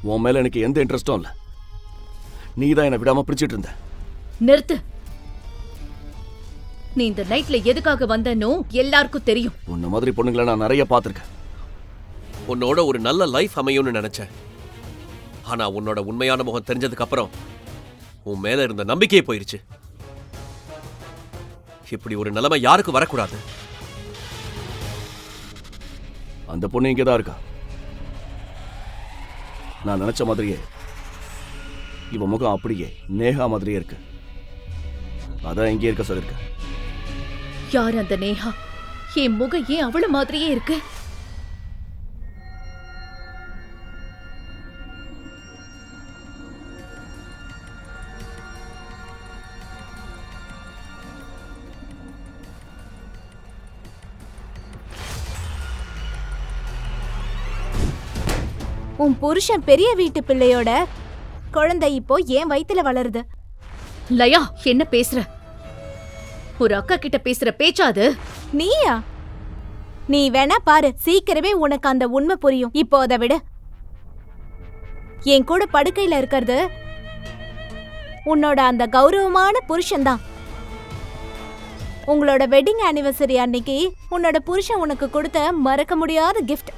உன் மேல எனக்கு எந்த இன்ட்ரெஸ்டும் இல்ல. நீ தான் என்ன விடாம பிடிச்சிட்டு இருந்த. நிறுத்து. நீ இந்த நைட்ல எதுக்காக வந்தனோ எல்லாருக்கும் தெரியும். உன்ன மாதிரி பொண்ணுங்களை நான் நிறைய பார்த்திருக்கேன். உன்னோட ஒரு நல்ல லைஃப் அமையும்னு நினைச்சேன். ஆனா உன்னோட உண்மையான முகம் தெரிஞ்சதுக்கு அப்புறம் உன் மேல இருந்த நம்பிக்கையே போயிருச்சு. இப்படி ஒரு நிலைமை யாருக்கு வரக்கூடாது. அந்த பொண்ணு இங்கதான் இருக்கா. நான் நினைச்ச மாதிரியே இவ முகம் அப்படியே நேஹா மாதிரியே இருக்கு. அதான் இங்கே இருக்க சொல்லிருக்க. யார் அந்த நேஹா? என் முகம் ஏன் அவள மாதிரியே இருக்கு? உன் புருஷன் பெரிய வீட்டு பிள்ளையோட குழந்தை இப்போ ஏன் வயித்துல வளருது. லயா, என்ன பேசுற? ஒரு அக்கா கிட்ட பேசுற பேச்சா அது? நீயா? நீ வேணா பாரு, சீக்கிரமே உனக்கு அந்த உண்மை புரியும். இப்போ அதை விட என் கூட படுக்கையில இருக்கிறது உன்னோட அந்த கௌரவமான புருஷன்தான். உங்களோட வெட்டிங் ஆனிவர்சரி அன்னைக்கு உன்னோட புருஷன் உனக்கு கொடுத்த மறக்க முடியாத கிஃப்ட்.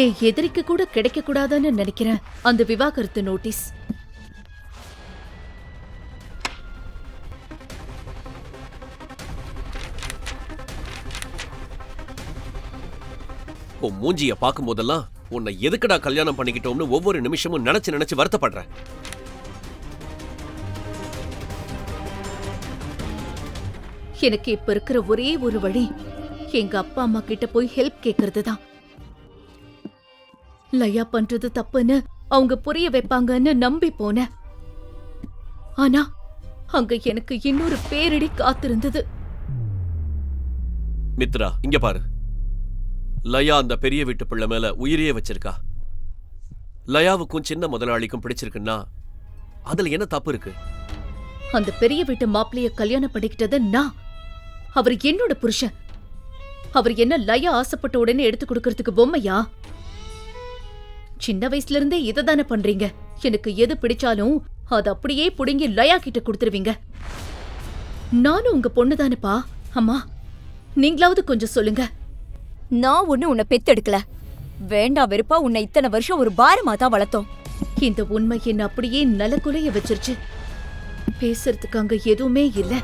என் எதிரிக்கு கூட கிடைக்க கூடாதுன்னு நினைக்கிறேன் அந்த விவாகரத்து நோட்டீஸ். உன் மூஞ்சிய பார்க்கும் போதெல்லாம் உன்னை எதுக்குடா கல்யாணம் பண்ணிக்கிட்டோம்னு ஒவ்வொரு நிமிஷமும் நினைச்சு நினைச்சு வருத்தப்படுறேன். எனக்கு இப்ப இருக்கிற ஒரே ஒரு வழி எங்க அப்பா அம்மா கிட்ட போய் ஹெல்ப் கேக்குறது தான். லயா பண்றது தப்புன்னு அவங்க புரிய வைப்பாங்கன்னு நம்பி போனேன். ஆனா அங்க எனக்கு இன்னொரு பேரிடி காத்திருந்தது. மித்ரா, இங்க பாரு. லயா அந்த பெரிய வீட்டு பிள்ளை மேல உயிரையே வச்சிருக்கா. லயாவுக்கும் சின்ன முதலாளிக்கும் பிடிச்சிருக்குன்னா அதுல என்ன தப்பு இருக்கு? அந்த பெரிய வீட்டு மாப்பிளைய கல்யாணம் பண்ணிக்கிட்டது நான். அவர் என்னோட புருஷன். அவர் என்ன லயா ஆசைப்பட்ட உடனே எடுத்து கொடுக்கறதுக்கு பொம்மையா? சின்ன வயசுல இருந்தே இததானே பண்றீங்க. எனக்கு எது பிடிச்சாலும் அது அப்படியே புடுங்கி லயா கிட்ட கொடுத்துருவீங்க. நானும் உங்க பொண்ணுதானேப்பா. அம்மா, நீங்களாவது கொஞ்சம் சொல்லுங்க. நான் ஒண்ணு உன்னை பெத்தெடுக்கல. வேண்டாம் வெறுப்பா உன்னை இத்தனை வருஷம் ஒரு பாரமா தான் வளர்த்தோம். இந்த உண்மை என்ன அப்படியே நலக்குலைய வச்சிருச்சு. பேசுறதுக்கு அங்க எதுவுமே இல்ல.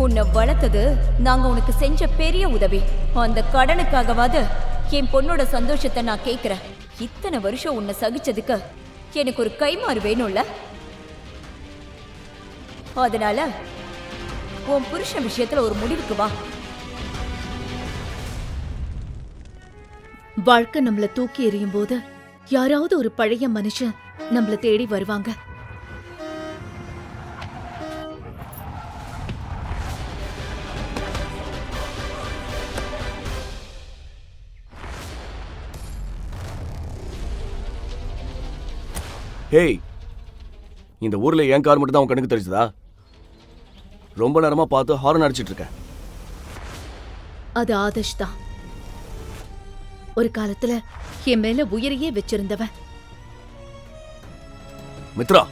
உன்னை வளர்த்தது நாங்க உனக்கு செஞ்ச பெரிய உதவி. அந்த கடனுக்காகவாது என் பொண்ணோட சந்தோஷத்தை நான் கேக்குறேன். இத்தனை வருஷம் உன்னை சகிச்சதுக்கு எனக்கு ஒரு கைமாறு வேணும்ல. அதனால உன் புருஷன் விஷயத்துல ஒரு முடிவுக்கு வா. வாழ்க்கை நம்மள தூக்கி எறியும் போது யாராவது ஒரு பழைய மனுஷன் நம்மள தேடி வருவாங்க. ஹேய், இந்த ஊர்ல என் கார் மட்டும் தான் உன் கண்ணுக்கு தெரிஞ்சதா? ரொம்ப நேரமா பார்த்து ஹாரன் அடிச்சிட்டு இருக்க. அது ஆதர்ஷ் தான். ஒரு காலத்துல என் மேல உயிரையே வச்சிருந்தவன். மித்ரா,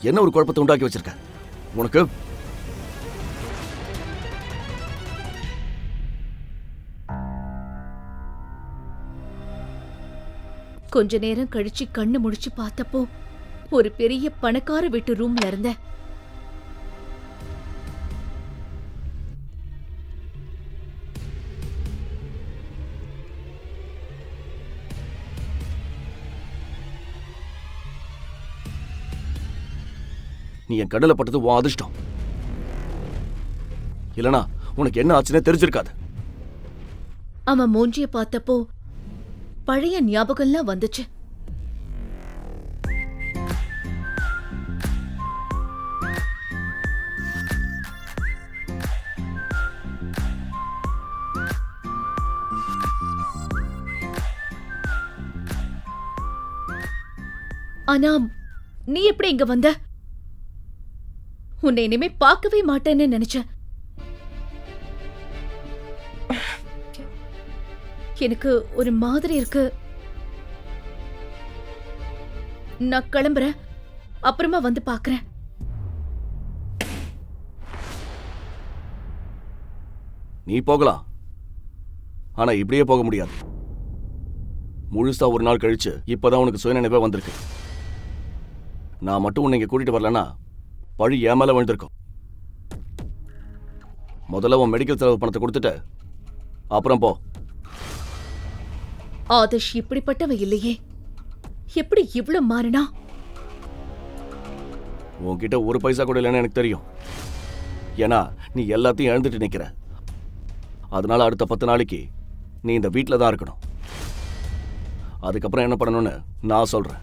என்ன ஒரு குழப்பத்தை உண்டாக்கி வச்சிருக்க உனக்கு? கொஞ்ச நேரம் கழிச்சு கண்ணு முடிச்சு பார்த்தப்போ ஒரு பெரிய பணக்கார வீட்டு ரூம்ல இருந்த. நீ என் கடலை பட்டது உன் அதிர்ஷ்டம். இல்லனா உனக்கு என்ன ஆச்சுன்னே தெரிஞ்சிருக்காது. அவன் மூஞ்சிய பார்த்தப்போ பழைய ஞாபகம்லாம் வந்துச்சு. ஆனா நீ எப்படி இங்க வந்த? உன்னை இனிமே பார்க்கவே மாட்டேன்னு நினைச்சேன். எனக்கு ஒரு மாதிரி இருக்கு. நான் கிளம்புறேன், அப்புறமா வந்து பாக்குறேன். நீ போகலாம், ஆனா இப்படியே போக முடியாது. முழுசா ஒரு நாள் கழிச்சு இப்பதான் உனக்கு சுயநினைவே வந்திருக்கு. நான் மட்டும் உன்னை இங்க கூட்டிட்டு வரலன்னா பழி என் மேல விழுந்திருக்கும். முதல்ல உன் மெடிக்கல் செலவு பணத்தை கொடுத்துட்டு அப்புறம் போ. ஆதர்ஷ் இப்படிப்பட்டவ இல்லையே, எப்படி இவ்ளோ மாறினா? உன்கிட்ட ஒரு பைசா கூட இல்லைன்னு எனக்கு தெரியும். ஏன்னா நீ எல்லாத்தையும் இழந்துட்டு நிக்கிற. அதனால அடுத்த 10 நாளைக்கு நீ இந்த வீட்டில் தான் இருக்கணும். அதுக்கப்புறம் என்ன பண்ணணும்னு நான் சொல்றேன்.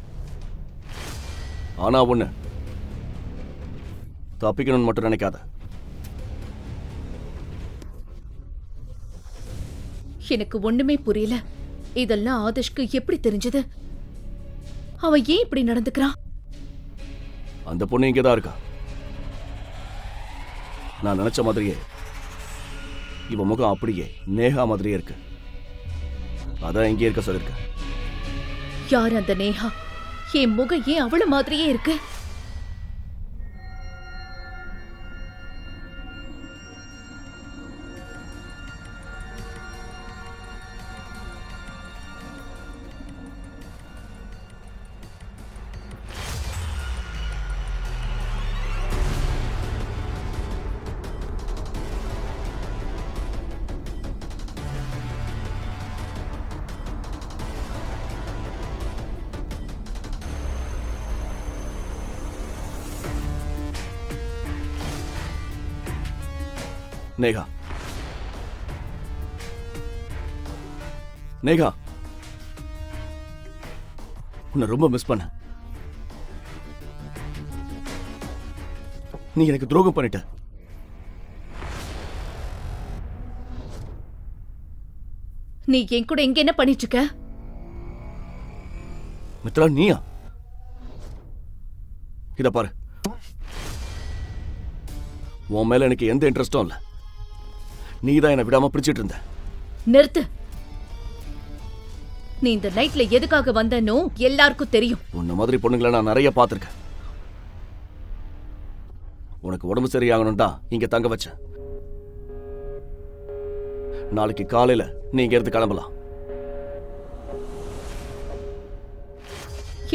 ஆனா ஒண்ணு, தப்பிக்கணும்னு மட்டும் நினைக்காத. எனக்கு ஒண்ணுமே புரியல. இதெல்லாம் ஆதர்ஷ்க்கு எப்படி தெரிஞ்சது? அவன் ஏன் இப்படி நடந்துக்கிறான்? அந்த பொண்ணு இங்கே தான் இருக்கா. நான் நினைச்ச மாதிரியே இவ முகம் அப்படியே நேஹா மாதிரியே இருக்கு. அதான் இங்கே இருக்க சொல்லிருக்க. யார் அந்த நேஹா? என் முகம் ஏன் அவள மாதிரியே இருக்கு? நேஹா, நேஹா, உன்னை ரொம்ப மிஸ் பண்ண. நீ எனக்கு துரோகம் பண்ணிட்ட. நீ என் கூட இங்க என்ன பண்ணிட்டு இருக்க? மித்ரா, நீயா? இத பாரு, உன் மேல எனக்கு எந்த இன்ட்ரெஸ்டும் இல்ல. நீ தான் என்ன விடாம பிடிச்சிட்டு இருந்த. நிறுத்து. நீ இந்த நைட்ல எதுக்காக வந்தனோ எல்லாருக்கும் தெரியும். உன்ன மாதிரி பொண்ணுங்களை நான் நிறைய பார்த்திருக்கேன். உனக்கு உடம்பு சரியாகணும் தான் இங்க தங்க வச்சேன். நாளைக்கு காலையில நீ இங்க இருந்து கிளம்பலாம்.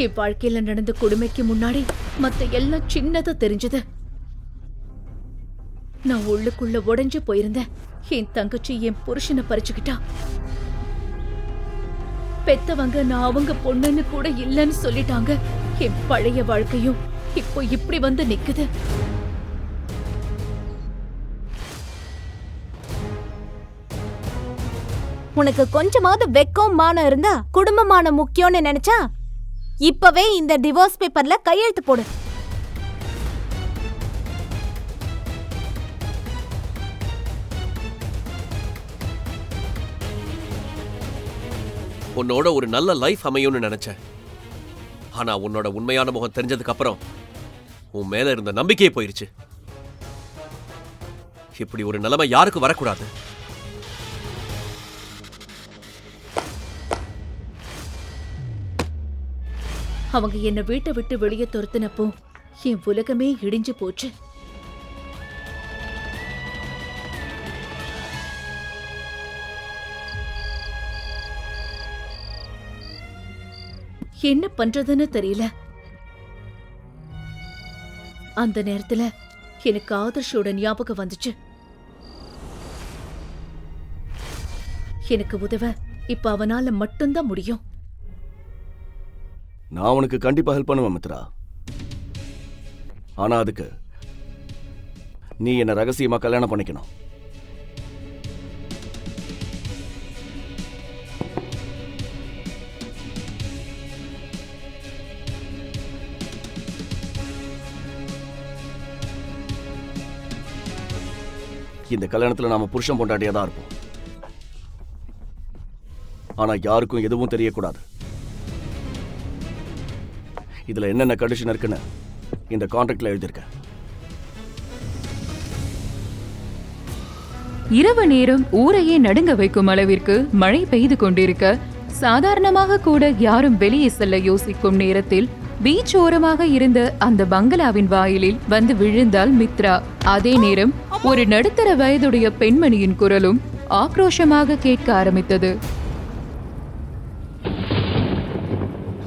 என் வாழ்க்கையில நடந்த கொடுமைக்கு முன்னாடி மத்த எல்லாம் சின்னதா தெரிஞ்சது. நான் உள்ளுக்குள்ள உடைஞ்சு போயிருந்தேன். என் தங்கச்சி என் புருஷனை பறிச்சுக்கிட்டா. பெத்தவங்க நான் அவங்க பொண்ணுன்னு கூட இல்லைன்னு சொல்லிட்டாங்க. என் பழைய வாழ்க்கையும் இப்போ இப்படி வந்து நிக்குது. உனக்கு கொஞ்சமாவது வெக்கம் மானம் இருந்தா குடும்பமான முக்கியம்னு நினைச்சா இப்பவே இந்த டிவோர்ஸ் பேப்பர்ல கையெழுத்து போடு. உன்னோட ஒரு நல்ல லைஃப் அமையும்னு நினைச்சேன். ஆனா உன்னோட உண்மையான முகம் தெரிஞ்சதுக்கு அப்புறம் உன் மேல இருந்த நம்பிக்கையே போயிருச்சு. இப்படி ஒரு நிலைமை யாருக்கு வரக்கூடாது. அவங்க என்ன வீட்டை விட்டு வெளியே துரத்தினப்போ என் உலகமே இடிஞ்சு போச்சு. என்ன பண்றதுன்னு தெரியல. அந்த நேரத்துல எனக்கு ஆதர்ஷோட ஞாபகம் வந்துச்சு. எனக்கு உதவ இப்ப அவனால மட்டும்தான் முடியும். நான் உனக்கு கண்டிப்பா ஹெல்ப் பண்ணுவேன் மித்ரா. ஆனா அதுக்கு நீ என்ன ரகசியமா கல்யாணம் பண்ணிக்கணும். இந்த கல்யாணத்துல நாம புருஷன் பொண்டாட்டியா தான் இருப்போம். ஆனா யாருக்கும் எதுவும் தெரியக்கூடாது. இதுல என்னென்ன கண்டிஷன் இருக்குன்னு இந்த கான்ட்ராக்ட்ல எழுதியிருக்கேன். இரவு நேரம் ஊரையே நடுங்க வைக்கும் அளவிற்கு மழை பெய்து கொண்டிருக்க, சாதாரணமாக கூட யாரும் வெளியே செல்ல யோசிக்கும் நேரத்தில் பீச் ஓரமாக இருந்த அந்த பங்களாவின் வாயிலில் வந்து விழுந்தாள் மித்ரா. அதே நேரம் ஒரு நடுத்தர வயதுடைய பெண்மணியின் குரலும் ஆக்ரோஷமாக கேட்க ஆரம்பித்தது.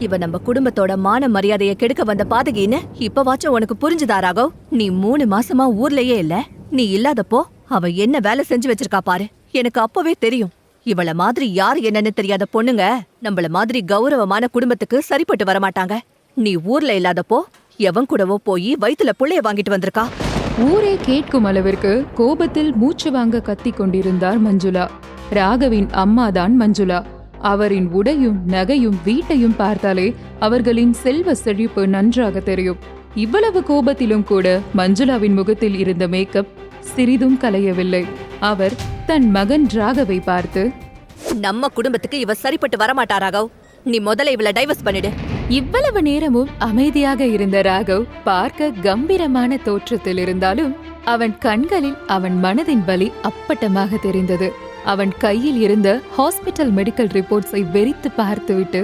இவ நம்ம குடும்பத்தோட மான மரியாதைய கெடுக்க வந்த பாதகின்னு இப்பவாச்சும் உனக்கு புரிஞ்சுதா ராகவ்? நீ 3 மாசமா ஊர்லயே இல்ல. நீ இல்லாதப்போ அவ என்ன வேலை செஞ்சு வச்சிருக்கா பாரு. எனக்கு அப்பவே தெரியும், இவள மாதிரி யார் என்னன்னு தெரியாத பொண்ணுங்க நம்மள மாதிரி கௌரவமான குடும்பத்துக்கு சரிப்பட்டு வரமாட்டாங்க. நீ ஊர்ல இல்லாதப்போ எவன் கூடவோ போய் வயித்துல புள்ளைய வாங்கிட்டு வந்திருக்கா. ஊரே கேட்கும் அளவிற்கு கோபத்தில் மூச்சு வாங்க கத்திக் கொண்டிருந்தார் மஞ்சுளா. ராகவின் அம்மாதான் மஞ்சுளா. அவரின் உடையும் நகையும் வீட்டையும் பார்த்தாலே அவர்களின் செல்வ செழிப்பு நன்றாக தெரியும். இவ்வளவு கோபத்திலும் கூட மஞ்சுளாவின் முகத்தில் இருந்த மேக்கப் சிறிதும் கலையவில்லை. அவர் தன் மகன் ராகவை பார்த்து, நம்ம குடும்பத்துக்கு இவ சரிப்பட்டு வரமாட்டா ராகவ். நீ முதல்ல இவள டைவர்ஸ் பண்ணிடு. இவ்வளவு நேரமும் அமைதியாக இருந்த ராகவ் பார்க்க கம்பீரமான தோற்றத்தில் இருந்தாலும் அவன் கண்களில் அவன் மனதின் வலி அப்பட்டமாக தெரிந்தது. அவன் கையில் இருந்த ஹாஸ்பிட்டல் மெடிக்கல் ரிப்போர்ட்ஸை வெறித்து பார்த்துவிட்டு,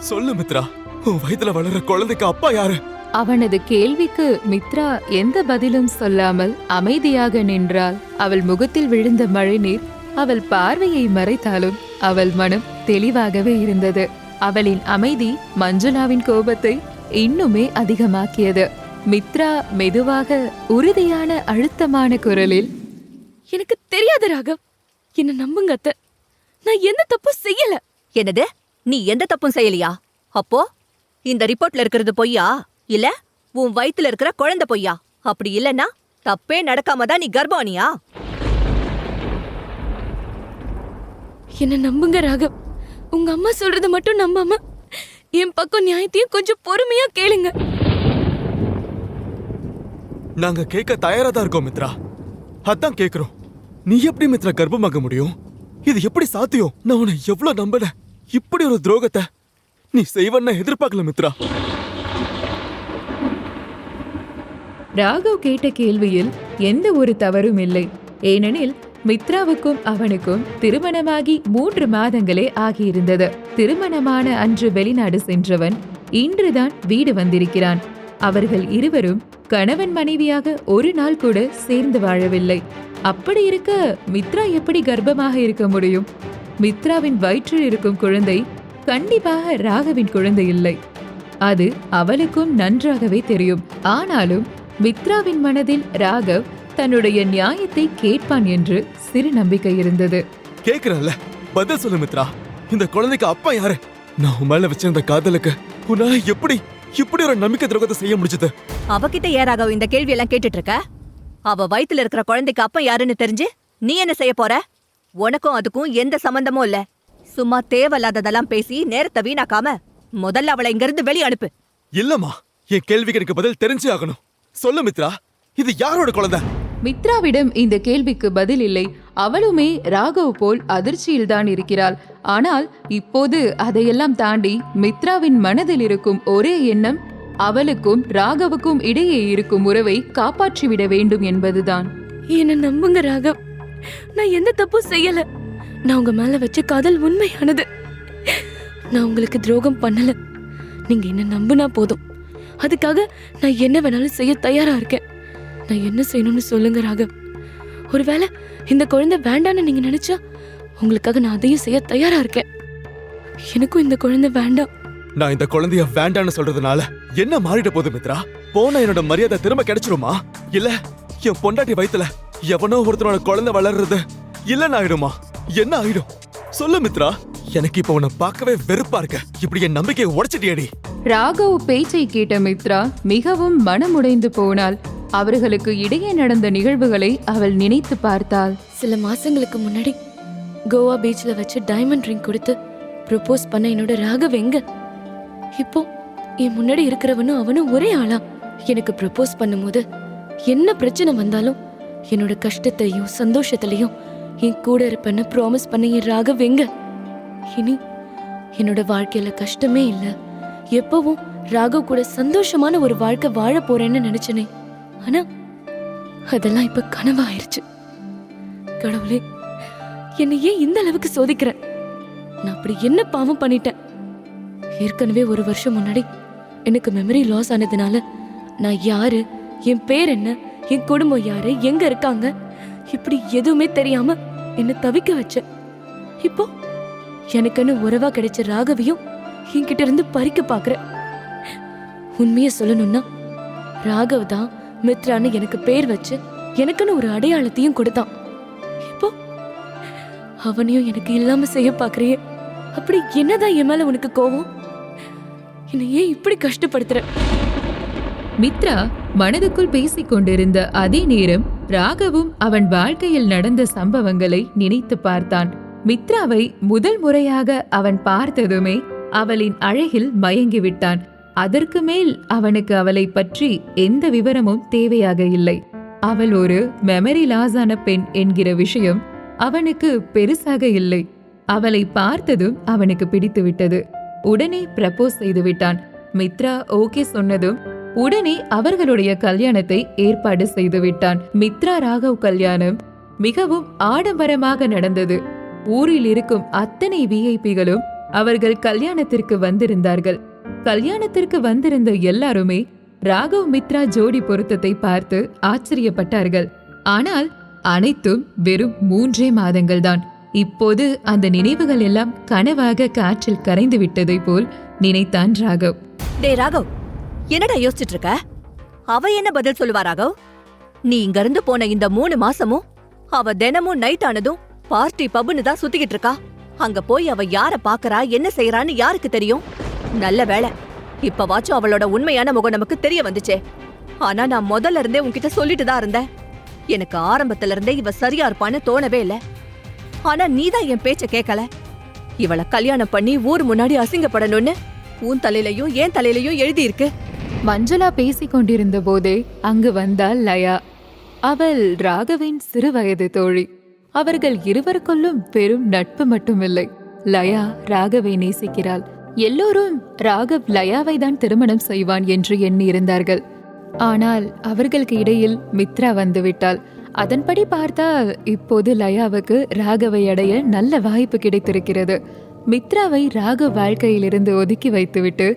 சொல்லு மித்ரா, உன் வயித்துல வளர குழந்தைக்கு அப்பா யாரு? அவனது கேள்விக்கு மித்ரா எந்த பதிலும் சொல்லாமல் அமைதியாக நின்றாள். அவள் முகத்தில் விழுந்த மழைநீர் அவள் பார்வையை மறைத்தாலும் அவள் மனம் தெளிவாகவே இருந்தது. அவளின் அமைதி மஞ்சுளாவின் கோபத்தை இன்னுமே அதிகமாக்கியது. மித்ரா மெதுவாக உறுதியான அழுத்தமான குரலில், எனக்கு தெரியாது ராகவ், என்ன நம்புங்க அத்தை. நான் எந்த தப்பும் செய்யல. என்னது, நீ எந்த தப்பும் செய்யலையா? அப்போ இந்த ரிப்போர்ட்ல இருக்கிறது பொய்யா, இல்ல உன் வயித்துல இருக்கிற குழந்தை பொய்யா? அப்படி இல்லன்னா தப்பே நடக்காம தான் நீ கர்ப்பானியா? என்ன நம்புங்க ராகவ். உங்க அம்மா சொல்றது மட்டும் நம்பாம என் பக்கம் நியாயத்தையும் கொஞ்சம் பொறுமையா கேளுங்க. நாங்க கேட்க தயாரா தான் இருக்கோம் மித்ரா. அதான் கேக்குறோம், நீ எப்படி மித்ரா கர்ப்பமாக முடியும்? இது எப்படி சாத்தியம்? நான் உன்னை எவ்வளவு நம்பல. இப்படி ஒரு துரோகத்தை நீ செய்வன்னு எதிர்பார்க்கல மித்ரா. ராகவ் கேட்ட கேள்வியில் எந்த ஒரு தவறும் இல்லை. ஏனெனில் மித்ராவுக்கும் அவனுக்கும் திருமணமாகி 3 மாதங்களே ஆகியிருந்தது. திருமணமான அன்று வெளிநாடு சென்றவன் இன்றுதான் வீடு வந்திருக்கிறான். அவர்கள் இருவரும் கணவன் மனைவியாக ஒரு நாள் கூட சேர்ந்து வாழவில்லை. அப்படி இருக்க மித்ரா எப்படி கர்ப்பமாக இருக்க முடியும்? மித்ராவின் வயிற்றில் இருக்கும் குழந்தை கண்டிப்பாக ராகவின் குழந்தை இல்லை. அது அவளுக்கும் நன்றாகவே தெரியும். ஆனாலும் மித்ராவின் மனதில் ராகவ் தன்னுடைய நியாயத்தை கேட்பான் என்று சிறு நம்பிக்கை இருந்தது. கேக்குறல்ல, பதில் சொல்லு மித்ரா. இந்த குழந்தைக்கு அப்பா யாரு? நான் உன் மேல வச்சிருந்த காதலுக்கு உன்னால எப்படி இப்படி ஒரு நம்பிக்கை துரோகத்தை செய்ய முடிச்சது? அவகிட்ட ஏன் ராகவ் இந்த கேள்வி எல்லாம் கேட்டுட்டு இருக்க? அவ வயித்துல இருக்கிற குழந்தைக்கு அப்பா யாருன்னு தெரிஞ்சு நீ என்ன செய்ய போற? உனக்கும் அதுக்கும் எந்த சம்பந்தமும் இல்ல. சும்மா தேவையில்லாததெல்லாம் பேசி நேரத்தை வீணாக்காம முதல்ல அவளை இங்க இருந்து வெளியே அனுப்பு. இல்லம்மா, என் கேள்விக்கு எனக்கு பதில் தெரிஞ்சே ஆகணும். சொல்லு மித்ரா, இது யாரோட குழந்தை? மித்ராவிடம் இந்த கேள்விக்கு பதில் இல்லை. அவளுமே ராகவ் போல் அதிர்ச்சியில்தான் இருக்கிறாள். ஆனால் இப்போது அதையெல்லாம் தாண்டி மித்ராவின் மனதில் இருக்கும் ஒரே எண்ணம் அவளுக்கும் ராகவுக்கும் இடையே இருக்கும் உறவை காப்பாற்றிவிட வேண்டும் என்பதுதான். என்ன நம்புங்க ராகவ், நான் எந்த தப்பும் செய்யல. நான் உங்க மேல வச்ச காதல் உண்மையானது. நான் உங்களுக்கு துரோகம் பண்ணல. நீங்க என்ன நம்புனா போதும். அதுக்காக நான் என்ன வேணாலும் செய்ய தயாரா இருக்கேன். நான் என்ன செய்யணும்னு சொல்லுங்க ராகவ். ஒருவேளை இந்த குழந்தை வேண்டான்னு நீங்க நினைச்சா உங்களுக்காக நான் அதையும் செய்ய தயாரா இருக்கேன். எனக்கும் இந்த குழந்தை வேண்டாம். நான் இந்த குழந்தைய வேண்டான்னு சொல்றதுனால என்ன மாறிட போகுது மித்ரா? போனா என்னோட மரியாதை திரும்ப கிடைச்சிருமா? இல்ல என் பொண்டாட்டி வயித்துல எவனோ ஒருத்தனோட குழந்தை வளர்றது இல்லன்னு ஆயிடுமா? என்ன ஆயிடும்? சொல்லு மித்ரா. எனக்கு இப்ப உன்னை பார்க்கவே வெறுப்பா இருக்க. இப்படி என் நம்பிக்கையை உடைச்சிட்டியடி. ராகவ் பேச்சை கேட்ட மித்ரா மிகவும் மனமுடைந்து போனாள். அவர்களுக்கு இடையே நடந்த நிகழ்வுகளை அவள் நினைத்து பார்த்தாள். சில மாசங்களுக்கு முன்னாடி கோவா பீச்ல வச்சு டைமண்ட் ரிங் கொடுத்து ப்ரொபோஸ் பண்ண என்னோட ராகவ் எங்க? இப்போ என் முன்னாடி இருக்கிறவனும் அவனும் ஒரே ஆளா. எனக்கு ப்ரொபோஸ் பண்ணும்போது என்ன பிரச்சனை வந்தாலும் என்னோட கஷ்டத்தையும் சந்தோஷத்திலையும் என் கூட இருப்பேன்னு ப்ராமிஸ் பண்ண என் ராகவ் எங்க? இனி என்னோட வாழ்க்கையில கஷ்டமே இல்ல. எப்பவும் ராகவ் கூட சந்தோஷமான ஒரு வாழ்க்கை வாழ போறேன்னு நினைச்சனே. ஆனா அதெல்லாம் இப்ப கனவாயிருச்சு. கடவுளே, என்னை ஏன் இந்த அளவுக்கு சோதிக்கிற? நான் அப்படி என்ன பாவம் பண்ணிட்டேன்? ஏற்கனவே 1 வருஷம் முன்னாடி எனக்கு மெமரி லாஸ் ஆனதுனால நான் யாரு, என் பேர் என்ன, என் குடும்பம் யாரு, எங்க இருக்காங்க, இப்படி எதுவுமே தெரியாம என்ன தவிக்க வச்ச. இப்போ எனக்குன்னு உறவா கிடைச்ச ராகவையும் என்கிட்ட இருந்து பறிக்க பாக்குற. உண்மைய சொல்லணும்னா ராகவ் தான் மித்ரான்னு எனக்கு பேர் வச்சு எனக்குன்னு ஒரு அடையாளத்தையும் கொடுத்தான். இப்போ அவனையும் எனக்கு இல்லாம செய்ய பாக்குறியே. அப்படி என்னதான் என் மேல உனக்கு கோவம்? என்னை ஏன் இப்படி கஷ்டப்படுத்துற? மித்ரா மனதுக்குள் பேசிக் கொண்டிருந்த அதே நேரம் ராகவும் அவன் வாழ்க்கையில் நடந்த சம்பவங்களை நினைத்து பார்த்தான். மித்ராவை முதல் முறையாக அவன் பார்த்ததுமே அவளின் அழகில் மயங்கிவிட்டான். அதற்கு மேல் அவனுக்கு அவளை பற்றி எந்த விவரமும் தேவையாக இல்லை. அவள் ஒரு மெமரி லாஸான பெண் என்கிற விஷயம் அவனுக்கு பெருசாக இல்லை. அவளை பார்த்ததும் அவனுக்கு பிடித்து விட்டது. உடனே ப்ரப்போஸ் செய்து விட்டான். மித்ரா ஓகே சொன்னதும் உடனே அவர்களுடைய கல்யாணத்தை ஏற்பாடு செய்து விட்டான். மித்ரா ராகவ் கல்யாணம் மிகவும் ஆடம்பரமாக நடந்தது. ஊரில் இருக்கும் அத்தனை விஐபிகளும் அவர்கள் கல்யாணத்திற்கு வந்திருந்தார்கள். கல்யாணத்திற்கு வந்திருந்த எல்லாருமே ராகவ் மித்ரா ஜோடி பொருத்தத்தை பார்த்து ஆச்சரியப்பட்டார்கள். ஆனால் அனைத்தும் வெறும் 3 மாதங்கள்தான். இப்போது அந்த நினைவுகள் எல்லாம் கனவாக காற்றில் கரைந்து விட்டதை போல் நினைத்தான் ராகவ். டே ராகவ், என்னடா யோசிச்சுட்டு இருக்க? அவ என்ன பதில் சொல்லுவா ராகவ்? நீ இங்க இருந்து போன இந்த 3 மாசமும் அவ தினமும் நைட் ஆனதும் பார்ட்டி பப்னு தான் சுத்திக்கிட்டு இருக்கா. அங்க போய் அவ யார பாக்குறா, என்ன செய்யறான்னு யாருக்கு தெரியும்? நல்ல வேளை இப்பவாச்சும் அவளோட உண்மையான முகம் நமக்கு தெரிய வந்துச்சே. ஆனா நான் முதல்ல இருந்தே உன்கிட்ட சொல்லிட்டு தான் இருந்தேன். எனக்கு ஆரம்பத்துல இருந்தே இவ சரியா இருப்பான்னு தோணவே இல்ல. ஆனா நீதான் என் பேச்ச கேட்கல. இவளை கல்யாணம் பண்ணி ஊர் முன்னாடி அசிங்கப்படணும்னு உன் தலையிலையும் என் தலையிலையும் எழுதி இருக்கு. மஞ்சுளா பேசிக் கொண்டிருந்த போதே அங்கு வந்தாள் லயா. அவள் ராகவின் சிறு வயது தோழி. அவர்கள் இருவருக்குள்ளும் பெரும் நட்பு மட்டுமில்லை. லயா ராகவை நேசிக்கிறாள். எல்லோரும் ராகவ் லயாவை தான் திருமணம் செய்வான் என்று எண்ணி இருந்தார்கள். ஆனால் அவர்களுக்கு இடையில் மித்ரா வந்துவிட்டாள். அதன்படி பார்த்தால் இப்போது லயாவுக்கு ராகவை அடைய நல்ல வாய்ப்பு கிடைத்திருக்கிறது. மித்ராவை ராகவ் வாழ்க்கையிலிருந்து ஒதுக்கி வைத்துவிட்டு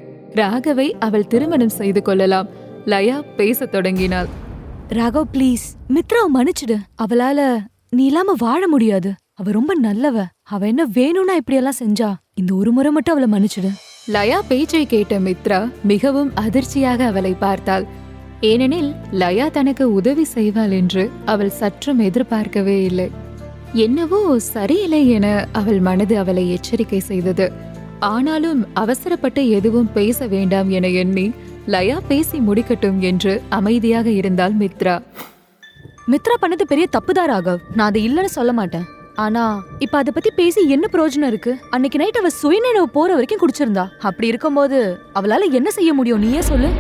ராகவை அவள் திருமணம் செய்து கொள்ளலாம். லயா பேசத் தொடங்கினாள். ராகவ் ப்ளீஸ், மித்ராவை மன்னிச்சிடு. அவளால நீ இல்லாம வாழ முடியாது. அவ ரொம்ப நல்லவ. அவ என்ன வேணும்னா இப்படியெல்லாம் செஞ்சா. இந்த ஒரு முறை மட்டும் அவளை மன்னிச்சிடு. லயா பேச்சை கேட்ட மித்ரா மிகவும் அதிர்ச்சியாக அவளை பார்த்தாள். ஏனெனில் லயா தனக்கு உதவி செய்வாள் என்று அவள் சற்றும் எதிர்பார்க்கவே இல்லை. என்னவோ சரியில்லை என அவள் மனது அவளை எச்சரிக்கை செய்தது. ஆனாலும் அவசரப்பட்டு எதுவும் பேச வேண்டாம் என எண்ணி லயா பேசி முடிக்கட்டும் என்று அமைதியாக இருந்தாள் மித்ரா. மித்ரா பண்ணது பெரிய தப்புதான் ராகவ். நான் அதை இல்லைன்னு சொல்ல மாட்டேன். ஆனா இப்ப அதை பத்தி பேசி என்ன பிரயோஜனம் இருக்கு? அன்னைக்கு நைட் அவ சுயநினைவு போற வரைக்கும் குடிச்சிருந்தா. அப்படி இருக்கும்போது அவளால என்ன செய்ய முடியும், நீயே சொல்லு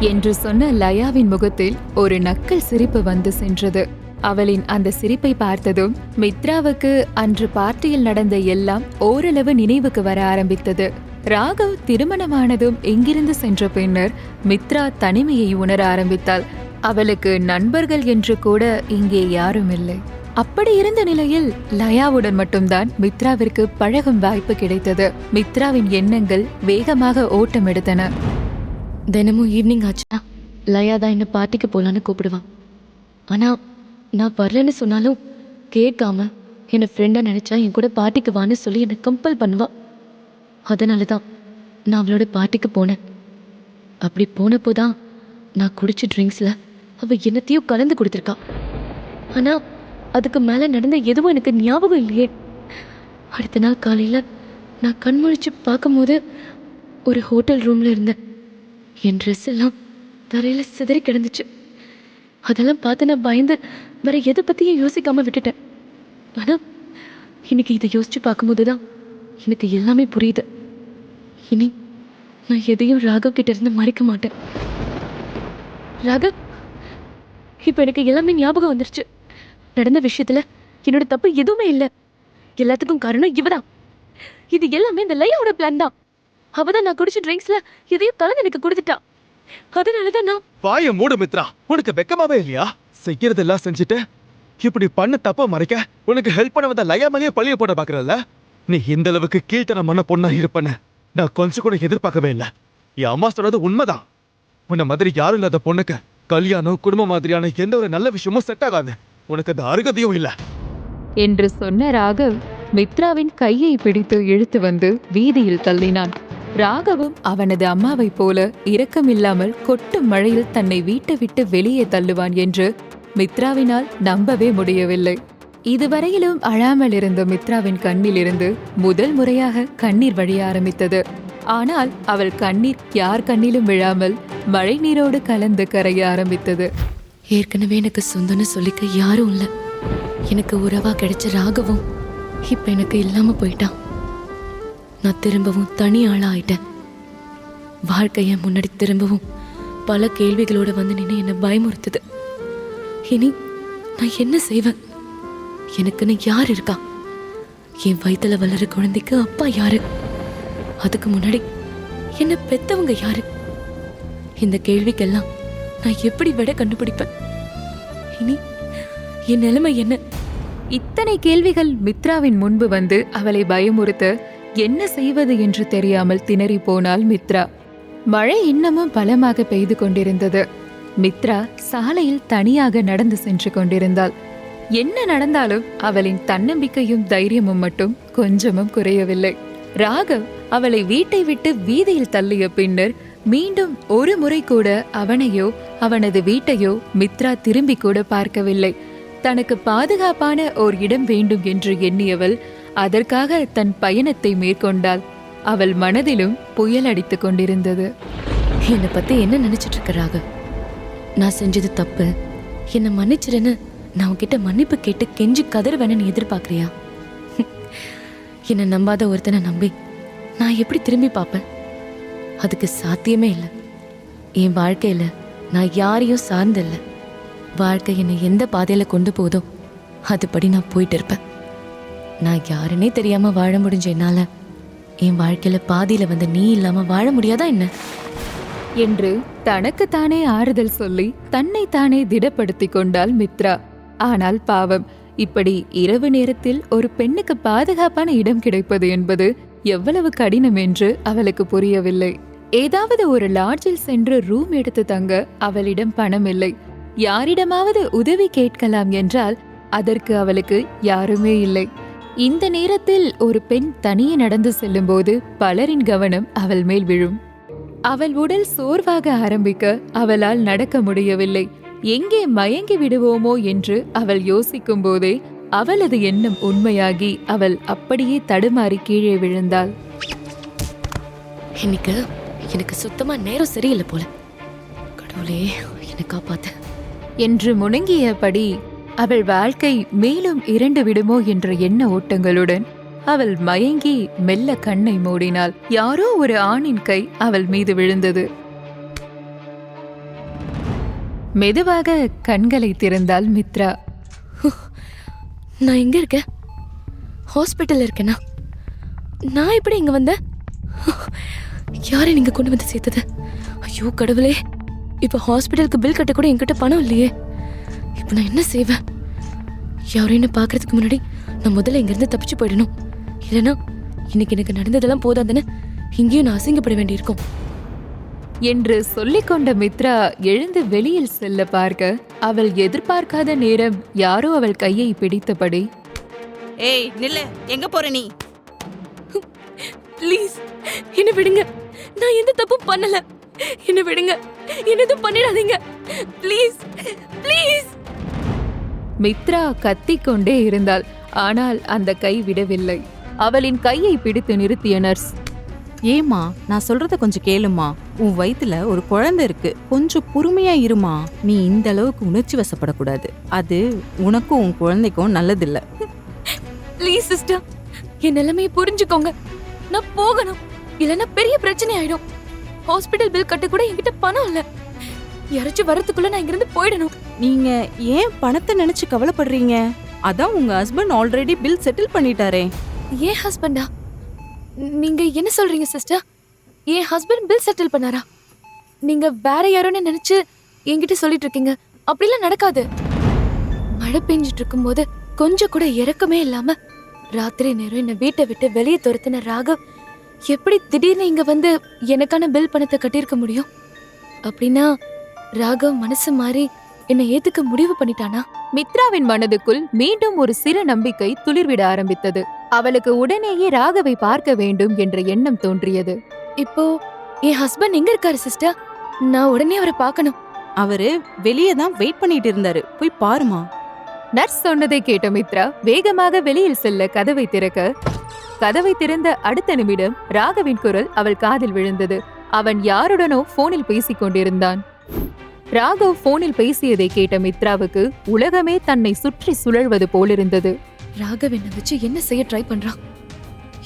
என்று சொன்ன லயாவின் முகத்தில் ஒரு நக்கல் சிரிப்பு வந்து சென்றது. அவளின் அந்த சிரிப்பை பார்த்ததும் மித்ராவுக்கு அன்று பார்ட்டியில் நடந்த எல்லாம் ஓரளவு நினைவுக்கு வர ஆரம்பித்தது. ராகவ் திருமணமானதும் எங்கிருந்து சென்ற பின்னர் மித்ரா தனிமையை உணர ஆரம்பித்தாள். அவளுக்கு நண்பர்கள் என்று கூட இங்கே யாரும் இல்லை. அப்படி இருந்த நிலையில் லயாவுடன் மட்டும்தான் மித்ராவிற்கு பழகும் வாய்ப்பு கிடைத்தது. மித்ராவின் எண்ணங்கள் வேகமாக ஓட்டம் எடுத்தன. தினமும் ஈவினிங் ஆச்சுன்னா லயா தான் என்ன பார்ட்டிக்கு போலான்னு கூப்பிடுவான். ஆனா நான் வரலன்னு சொன்னாலும் கேட்காம என்னை ஃப்ரெண்டா நினைச்சா என் கூட பார்ட்டிக்கு வான்னு சொல்லி என்னை கம்பல் பண்ணுவா. அதனால தான் நான் அவளோட பார்ட்டிக்கு போனேன். அப்படி போனப்போதான் நான் குடிச்ச ட்ரிங்க்ஸ்ல அவ என்னத்தையும் கலந்து கொடுத்துருக்கா. ஆனா அதுக்கு மேலே நடந்த எதுவும் எனக்கு ஞாபகம் இல்லையே. அடுத்த நாள் காலையில் நான் கண்முழிச்சு பார்க்கும்போது ஒரு ஹோட்டல் ரூமில் இருந்தேன். என் ட்ரெஸ் எல்லாம் தரையில் சிதறி கிடந்துச்சு. அதெல்லாம் பார்த்து நான் பயந்து வேற எதை பற்றியும் யோசிக்காமல் விட்டுட்டேன். ஆனால் இன்னைக்கு இதை யோசிச்சு பார்க்கும்போது தான் எனக்கு எல்லாமே புரியுது. இனி நான் எதையும் ராகவ் கிட்ட இருந்து மறைக்க மாட்டேன். ராகவ், இப்போ எனக்கு எல்லாமே ஞாபகம் வந்துருச்சு. நடந்த விஷயத்துல என்னோட தப்பு எதுவுமே இல்லை. எல்லாத்துக்கும் காரணம் இவதான். இது எல்லாமே இந்த லயாவோட பிளான் தான். அவதான் நான் குடிச்ச ட்ரிங்க்ஸ்ல எதையும் கலந்து எனக்கு கொடுத்துட்டா. அதனாலதான் நான் வாய மூடு மித்ரா. உனக்கு வெக்கமாவே இல்லையா? செய்யறதெல்லாம் செஞ்சுட்டு இப்படி பண்ண தப்ப மறைக்க உனக்கு ஹெல்ப் பண்ண வந்த லயா மேலேயே பழிய போட பாக்குறல்ல? நீ இந்த அளவுக்கு கீழ்த்தனமான பொண்ணா இருப்பன்னு நான் கொஞ்சம் கூட எதிர்பார்க்கவே இல்லை. என் அம்மா சொல்றது உண்மைதான். உன்ன மாதிரி யாரும் இல்லாத பொண்ணுக்கு கல்யாணம் குடும்பம் மாதிரியான எந்த ஒரு நல்ல விஷயமும் செட் ஆகாது. உனக்கு அந்த அருகதையும் இல்லை என்று சொன்ன ராகவ் மித்ராவின் கையை பிடித்து இழுத்து வந்து வீதியில் தள்ளினான். ராகவும் அவனது அம்மாவைப் போல இரக்கமில்லாமல் கொட்டும் மழையில் தன்னை வீட்டை விட்டு வெளியே தள்ளுவான் என்று மித்ராவினால் நம்பவே முடியவில்லை. இதுவரையிலும் அழாமல் இருந்த மித்ராவின் கண்ணிலிருந்து முதல் முறையாக கண்ணீர் வழிய ஆரம்பித்தது. ஆனால் அவள் கண்ணீர் யார் கண்ணிலும் விழாமல் மழை நீரோடு கலந்து கரைய ஆரம்பித்தது. ஏற்கனவே எனக்கு சொந்தம்னு சொல்லிக்க யாரும் இல்லை. எனக்கு உறவா கிடைச்ச ராகவும் இப்ப எனக்கு இல்லாம போயிட்டான். நான் திரும்பவும் தனி ஆளா ஆயிட்டேன். வாழ்க்கைய முன்னாடி திரும்பவும் பல கேள்விகளோட வந்து நின்று என்னை பயமுறுத்துது. இனி நான் என்ன செய்வேன்? எனக்குன்னு யார் இருக்கா? என் வயித்துல வளர குழந்தைக்கு அப்பா யாரு? அதுக்கு முன்னாடி என்ன பெத்தவங்க யாரு? இந்த கேள்விக்கெல்லாம் நான் எப்படி விட கண்டுபிடிப்பேன்? இனி என் நிலைமை என்ன? இத்தனை கேள்விகள் மித்ராவின் முன்பு வந்து அவளை பயமுறுத்த என்ன செய்வது என்று தெரியாமல் திணறி போனாள் மித்ரா. மழை இன்னமும் பலமாக பெய்து கொண்டிருந்தது. மித்ரா சாலையில் தனியாக நடந்து சென்று கொண்டிருந்தாள். என்ன நடந்தாலும் அவளின் தன்னம்பிக்கையும் தைரியமும் மட்டும் கொஞ்சமும் குறையவில்லை. ராகவ் அவளை வீட்டை விட்டு வீதியில் தள்ளிய பின்னர் மீண்டும் ஒரு முறை கூட அவனையோ அவனது வீட்டையோ மித்ரா திரும்பி கூட பார்க்கவில்லை. தனக்கு பாதுகாப்பான ஓர் இடம் வேண்டும் என்று எண்ணியவள் அதற்காக தன் பயணத்தை மேற்கொண்டாள். அவள் மனதிலும் புயல் அடித்துக் கொண்டிருந்தது. என்னை பத்தி என்ன நினைச்சிட்டு இருக்க ராகவ்? நான் செஞ்சது தப்பு, என்னை மன்னிச்சிருன்னு நான் உன்கிட்ட மன்னிப்பு கேட்டு கெஞ்சி கதறுவேன்னு நீ எதிர்பார்க்கறியா? என்னை நம்பாத ஒருத்தனை நம்பி நான் எப்படி திரும்பி பார்ப்பேன்? அதுக்கு சாத்தியமே இல்லை. என் வாழ்க்கையில நான் யாரையும் சார்ந்தில்லை. வாழ்க்கை என்னை எந்த பாதையில கொண்டு போதோ அதுபடி நான் போயிட்டு இருப்பேன். நான் யாருன்னே தெரியாம வாழ முடிஞ்ச என்னால என் வாழ்க்கையில பாதியில வந்து நீ இல்லாம வாழ முடியாதா என்ன என்று தனக்குத்தானே ஆறுதல் சொல்லி தன்னை தானே திடப்படுத்திக் கொண்டாள் மித்ரா. ஆனால் பாவம், இப்படி இரவு நேரத்தில் ஒரு பெண்ணுக்கு பாதுகாப்பான இடம் கிடைப்பது என்பது எவ்வளவு கடினம் என்று அவளுக்கு புரியவில்லை. ஏதாவது ஒரு லாட்ஜில் சென்று ரூம் எடுத்து தங்க அவளிடம் பணம் இல்லை. யாரிடமாவது உதவி கேட்கலாம் என்றால் அதற்கு அவளுக்கு யாருமே இல்லை. இந்த நேரத்தில் ஒரு பெண் தனியே நடந்து செல்லும் போது பலரின் கவனம் அவள் மேல் விழும். அவள் உடல் சோர்வாக ஆரம்பிக்க அவளால் நடக்க முடியவில்லை. எங்கே மயங்கி விடுவோமோ என்று அவள் யோசிக்கும் போதே அவளது எண்ணம் உண்மையாகி அவள் அப்படியே தடுமாறி கீழே விழுந்தாள். இன்னைக்கு எனக்கு சுத்தமா நேரம் சரியில்லை போல. கடவுளே என்னை காப்பாத்த என்று முணங்கியபடி அவள் வாழ்க்கை மேலும் இரண்டு விடுமோ என்ற எண்ண ஓட்டங்களுடன் அவள் மயங்கி மெல்ல கண்ணை மூடினாள். யாரோ ஒரு ஆணின் கை அவள் மீது விழுந்தது. மெதுவாக கண்களை திறந்தாள் மித்ரா. நான் எங்க இருக்கேன்? ஹாஸ்பிட்டல்ல இருக்கேனா? நான் எப்படி இங்க வந்தேன்? யாரை நீங்க கொண்டு வந்து சேர்த்தது? ஐயோ கடவுளே, இப்ப ஹாஸ்பிட்டலுக்கு பில் கட்ட கூட என்கிட்ட பணம் இல்லையே. இப்ப நான் என்ன செய்வேன்? யாரும் என்ன பாக்குறதுக்கு முன்னாடி நான் முதல்ல இங்க இருந்து தப்பிச்சு போயிடணும். இல்லைன்னா இன்னைக்கு எனக்கு நடந்ததெல்லாம் போதாதுன்னு இங்கேயும் நான் அசிங்கப்பட வேண்டியிருக்கும் என்று சொல்லிக்கொண்ட மித்ரா எழுந்து வெளியில் செல்ல பார்க்க அவள் எதிர்பார்க்காத நேரம் யாரோ அவள் கையை பிடித்தபடி, ஏய் நில்லு, எங்க போற நீ? ப்ளீஸ் என்ன விடுங்க, நான் எந்த தப்பும் பண்ணல. என்ன விடுங்க, என்ன எதுவும் பண்ணிடாதீங்க ப்ளீஸ் ப்ளீஸ். மித்ரா கத்திக்கொண்டே இருந்தாள். ஆனால் அந்த கை விடவில்லை. அவளின் கையை பிடித்து நிறுத்திய நர்ஸ், ஏமா, நான் சொல்றத கொஞ்சம் கேளுமா. உன் வயித்துல ஒரு குழந்தை இருக்கு, கொஞ்சம் பொறுமையா இருமா. நீ இந்த அளவுக்கு உணர்ச்சி வசப்படக்கூடாது. அது உனக்கும் உன் குழந்தைக்கும் நல்லதில்ல. ப்ளீஸ் சிஸ்டர், என் நிலைமையை புரிஞ்சுக்கோங்க. நான் போகணும், இல்லைன்னா பெரிய பிரச்சனை ஆயிடும். ஹாஸ்பிட்டல் பில் கட்ட கூட என்கிட்ட பணம் இல்ல. யாராச்சும் வரதுக்குள்ள நான் இங்கிருந்து போயிடணும். நீங்க ஏன் பணத்தை நினைச்சு கவலைப்படுறீங்க? அதான் உங்க ஹஸ்பண்ட் ஆல்ரெடி பில் செட்டில் பண்ணிட்டாரே. ஏன் ஹஸ்பண்டா? நீங்க என்ன சொல்றீங்க சிஸ்டர்? என் ஹஸ்பண்ட் பில் செட்டில் பண்ணாரா? நீங்க வேற யாரோன்னு நினைச்சு என்கிட்ட சொல்லிட்டு இருக்கீங்க. அப்படிலாம் நடக்காது. மழை பெஞ்சிட்டு இருக்கும்போது கொஞ்சம் கூட இறக்கமே இல்லாம ராத்திரி நேரம் என்ன வீட்டை விட்டு வெளியே துரத்தின ராகவ் எப்படி திடீர்னு இங்க வந்து எனக்கான பில் பணத்தை கட்டியிருக்க முடியும்? அப்படின்னா ராகவ் மனசு மாறி என்னை ஏத்துக்க முடிவு பண்ணிட்டானா? மித்ராவின் மனதுக்குள் மீண்டும் ஒரு சிறு நம்பிக்கை துளிர்விட ஆரம்பித்தது. அவளுக்கு உடனேயே ராகவை பார்க்க வேண்டும் என்ற எண்ணம் தோன்றியது. இப்போ என் ஹஸ்பண்ட் எங்க இருக்காரு சிஸ்டர்? நான் உடனே அவரை பார்க்கணும். அவரு வெளியே தான் வெயிட் பண்ணிட்டு இருந்தாரு, போய் பாருமா. நர்ஸ் சொன்னதை கேட்ட மித்ரா வேகமாக வெளியில் செல்ல கதவை திறக்க, கதவை திறந்த அடுத்த நிமிடம் ராகவின் குரல் அவள் காதில் விழுந்தது. அவன் யாருடனோ போனில் பேசிக் கொண்டிருந்தான். ராகவ் போனில் பேசியதை கேட்ட மித்ராவுக்கு உலகமே தன்னை சுற்றி சுழல்வது போலிருந்தது. ராகவ் என்ன வச்சு என்ன செய்ய ட்ரை பண்றான்?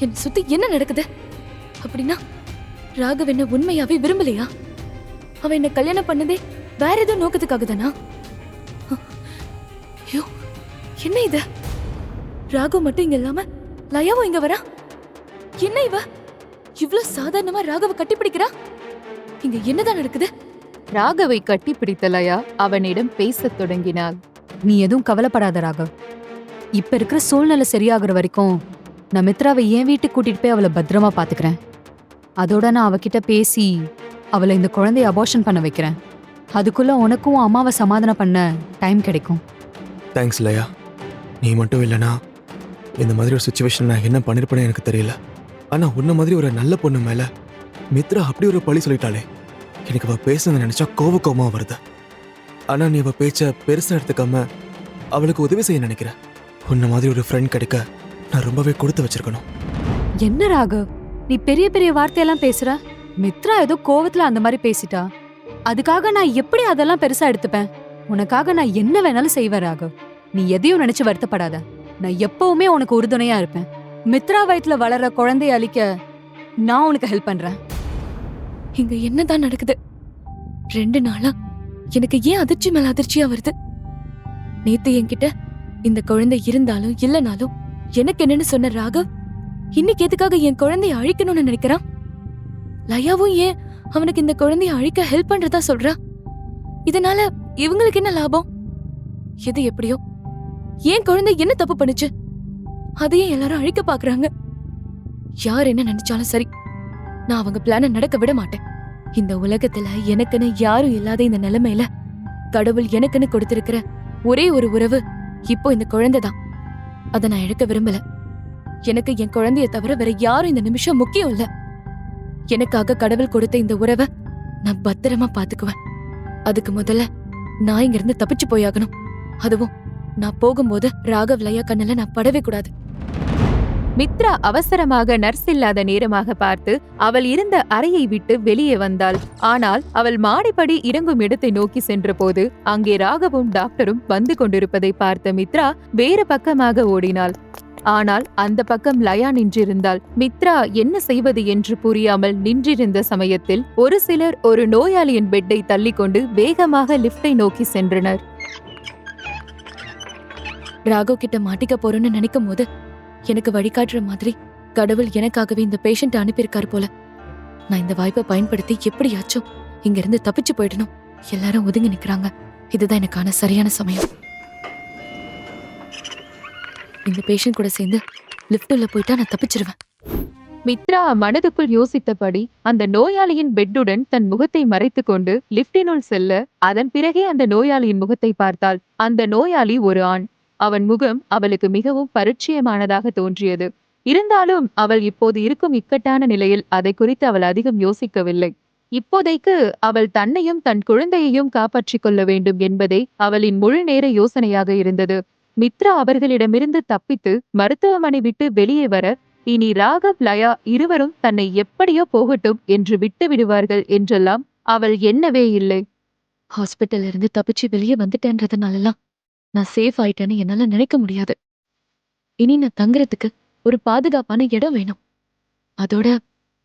என்ன சுத்தி என்ன நடக்குது? அப்படின்னா ராகவ் என்ன உண்மையாவே விரும்பலையா? அவன் என்ன கல்யாணம் பண்ணதே வேற ஏதோ நோக்கத்துக்காக தானா? ஐயோ, என்ன இது? ராகவ் மட்டும் இங்க இல்லாம லயாவும் இங்க வரா? என்ன இவ இவ்ளோ சாதாரணமா ராகவ கட்டிப்பிடிக்கிறா? இங்க என்னதான் நடக்குது? ராகவை கட்டிப்பிடித்த லயா அவனிடம் பேசத் தொடங்கினாள். நீ எதுவும் கவலைப்படாத ராகவ். இப்ப இருக்கிற சூழ்நிலை சரியாகிற வரைக்கும் நான் மித்ராவை என் வீட்டுக்கு கூட்டிட்டு போய் அவளை பத்திரமா பாத்துக்கிறேன். அதோட நான் அவகிட்ட பேசி அவளை இந்த குழந்தைய அபார்ஷன் பண்ண வைக்கிறேன். அதுக்குள்ள உனக்கும் அம்மாவை சமாதானம் பண்ண டைம் கிடைக்கும். தேங்க்ஸ் லயா. நீ மட்டும் இல்லைனா இந்த மாதிரி ஒரு சுச்சுவேஷன் நான் என்ன பண்ணிருப்பேன்னு எனக்கு தெரியல. ஆனா உன்ன மாதிரி ஒரு நல்ல பொண்ணு மேல மித்ரா அப்படி ஒரு பழி சொல்லிட்டாளே, எனக்கு அவ பேசுனதை நினைச்சா கோவமா வருது. ஆனா நீ அவ பேச்ச பெருசா எடுத்துக்காம அவளுக்கு உதவி செய்ய நினைக்கிற. உன்ன மாதிரி ஒரு ஃப்ரெண்ட் கிடைக்க நான் ரொம்பவே கொடுத்து வச்சிருக்கணும். என்ன ராகவ், நீ பெரிய பெரிய வார்த்தையெல்லாம் பேசுற? மித்ரா ஏதோ கோவத்துல அந்த மாதிரி பேசிட்டா, அதுக்காக நான் எப்படி அதெல்லாம் பெருசா எடுத்துப்பேன்? உனக்காக நான் என்ன வேணாலும் செய்வேன் ராகவ். நீ எதையும் நினைச்சு வருத்தப்படாத. நான் எப்பவுமே உனக்கு உறுதுணையா இருப்பேன். மித்ரா வயித்துல வளர்ற குழந்தைய அழிக்க நான் உனக்கு ஹெல்ப் பண்றேன். இங்க என்னதான் நடக்குது? 2 நாளா எனக்கு ஏன் அதிர்ச்சி மேல அதிர்ச்சியா வருது? நேத்து என்கிட்ட இந்த குழந்தை இருந்தாலும் இல்லனாலும் எனக்கு என்னன்னு சொன்ன ராகவ் இன்னைக்கு எதுக்காக என் குழந்தைய அழிக்கணும்னு நினைக்கிறான்? லயாவும் ஏன் அவனுக்கு இந்த குழந்தைய அழிக்க ஹெல்ப் பண்றதா சொல்றா? இதனால இவங்களுக்கு என்ன லாபம்? எது எப்படியோ ஏன் குழந்தை என்ன தப்பு பண்ணுச்சு? அதையே எல்லாரும் அழிக்க பாக்குறாங்க. யார் என்ன நினைச்சாலும் சரி, நான் அவங்க பிளான நடக்க விட மாட்டேன். இந்த உலகத்துல எனக்குன்னு யாரும் இல்லாத இந்த நிலைமையில கடவுள் எனக்குன்னு கொடுத்திருக்கிற ஒரே ஒரு உறவு இப்போ இந்த குழந்தை தான். அதை நான் இழக்க விரும்பல. எனக்கு என் குழந்தைய தவிர வேற யாரும் இந்த நிமிஷம் முக்கியம் இல்ல. எனக்காக கடவுள் கொடுத்த இந்த உறவை நான் பத்திரமா பாத்துக்குவேன். அதுக்கு முதல்ல நான் இங்க இருந்து தப்பிச்சு போயாகணும். அதுவும் நான் போகும்போது ராகவ் லயா கண்ணுல நான் படவே கூடாது. மித்ரா அவசரமாக நர்ஸ் இல்லாத நேரமாக பார்த்து அவள் இருந்த அறையை விட்டு வெளியே வந்தாள். ஆனால் அவள் மாடிப்படி இறங்கும் இடத்தை நோக்கி சென்ற போது அங்கே ராகவும் டாக்டரும் வந்து கொண்டிருப்பதை பார்த்த மித்ரா வேறு பக்கமாக ஓடினாள். ஆனால் அந்த பக்கம் லயா நின்றிருந்தாள். மித்ரா என்ன செய்வது என்று புரியாமல் நின்றிருந்த சமயத்தில் ஒரு சிலர் ஒரு நோயாளியின் பெட்டை தள்ளிக்கொண்டு வேகமாக லிப்டை நோக்கி சென்றனர். ராகவ் கிட்ட மாட்டிக்க போறோன்னு நினைக்கும் போது எனக்கு வழிகாட்டுற மாதிரி கடவுள் எனக்காகவே இந்த பேஷண்ட் அனுப்பியிருக்காரு போல. நான் இந்த வாய்ப்பை பயன்படுத்தி எப்படியாச்சும் இங்க இருந்து தப்பிச்சு போயிடணும். எல்லாரும் ஒதுங்கி நிக்கிறாங்க. இதுதான் எனக்கான சரியான சமயம். இந்த பேஷண்ட் கூட சேர்ந்து லிஃப்ட் உள்ள போயிட்டா நான் தப்பிச்சிருவேன். மித்ரா மனதுக்குள் யோசித்தபடி அந்த நோயாளியின் பெட்டுடன் தன் முகத்தை மறைத்துக் கொண்டு லிப்டினுள் செல்ல, அதன் பிறகே அந்த நோயாளியின் முகத்தை பார்த்தாள். அந்த நோயாளி ஒரு ஆண். அவன் முகம் அவளுக்கு மிகவும் பரிச்சயமானதாக தோன்றியது. இருந்தாலும் அவள் இப்போது இருக்கும் இக்கட்டான நிலையில் அதை குறித்து அவள் அதிகம் யோசிக்கவில்லை. இப்போதைக்கு அவள் தன்னையும் தன் குழந்தையையும் காப்பாற்றிக் கொள்ள வேண்டும் என்பதே அவளின் முழு நேர யோசனையாக இருந்தது. மித்ரா அவர்களிடமிருந்து தப்பித்து மருத்துவமனை விட்டு வெளியே வர, இனி ராகவ் லயா இருவரும் தன்னை எப்படியோ போகட்டும் என்று விட்டு விடுவார்கள் என்றெல்லாம் அவள் எண்ணவே இல்லை. ஹாஸ்பிட்டல்ல இருந்து தப்பிச்சு வெளியே வந்துட்டேன்றதுனாலலாம் நான் சேஃப் ஆயிட்டேன்னு என்னால நினைக்க முடியாது. இனி நான் தங்குறதுக்கு ஒரு பாதுகாப்பான இடம் வேணும். அதோட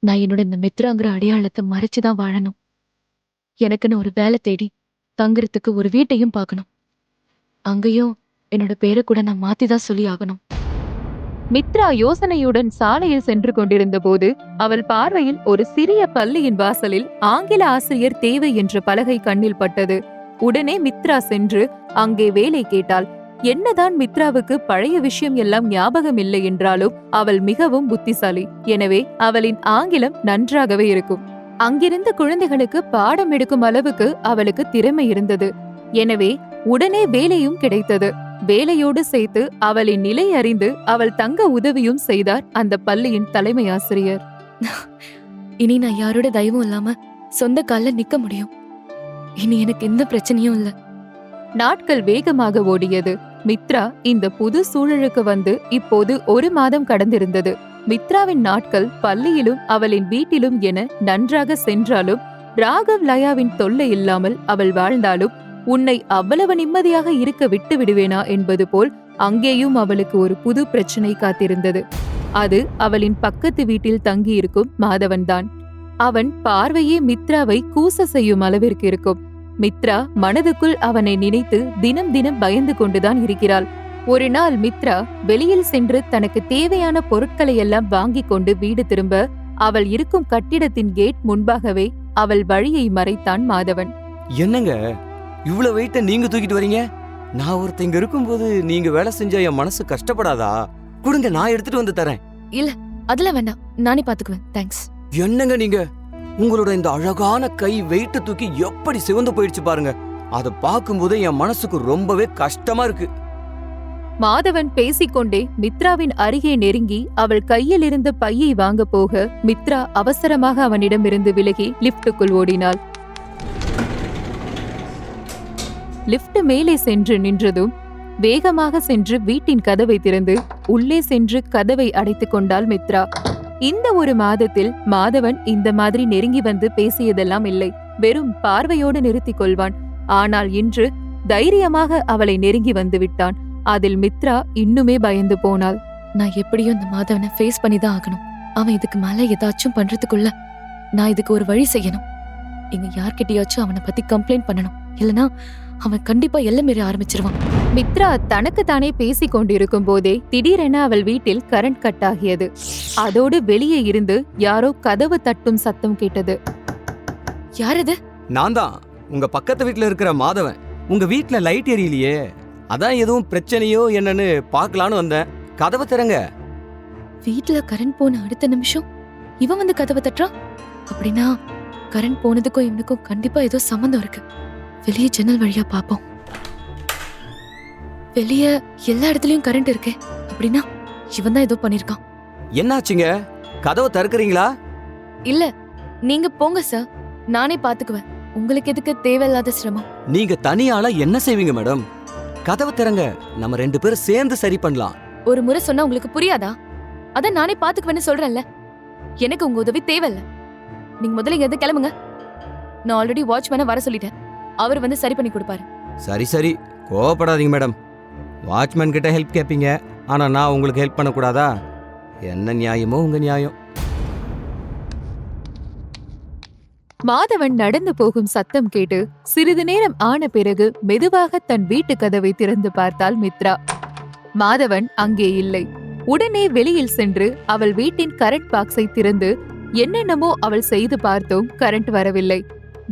நான் என்னோட இந்த மித்ராங்கிற அடையாளத்தை மறைச்சுதான் வாழணும். எனக்குன்னு ஒரு வேலை தேடி தங்குறதுக்கு ஒரு வீட்டையும் பார்க்கணும். அங்கேயும் என்னோட பேரை கூட நான் மாத்திதான் சொல்லி ஆகணும். மித்ரா யோசனையுடன் சாலையில் சென்று கொண்டிருந்த போது அவள் பார்வையில் ஒரு சிறிய பள்ளியின் வாசலில் ஆங்கில ஆசிரியர் தேவை என்ற பலகை கண்ணில் பட்டது. உடனே மித்ரா சென்று அங்கே வேலை கேட்டாள். என்னதான் மித்ராவுக்கு பழைய விஷயம் எல்லாம் ஞாபகம் இல்லை என்றாலும் அவள் மிகவும் புத்திசாலி. எனவே அவளின் ஆங்கிலம் நன்றாகவே இருக்கும். அங்கிருந்த குழந்தைகளுக்கு பாடம் எடுக்கும் அளவுக்கு அவளுக்கு திறமை இருந்தது. எனவே உடனே வேலையும் கிடைத்தது. வேலையோடு சேர்த்து அவளின் நிலை அறிந்து அவள் தங்க உதவியும் செய்தார் அந்த பள்ளியின் தலைமை ஆசிரியர். இனி நான் யாரோட தயவும் இல்லாம சொந்த கால்ல நிக்க முடியும். இனி எனக்கு எந்த பிரச்சனையும் இல்ல. நாட்கள் வேகமாக ஓடியது. மித்ரா இந்த புது சூழலுக்கு வந்து இப்போது 1 மாதம் கடந்திருந்தது. மித்ராவின் நாட்கள் பள்ளியிலும் அவளின் வீட்டிலும் என நன்றாக சென்றாலும் ராகவ் லயாவின் தொல்லை இல்லாமல் அவள் வாழ்ந்தாலும் உன்னை அவ்வளவு நிம்மதியாக இருக்க விட்டு விடுவேனா என்பது போல் அங்கேயும் அவளுக்கு ஒரு புது பிரச்சனை காத்திருந்தது. அது அவளின் பக்கத்து வீட்டில் தங்கியிருக்கும் மாதவன்தான். அவன் பார்வையே மித்ராவை கூச செய்யும் அளவிற்கு இருக்கும். மித்ரா மனதுக்குள் அவனை நினைத்து தினம் தினம் பயந்து கொண்டுதான் இருக்கிறாள். ஒரு நாள் மித்ரா வெளியில் சென்று தனக்கு தேவையான பொருட்களை எல்லாம் வாங்கி கொண்டு வீடு திரும்ப அவள் இருக்கும் கட்டிடத்தின் கேட் முன்பாகவே அவள் வழியை மறைத்தான் மாதவன். என்னங்க இவ்வளவு வெயிட்ட நீங்க தூக்கிட்டு வரீங்க? நான் ஒருத்தங்க இங்க இருக்கும்போது நீங்க வேலை செஞ்சா என் மனசு கஷ்டப்படாதா? கொடுங்க, நான் எடுத்துட்டு வந்து தரேன். இல்ல அதெல்லாம் வேண்டாம், நானே பாத்துக்குவேன். தேங்க்ஸ். என்னங்க நீங்க, உங்களோட இந்த அழகான கை வெயிட்ட தூக்கி எப்படி சிவந்து போயிடுச்சு பாருங்க. அதை பார்க்கும்போது என் மனசுக்கு ரொம்பவே கஷ்டமா இருக்கு. மாதவன் பேசிக்கொண்டே மித்ராவின் அருகே நெருங்கி அவள் கையில் இருந்த பையை வாங்க போக மித்ரா அவசரமாக அவனிடமிருந்து விலகி லிப்டுக்குள் ஓடினாள். லிப்ட் மேலே சென்று நின்றதும் வேகமாக சென்று வீட்டின் கதவை திறந்து உள்ளே சென்று கதவை அடைத்துக் கொண்டாள் மித்ரா. இந்த 1 மாதத்தில் மாதவன் இந்த மாதிரி நெருங்கி வந்து பேசியதெல்லாம் இல்லை. வெறும் பார்வையோடு நிறுத்திக் கொள்வான். ஆனால் இன்று தைரியமாக அவளை நெருங்கி வந்து விட்டான். அதில் மித்ரா இன்னுமே பயந்து போனாள். நான் எப்படியும் இந்த மாதவனை ஃபேஸ் பண்ணி தான் ஆகணும். அவன் இதுக்கு மேல ஏதாச்சும் பண்றதுக்குள்ள நான் இதுக்கு ஒரு வழி செய்யணும். இங்க யார்கிட்டயாச்சும் அவனை பத்தி கம்ப்ளைண்ட் பண்ணணும். இல்லனா அவன் கண்டிப்பா எல்லை மீறி ஆரம்பிச்சிருவான். மித்ரா தனக்கு தானே பேசிக் கொண்டிருக்கும் போதே திடீரென அவள் வீட்டில் கரண்ட் கட் ஆகியது. அதோடு வெளியே இருந்து யாரோ கதவு தட்டும் சத்தம் கேட்டது. யாரது? நான் தான், உங்க பக்கத்து வீட்டுல இருக்கிற மாதவன். உங்க வீட்டுல லைட் எரியலையே, அதான் எதுவும் பிரச்சனையோ என்னன்னு பாக்கலான்னு வந்தேன். கதவை திறங்க. வீட்டுல கரண்ட் போன அடுத்த நிமிஷம் இவன் வந்து கதவை தட்டுறான். அப்படின்னா கரண்ட் போனதுக்கும் இவனுக்கும் கண்டிப்பா ஏதோ சம்பந்தம் இருக்கு. வெளியே ஜன்னல் வழியா பாப்போம். வெளிய எல்லா இடத்துலயும் கரண்ட் இருக்கு. அப்படின்னா இவன் தான் ஏதோ பண்ணிருக்கான். என்னாச்சுங்க, கதவை திறக்கிறீங்களா? இல்ல, நீங்க போங்க சார், நானே பாத்துக்குவேன். உங்களுக்கு எதுக்கு தேவையில்லாத சிரமம்? நீங்க தனியாளா என்ன செய்வீங்க மேடம்? கதவை திறங்க, நம்ம 2 பேரும் சேர்ந்து சரி பண்ணலாம். ஒரு முறை சொன்னா உங்களுக்கு புரியாதா? அதான் நானே பாத்துக்குவேன்னு சொல்றேன்ல. எனக்கு உங்க உதவி தேவையில்ல. நீங்க முதல்ல இங்க இருந்து கிளம்புங்க. நான் ஆல்ரெடி வாட்ச்மேனை வர சொல்லிட்டேன். அவர் வந்து சரி பண்ணி கொடுப்பாரு. சரி சரி, கோவப்படாதீங்க மேடம். வாட்ச்மேன் கிட்ட ஹெல்ப் கேட்பீங்க, ஆனா நான் உங்களுக்கு ஹெல்ப் பண்ணக்கூடாதா? என்ன நியாயமோ உங்க நியாயம். மாதவன் நடந்து போகும் சத்தம் கேட்டு சிறிது நேரம் ஆன பிறகு மெதுவாக தன் வீட்டு கதவை திறந்து பார்த்தாள் மித்ரா. மாதவன் அங்கே இல்லை. உடனே வெளியில் சென்று அவள் வீட்டின் கரண்ட் பாக்ஸை திறந்து என்னென்னமோ அவள் செய்து பார்த்தோம். கரண்ட் வரவில்லை.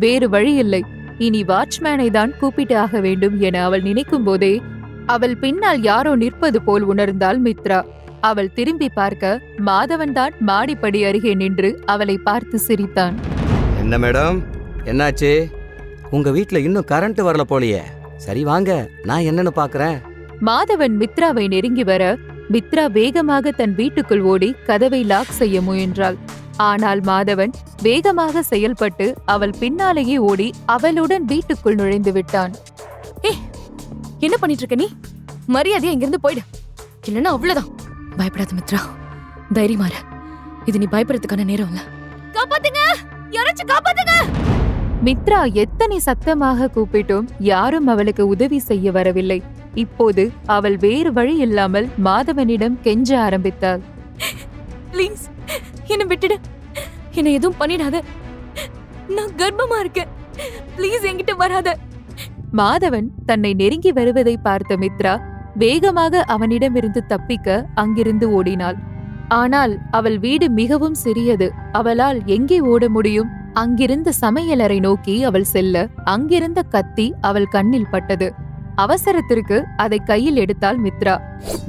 வேறு வழி இல்லை, இனி வாட்ச்மேனை தான் கூப்பிட்டு ஆக வேண்டும் என அவள் நினைக்கும் போதே அவள் பின்னால் யாரோ நிற்பது போல் உணர்ந்தாள் மித்ரா. அவள் திரும்பி பார்க்க மாதவன் தான் மாடிப்படி அருகே நின்று அவளை பார்த்து சிரித்தான். என்ன மேடம், என்னாச்சு? உங்க வீட்டுல இன்னும் கரண்ட் வரல போலியே. சரி வாங்க, நான் என்னன்னு பாக்குறேன். மாதவன் மித்ராவை நெருங்கி வர மித்ரா வேகமாக தன் வீட்டுக்குள் ஓடி கதவை லாக் செய்ய முயன்றாள். ஆனால் மாதவன் வேகமாக செயல்பட்டு அவள் பின்னாலேயே ஓடி அவளுடன் வீட்டுக்குள் நுழைந்து விட்டான். என்ன பண்ணிட்டு இருக்க நீ? மரியாதையா இங்கிருந்து போயிடு, இல்லைன்னா அவ்வளவுதான். பயப்படாத மித்ரா, தைரியமார. இது நீ பயப்படுறதுக்கான நேரம் இல்ல. காப்பாத்துங்க, யாராச்சும் காப்பாத்துங்க. மித்ரா எத்தனை சத்தமாக கூப்பிட்டும் யாரும் அவளுக்கு உதவி செய்ய வரவில்லை. இப்போது அவள் வேறு வழி இல்லாமல் மாதவனிடம் கெஞ்ச ஆரம்பித்தாள். ப்ளீஸ் என்ன விட்டுடு, என்ன எதுவும் பண்ணிடாத. நான் கர்ப்பமா இருக்கேன், ப்ளீஸ் என்கிட்ட வராத. மாதவன் தன்னை நெருங்கி வருவதை பார்த்த மித்ரா வேகமாக அவனிடமிருந்து தப்பிக்க அங்கிருந்து ஓடினாள். ஆனால் அவள் வீடு மிகவும் சிறியது. அவளால் எங்கே ஓட முடியும்? அங்கிருந்த சமையலறை நோக்கி அவள் செல்ல அங்கிருந்த கத்தி அவள் கண்ணில் பட்டது. அவசரத்திற்கு அதை கையில் எடுத்தாள் மித்ரா.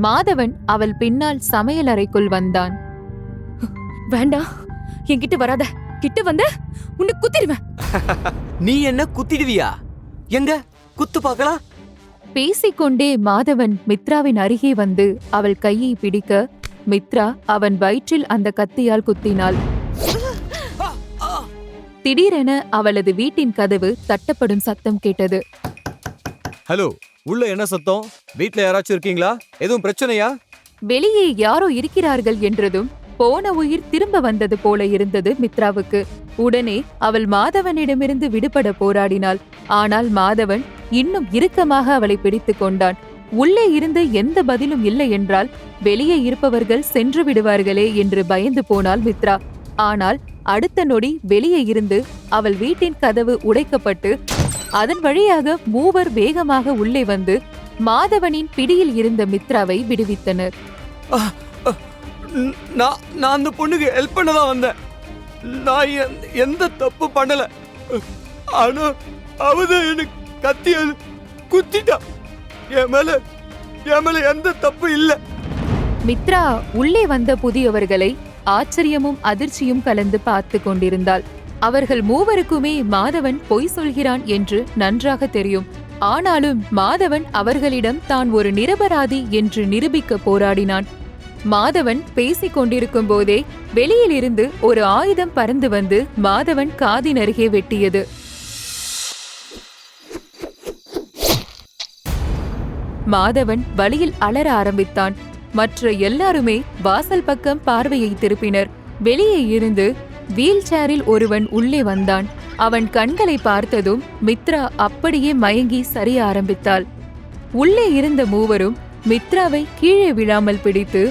மாதவன் அவள் பின்னால் சமையல் அறைக்குள் வந்தான். வேண்டாம், என்கிட்ட வராத. கிட்ட வந்த உன்னை குத்திடுவேன். நீ என்ன குத்திடுவியா? எங்க குத்து பார்க்கலாம். பேசிக்கொண்டே மாதவன் மித்ராவின் அருகே வந்து அவள் கையை பிடிக்க மித்ரா அவன் வயிற்றில் அந்த கத்தியால் குத்தினாள். திடீரென அவளது வீட்டின் கதவு தட்டப்படும் சத்தம் கேட்டது. ஹலோ, உள்ள என்ன சத்தம்? வீட்ல யாராச்சும் இருக்கீங்களா? எதுவும் பிரச்சனையா? வெளியே யாரோ இருக்கிறார்கள் என்றதும் போன உயிர் திரும்ப வந்தது போல இருந்தது மித்ராவுக்கு. உடனே அவள் மாதவனிடமிருந்து விடுபட போராடினாள். ஆனால் மாதவன் இன்னும் இறுக்கமாக அவளை பிடித்துக் கொண்டான். உள்ளே இருந்து எந்த பதிலும் இல்லை என்றால் வெளியே இருப்பவர்கள் சென்று விடுவார்களே என்று பயந்து போனாள் மித்ரா. ஆனால் அடுத்த நொடி வெளியே இருந்து அவள் வீட்டின் கதவு உடைக்கப்பட்டு அதன் வழியாக மூவர் வேகமாக உள்ளே வந்து மாதவனின் பிடியில் இருந்த மித்ராவை விடுவித்தனர். நான் அந்த பொண்ணுக்கு ஹெல்ப் பண்ணதான் வந்தேன். நான் எந்த தப்பு பண்ணல. ஆனா அவதான் எனக்கு கத்தியால் குத்திட்டா. என் மேல எந்த தப்பு இல்ல. மித்ரா உள்ளே வந்த புதியவர்களை ஆச்சரியமும் அதிர்ச்சியும் கலந்து பார்த்து கொண்டிருந்தாள். அவர்கள் மூவருக்குமே மாதவன் பொய் சொல்கிறான் என்று நன்றாக தெரியும். ஆனாலும் மாதவன் அவர்களிடம் தான் ஒரு நிரபராதி என்று நிரூபிக்க போராடினான். மாதவன் பேசிக் கொண்டிருக்கும் போதே வெளியில் இருந்து ஒரு ஆயுதம் பறந்து வந்து மாதவன் காதின் அருகே வெட்டியது. மாதவன் வலியில் அலற ஆரம்பித்தான். மற்ற எல்லாருமே வாசல் பக்கம் பார்வையை திருப்பினர். வெளியே இருந்து வீல் சேரில் ஒருவன் உள்ளே வந்தான். அவன் கண்களை பார்த்ததும் மித்ரா அப்படியே மயங்கி சரிய ஆரம்பித்தாள். உள்ளே இருந்த மூவரும் மித்ராவை கீழே விழாமல் பிடித்து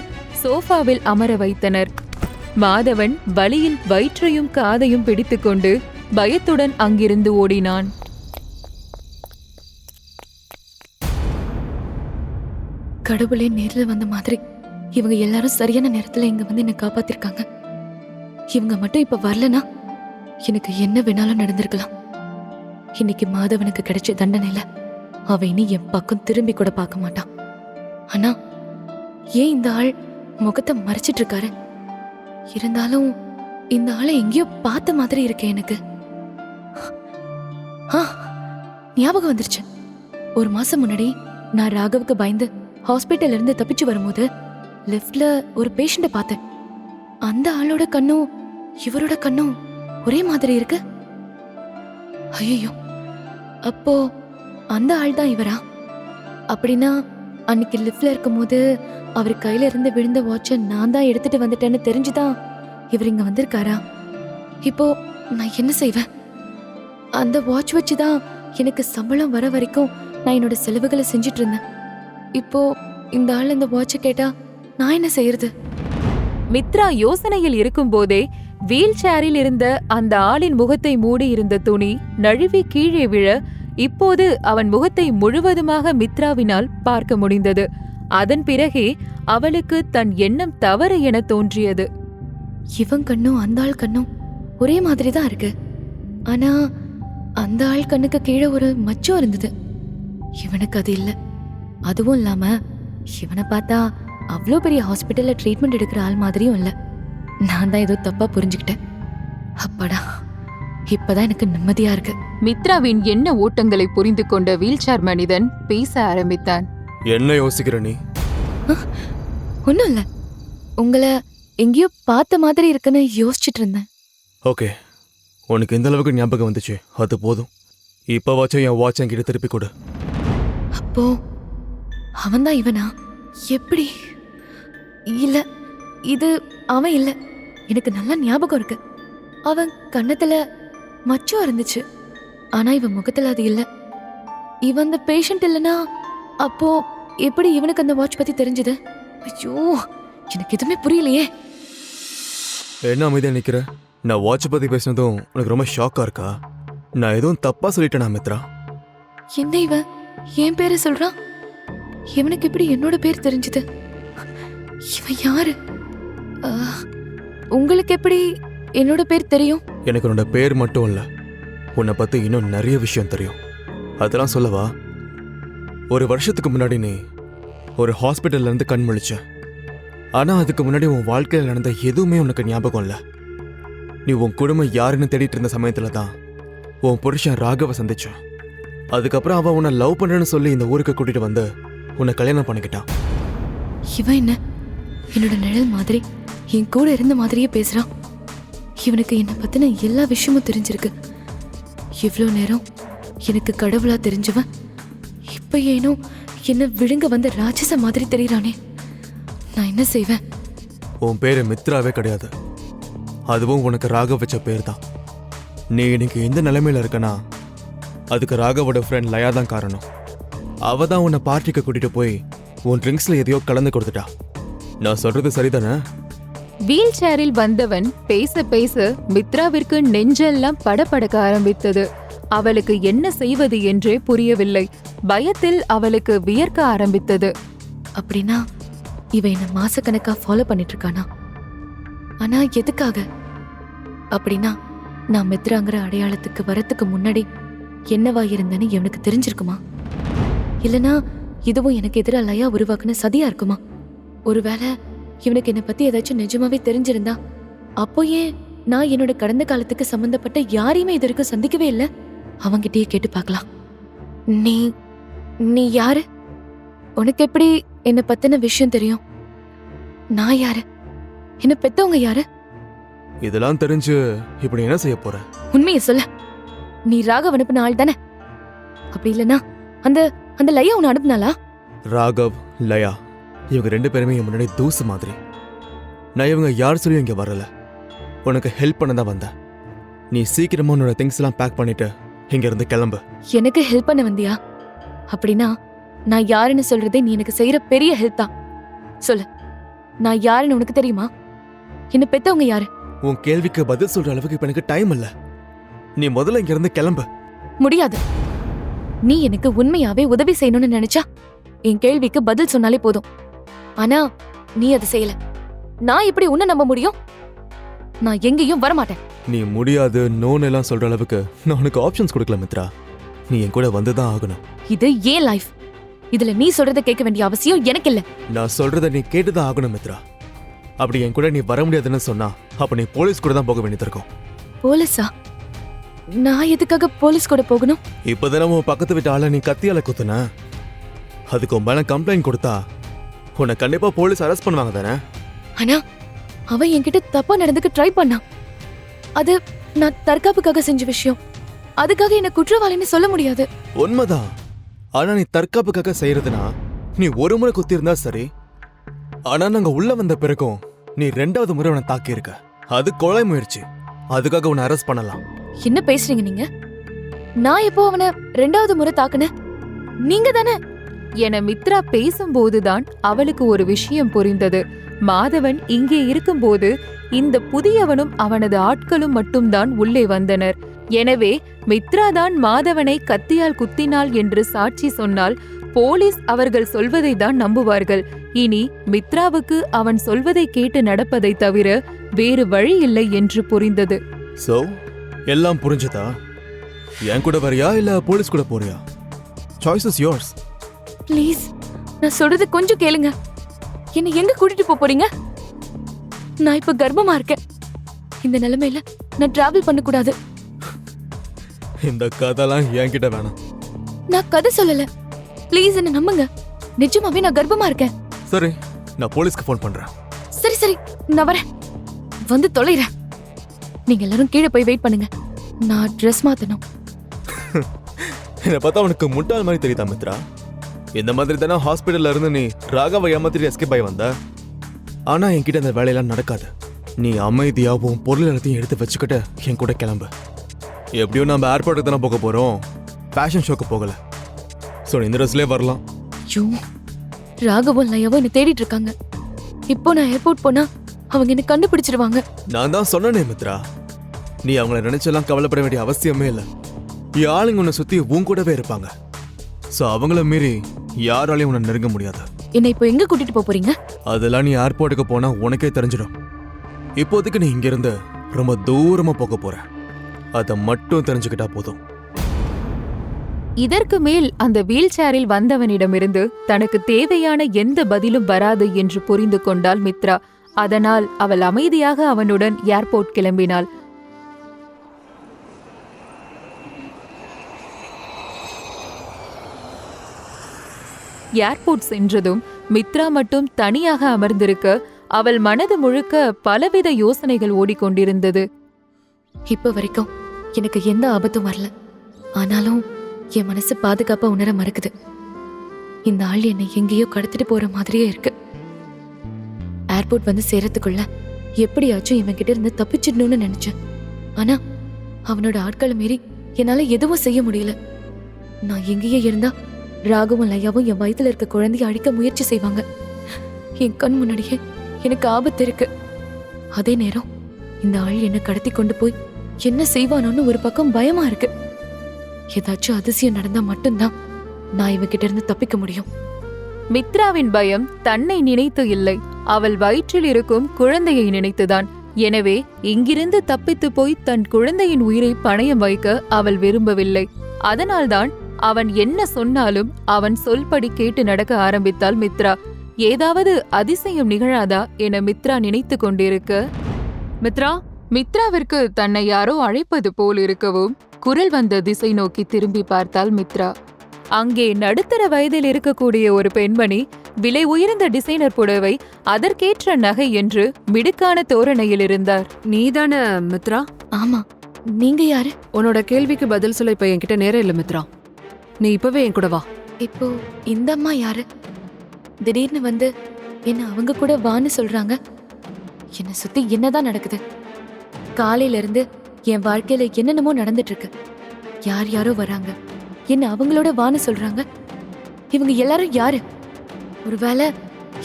சோஃபாவில் அமர வைத்தனர். மாதவன் வலியில் வயிற்றையும் காதையும் பிடித்துக்கொண்டு பயத்துடன் அங்கிருந்து ஓடினான். கடவுளே நேர்ல வந்த மாதிரி இவங்க எல்லாரும் சரியான நேரத்துல இங்க வந்து என்ன காப்பாத்திருக்காங்க. இவங்க மட்டும் இப்ப வரலனா எனக்கு என்ன வேணாலும் நடந்திருக்கலாம். இன்னைக்கு மாதவனுக்கு கிடைச்ச தண்டனையில அவ இனி என் பக்கம் திரும்பி கூட பார்க்க மாட்டான். ஆனா ஏன் இந்த ஆள் முகத்தை மறைச்சிட்டு இருக்காரு? இருந்தாலும் இந்த ஆளை எங்கேயோ பார்த்த மாதிரி இருக்கே எனக்கு. ஞாபகம் வந்துருச்சு. ஒரு மாசம் முன்னாடி நான் ராகவுக்கு பயந்து ஹாஸ்பிட்டல்ல இருந்து தப்பிச்சு வரும்போது லிஃப்ட்ல ஒரு பேஷண்ட பார்த்தேன். அந்த ஆளோட கண்ணும் இவரோட கண்ணும் ஒரே மாதிரி இருக்கு. ஐயோ, அப்போ அந்த ஆள் தான் இவரா? அப்படின்னா அன்னைக்கு லிஃப்ட்ல இருக்கும்போது அவர் கையில இருந்து விழுந்த வாட்சை நான் தான் எடுத்துட்டு வந்துட்டேன்னு தெரிஞ்சுதான் இவர் இங்க வந்திருக்காரா? இப்போ நான் என்ன செய்வேன்? அந்த வாட்ச் வச்சுதான் எனக்கு சம்பளம் வர வரைக்கும் நான் என்னோட செலவுகளை செஞ்சுட்டு இருந்தேன். இப்போ இந்த ஆள் இந்த வாட்சை கேட்டா நான் என்ன செய்யறது? மித்ரா யோசனையில் இருக்கும் போதே வீல் சேரில் இருந்த அந்த ஆளின் முகத்தை மூடி இருந்த துணி நழுவி கீழே விழ இப்போது அவன் முகத்தை முழுவதுமாக மித்ராவினால் பார்க்க முடிந்தது. அதன் பிறகே அவளுக்கு தன் எண்ணம் தவறு என தோன்றியது. இவன் கண்ணும் அந்த ஆள் கண்ணும் ஒரே மாதிரி தான் இருக்கு. ஆனா அந்த ஆள் கண்ணுக்கு கீழே ஒரு மச்சம் இருந்தது. இவனுக்கு அது இல்ல. அதுவும் இல்லாம இவனை பார்த்தா அவ்வளோ பெரிய ஹாஸ்பிட்டல்ல ட்ரீட்மெண்ட் எடுக்கிற ஆள் மாதிரியும் இல்ல. நான் தான் ஏதோ தப்பா புரிஞ்சுக்கிட்டேன். அப்பாடா, இப்பதான் எனக்கு நிம்மதியா இருக்கு. மித்ராவின் எண்ண ஓட்டங்களை புரிந்து கொண்ட வீல் சேர் மனிதன் பேச ஆரம்பித்தான். என்ன யோசிக்கிற நீ? ஒன்னும் இல்ல, உங்களை எங்கேயோ பார்த்த மாதிரி இருக்குன்னு யோசிச்சுட்டு இருந்தேன். ஓகே, உனக்கு எந்த அளவுக்கு ஞாபகம் வந்துச்சு அது போதும். இப்ப வாட்சும் என் வாட்ச் என்கிட்ட திருப்பி கொடு. அப்போ அவன்தான் இவனா? எப்படி? இல்ல, இது அவன் இல்ல. எனக்கு நல்லா ஞாபகம் இருக்கு. அவன் கண்ணத்துல மச்சம் இருந்துச்சு. ஆனா இவன் முகத்துல அது இல்ல. இவன் அந்த பேஷண்ட் இல்லனா அப்போ எப்படி இவனுக்கு அந்த வாட்ச் பத்தி தெரிஞ்சது? ஐயோ, எனக்கு எதுவுமே புரியலையே. என்ன அமைதியா நிக்கிற? நான் வாட்ச் பத்தி பேசினதும் உனக்கு ரொம்ப ஷாக்கா இருக்கா? நான் எதுவும் தப்பா சொல்லிட்டேனா மித்ரா? என்ன இவன் என் பேரை சொல்றான்? இவனுக்கு எப்படி என்னோட பேர் தெரிஞ்சது? இவன் யாரு? உங்களுக்கு எப்படி என்னோட பேர் தெரியும்? எனக்கு உன்னோட பேர் மட்டும் இல்ல, உன்னை பத்தி இன்னும் நிறைய விஷயம் தெரியும். அதெல்லாம் சொல்லவா? ஒரு வருஷத்துக்கு முன்னாடி நீ ஒரு ஹாஸ்பிட்டல்ல இருந்து கண் முழிச்ச. ஆனா அதுக்கு முன்னாடி உன் வாழ்க்கையில் நடந்த எதுவுமே உனக்கு ஞாபகம் இல்ல. நீ உன் குடும்பம் யாருன்னு தேடிட்டு இருந்த சமயத்துல தான் உன் புருஷன் ராகவ சந்திச்ச. அதுக்கப்புறம் அவன் உன்னை லவ் பண்றேன்னு சொல்லி இந்த ஊருக்கு கூட்டிட்டு வந்து உன்னை கல்யாணம் பண்ணிக்கிட்டான். இவன் என்ன என்னோட நிழல் மாதிரி என் கூட இருந்த மாதிரியே பேசுறான். இவனுக்கு என்னை பத்தின எல்லா விஷயமும் தெரிஞ்சிருக்கு. இவ்வளோ நேரம் எனக்கு கடவுளா தெரிஞ்சவன் இப்ப ஏனோ என்ன விழுங்க வந்த ராட்சச மாதிரி தெரியறானே. நான் என்ன செய்வேன்? உன் பேரு மித்ராவே கிடையாது. அதுவும் உனக்கு ராகவ் வச்ச பேர் தான். நீ இன்னைக்கு எந்த நிலைமையில இருக்கனா அதுக்கு ராகவோட ஃப்ரெண்ட் லயா தான் காரணம். அவ தான் உன்னை பார்ட்டிக்கு கூட்டிட்டு போய் உன் ட்ரிங்க்ஸ்ல எதையோ கலந்து கொடுத்துட்டா. நான் சொல்றது சரிதானே? வீல் சேரில் வந்தவன் பேச பேச மித்ராவிற்கு நெஞ்செல்லாம் படபடக்க ஆரம்பித்தது. அவளுக்கு என்ன செய்வது என்றே புரியவில்லை. பயத்தில் அவளுக்கு வியர்க்க ஆரம்பித்தது. அப்படின்னா இவ என்ன மாசக்கணக்கா ஃபாலோ பண்ணிட்டு இருக்கானா? ஆனா எதுக்காக? அப்படின்னா நான் மித்ராங்கிற அடையாளத்துக்கு வரத்துக்கு முன்னாடி என்னவா இருந்தேன்னு இவனுக்கு தெரிஞ்சிருக்குமா? இல்லனா இதுவும் எனக்கு எதிராக லயா உருவாக்குன சதியா இருக்குமா? ஒருவேளை இவனுக்கு என்னை பத்தி ஏதாச்சும் நிஜமாவே தெரிஞ்சிருந்தா அப்போ ஏன் நான் என்னோட கடந்த காலத்துக்கு சம்பந்தப்பட்ட யாரையுமே இது வரைக்கும் சந்திக்கவே இல்லை? அவங்கிட்டயே கேட்டு பார்க்கலாம். நீ நீ யாரு? உனக்கு எப்படி என்னை பத்தின விஷயம் தெரியும்? நான் யாரு? என்ன பெத்தவங்க யாரு? இதெல்லாம் தெரிஞ்சு இப்படி என்ன செய்ய போற? உண்மையை சொல்ல. நீ ராகவ் அனுப்பின ஆள் தானே? அப்படி இல்லனா அந்த அந்த லயா உன்னை அனுப்புனாளா? ராகவ், லயா இவங்க ரெண்டு பேருமே என் முன்னாடி தூசு மாதிரி. நான் இவங்க யார் சொல்லியும் இங்க வரல. உனக்கு ஹெல்ப் பண்ண தான் வந்தேன். நீ சீக்கிரமா உன்னோட திங்ஸ் எல்லாம் பேக் பண்ணிட்டு இங்க இருந்து கிளம்பு. எனக்கு ஹெல்ப் பண்ண வந்தியா? அப்படின்னா நான் யாருன்னு சொல்றதே நீ எனக்கு செய்யற பெரிய ஹெல்ப் தான். சொல்லு, நான் யாருன்னு உனக்கு தெரியுமா? என்ன பெத்தவங்க யாரு? உன் கேள்விக்கு பதில் சொல்ற அளவுக்கு இப்ப எனக்கு டைம் இல்ல. நீ முதல்ல இங்க இருந்து கிளம்பு. முடியாது. நீ எனக்கு உண்மையாவே உதவி செய்யணும்னு நினைச்சா என் கேள்விக்கு பதில் சொன்னாலே போதும். ஆனா நீ அதை செய்யல. நான் எப்படி உன்னை நம்ப முடியும்? நான் எங்கேயும் வரமாட்டேன். நீ முடியாது நோன்னு எல்லாம் சொல்ற அளவுக்கு நான் உனக்கு ஆப்ஷன்ஸ் கொடுக்கல மித்ரா. நீ என் கூட வந்துதான் ஆகணும். இது ஏன் லைஃப்? இதுல நீ சொல்றத கேட்க வேண்டிய அவசியம் எனக்கு இல்ல. நான் சொல்றத நீ கேட்டுதான் ஆகணும் மித்ரா. அப்படி என் கூட நீ வர முடியாதுன்னு சொன்னா அப்ப நீ போலீஸ் கூட தான் போக வேண்டியது இருக்கும். போலீஸா? நான் எதுக்காக போலீஸ் கூட போகணும்? இப்பதானே உன் பக்கத்து வீட்டு ஆள நீ கத்தியால குத்துன. அதுக்கு உன் மேல கம்ப்ளைண்ட் கொடுத்தா உன்னை கண்டிப்பா போலீஸ் அரெஸ்ட் பண்ணுவாங்க தானே? ஆனா அவன் என்கிட்ட தப்பா நடந்துக்க ட்ரை பண்ணான். அது நான் தற்காப்புக்காக செஞ்ச விஷயம். அதுக்காக என்ன குற்றவாளின்னு சொல்ல முடியாது. உண்மைதான். ஆனா நீ தற்காப்புக்காக செய்யறதுனா நீ ஒரு முறை குத்தி இருந்தா சரி. ஆனா நாங்க உள்ள வந்த பிறகும் நீ 2வது முறை உன்னை தாக்கி இருக்க. அது கொலை முயற்சி. அதுக்காக உன்னை அரெஸ்ட் பண்ணலாம். என்ன பேசுறீங்க நீங்க? நான் எப்போ அவனை 2வது முறை தாக்குனேன்? நீங்க தானே என மித்ரா பேசும்போதுதான் அவளுக்கு ஒரு விஷயம் புரிந்தது. மாதவன் இங்கே இருக்கும்போது இந்த புதியவனும் அவனது ஆட்களும் மட்டும்தான் உள்ளே வந்தனர். எனவே மித்ராதான் மாதவனை கத்தியால் குத்தினாள் என்று சாட்சி சொன்னால் போலீஸ் அவர்கள் சொல்வதை தான் நம்புவார்கள். இனி மித்ராவுக்கு அவன் சொல்வதை கேட்டு நடப்பதை தவிர வேறு வழி இல்லை என்று புரிந்தது. சோ எல்லாம் புரிஞ்சதா? என் கூட வரியா இல்ல போலீஸ் கூட போறியா? Choice is yours. ப்ளீஸ், நான் சொல்றது கொஞ்சம் கேளுங்க. என்ன எங்க கூட்டிட்டு போறீங்க? நான் இப்ப கர்ப்பமா இருக்கேன். இந்த நிலைமையில நான் டிராவல் பண்ண கூடாது. இந்த கதைலாம் என்கிட்ட வேணாம். நான் கதை சொல்லல. ப்ளீஸ் என்ன நம்புங்க. நிஜமாவே நான் கர்ப்பமா இருக்கேன். சரி, நான் போலீஸ்க்கு ஃபோன் பண்றேன். சரி சரி, நான் வரேன். வந்து தொலைறேன். நீங்க எல்லாரும் கீழே போய் வெயிட் பண்ணுங்க. நான் ட்ரெஸ் மாத்தணும். என்னை பார்த்தா உனக்கு முட்டாள் மாதிரி தெரியுதா மித்ரா? இந்த மாதிரி தானே ஹாஸ்பிட்டல்ல இருந்து நீ ராகவ ஏமாத்திட்டு எஸ்கேப் ஆகி வந்த. ஆனா என்கிட்ட அந்த வேலையெல்லாம் நடக்காது. நீ அமைதியாகவும் பொருள் எல்லாத்தையும் எடுத்து வச்சுக்கிட்டு என் கூட கிளம்பு. எப்படியும் நம்ம ஏர்போர்ட்டுக்கு தானே போக போறோம், ஃபேஷன் ஷோக்கு போகல. ஸோ இந்த ட்ரெஸ்லேயே வரலாம். ஐயோ, ராகவும் லயாவும் என்ன தேடிட்டு இருக்காங்க. இப்போ நான் ஏர்போர்ட் போனா அவங்க என்ன கண்டுபிடிச்சிருவாங்க. நான் தான் சொன்னேனே மித்ரா, நீ அவங்கள நினைச்செல்லாம் கவலைப்பட வேண்டிய அவசியமே இல்லை. ஆளுங்க உன்னை சுத்தி உன் கூடவே இருப்பாங்க. ஸோ அவங்கள மீறி யாராலையும் உன்னை நெருங்க முடியாது. என்ன இப்போ எங்க கூட்டிட்டு போறீங்க? அதெல்லாம் நீ ஏர்போர்ட்டுக்கு போனா உனக்கே தெரிஞ்சிடும். இப்போதைக்கு நீ இங்கிருந்து ரொம்ப தூரமா போக போற. அதை மட்டும் தெரிஞ்சுக்கிட்டா போதும். இதற்கு மேல் அந்த வீல் சேரில் வந்தவனிடமிருந்து தனக்கு தேவையான எந்த பதிலும் வராது என்று புரிந்து கொண்டாள் மித்ரா. அதனால் அவள் அமைதியாக அவனுடன் ஏர்போர்ட் கிளம்பினாள். ஏர்போர்ட் சென்றதும் மித்ரா மட்டும் தனியாக அமர்ந்திருக்க அவள் மனது முழுக்க பலவித யோசனைகள் ஓடிக்கொண்டிருந்தது. இப்ப வரைக்கும் எனக்கு எந்த ஆபத்தும் வரல. ஆனாலும் என் மனசு பாதுகாப்பா உணர மறுக்குது. இந்த ஆள் என்னை எங்கேயோ கடத்திட்டு போற மாதிரியே இருக்கு. ஏர்போர்ட் வந்து சேரத்துக்குள்ள எப்படியாச்சும் இவன் கிட்ட இருந்து தப்பிச்சிடணும்னு நினைச்சேன். ஆனா அவனோட ஆட்களை மீறி என்னால எதுவும் செய்ய முடியல. நான் எங்கேயே இருந்தா ராகவும் லயாவும் என் வயித்துல இருக்க குழந்தைய அழிக்க முயற்சி செய்வாங்க. என் கண் முன்னாடியே எனக்கு ஆபத்து இருக்கு. அதே நேரம் இந்த ஆள் என்னை கடத்தி கொண்டு போய் என்ன செய்வானோன்னு ஒரு பக்கம் பயமா இருக்கு. ஏதாச்சும் அதிசயம் நடந்தா மட்டும்தான் நான் இவகிட்ட இருந்து தப்பிக்க முடியும். மித்ராவின் பயம் தன்னை நினைத்து இல்லை, அவள் வயிற்றில் இருக்கும் குழந்தையை நினைத்துதான். எனவே இங்கிருந்து தப்பித்து போய் தன் குழந்தையின் உயிரை பணயம் வைக்க அவள் விரும்பவில்லை. அதனால்தான் அவன் என்ன சொன்னாலும் அவன் சொல்படி கேட்டு நடக்க ஆரம்பித்தாள் மித்ரா. ஏதாவது அதிசயம் நிகழாதா என மித்ரா நினைத்து கொண்டிருக்க, மித்ராவிற்கு தன்னை யாரோ அழைப்பது போல் இருக்கவும் குரல் வந்த திசை நோக்கி திரும்பி பார்த்தாள் மித்ரா. அங்கே நடுத்தர வயதில் இருக்கக்கூடிய ஒரு பெண்மணி விலை உயர்ந்த டிசைனர் புடவை, அதற்கேற்ற நகை என்று மிடுக்கான தோரணையில் இருந்தார். நீதான மித்ரா? ஆமா, நீங்க யாரு? உன்னோட கேள்விக்கு பதில் சொல்ல இப்ப என்கிட்ட நேரம் இல்ல மித்ரா. நீ இப்பவே என் கூட வா. இப்போ இந்த அம்மா யாரு? திடீர்னு வந்து என்ன அவங்க கூட வான்னு சொல்றாங்க. என்ன சுத்தி என்னதான் நடக்குது? காலையில இருந்து என் வாழ்க்கையில என்னென்னமோ நடந்துட்டு இருக்கு. யார் யாரோ வராங்க, என்ன அவங்களோட வான்னு சொல்றாங்க. இவங்க எல்லாரும் யாரு? ஒருவேளை